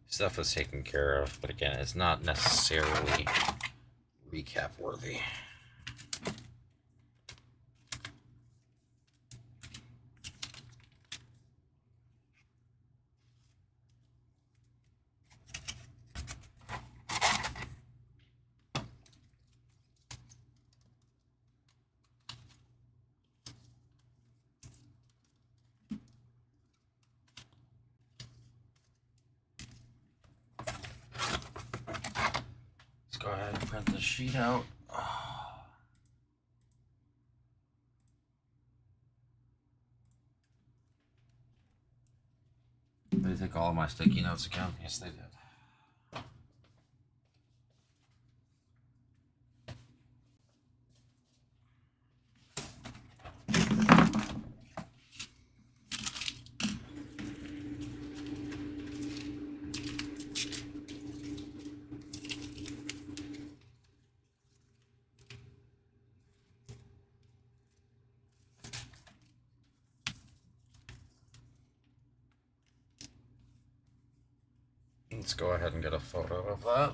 Stuff is taken care of, but again, it's not necessarily recap worthy. Let's go ahead and print the sheet out. Did they take all of my sticky notes again? Yes, they did. Let's go ahead and get a photo of that.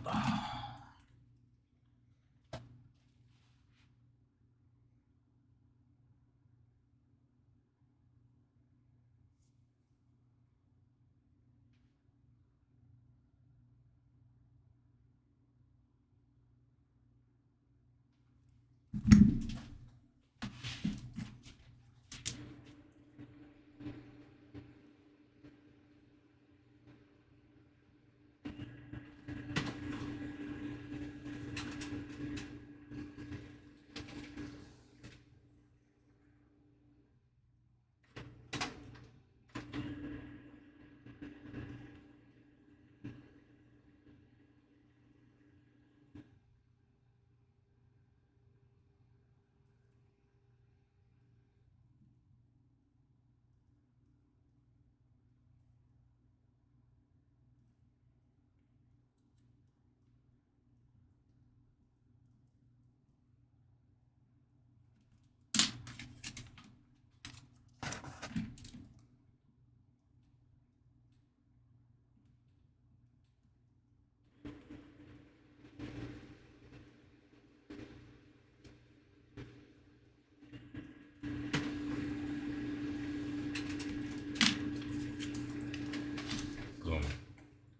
Boom.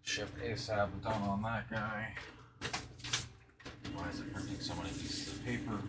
Ship ASAP, done on that guy. Why is it printing so many pieces of paper?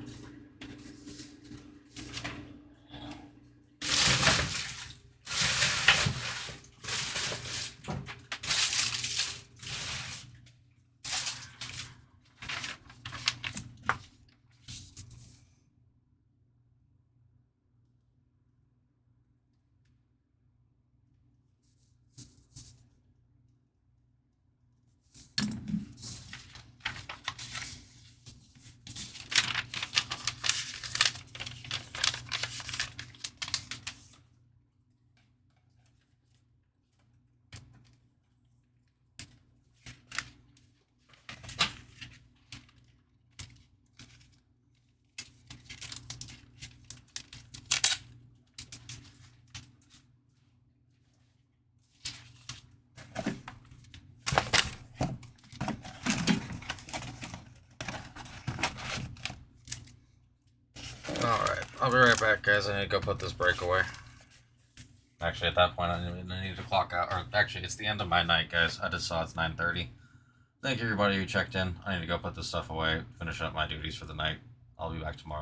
Alright, I'll be right back, guys. I need to go put this break away. Actually, at that point, I need to clock out. Or, actually, it's the end of my night, guys. I just saw it's 9:30. Thank you, everybody who checked in. I need to go put this stuff away, finish up my duties for the night. I'll be back tomorrow.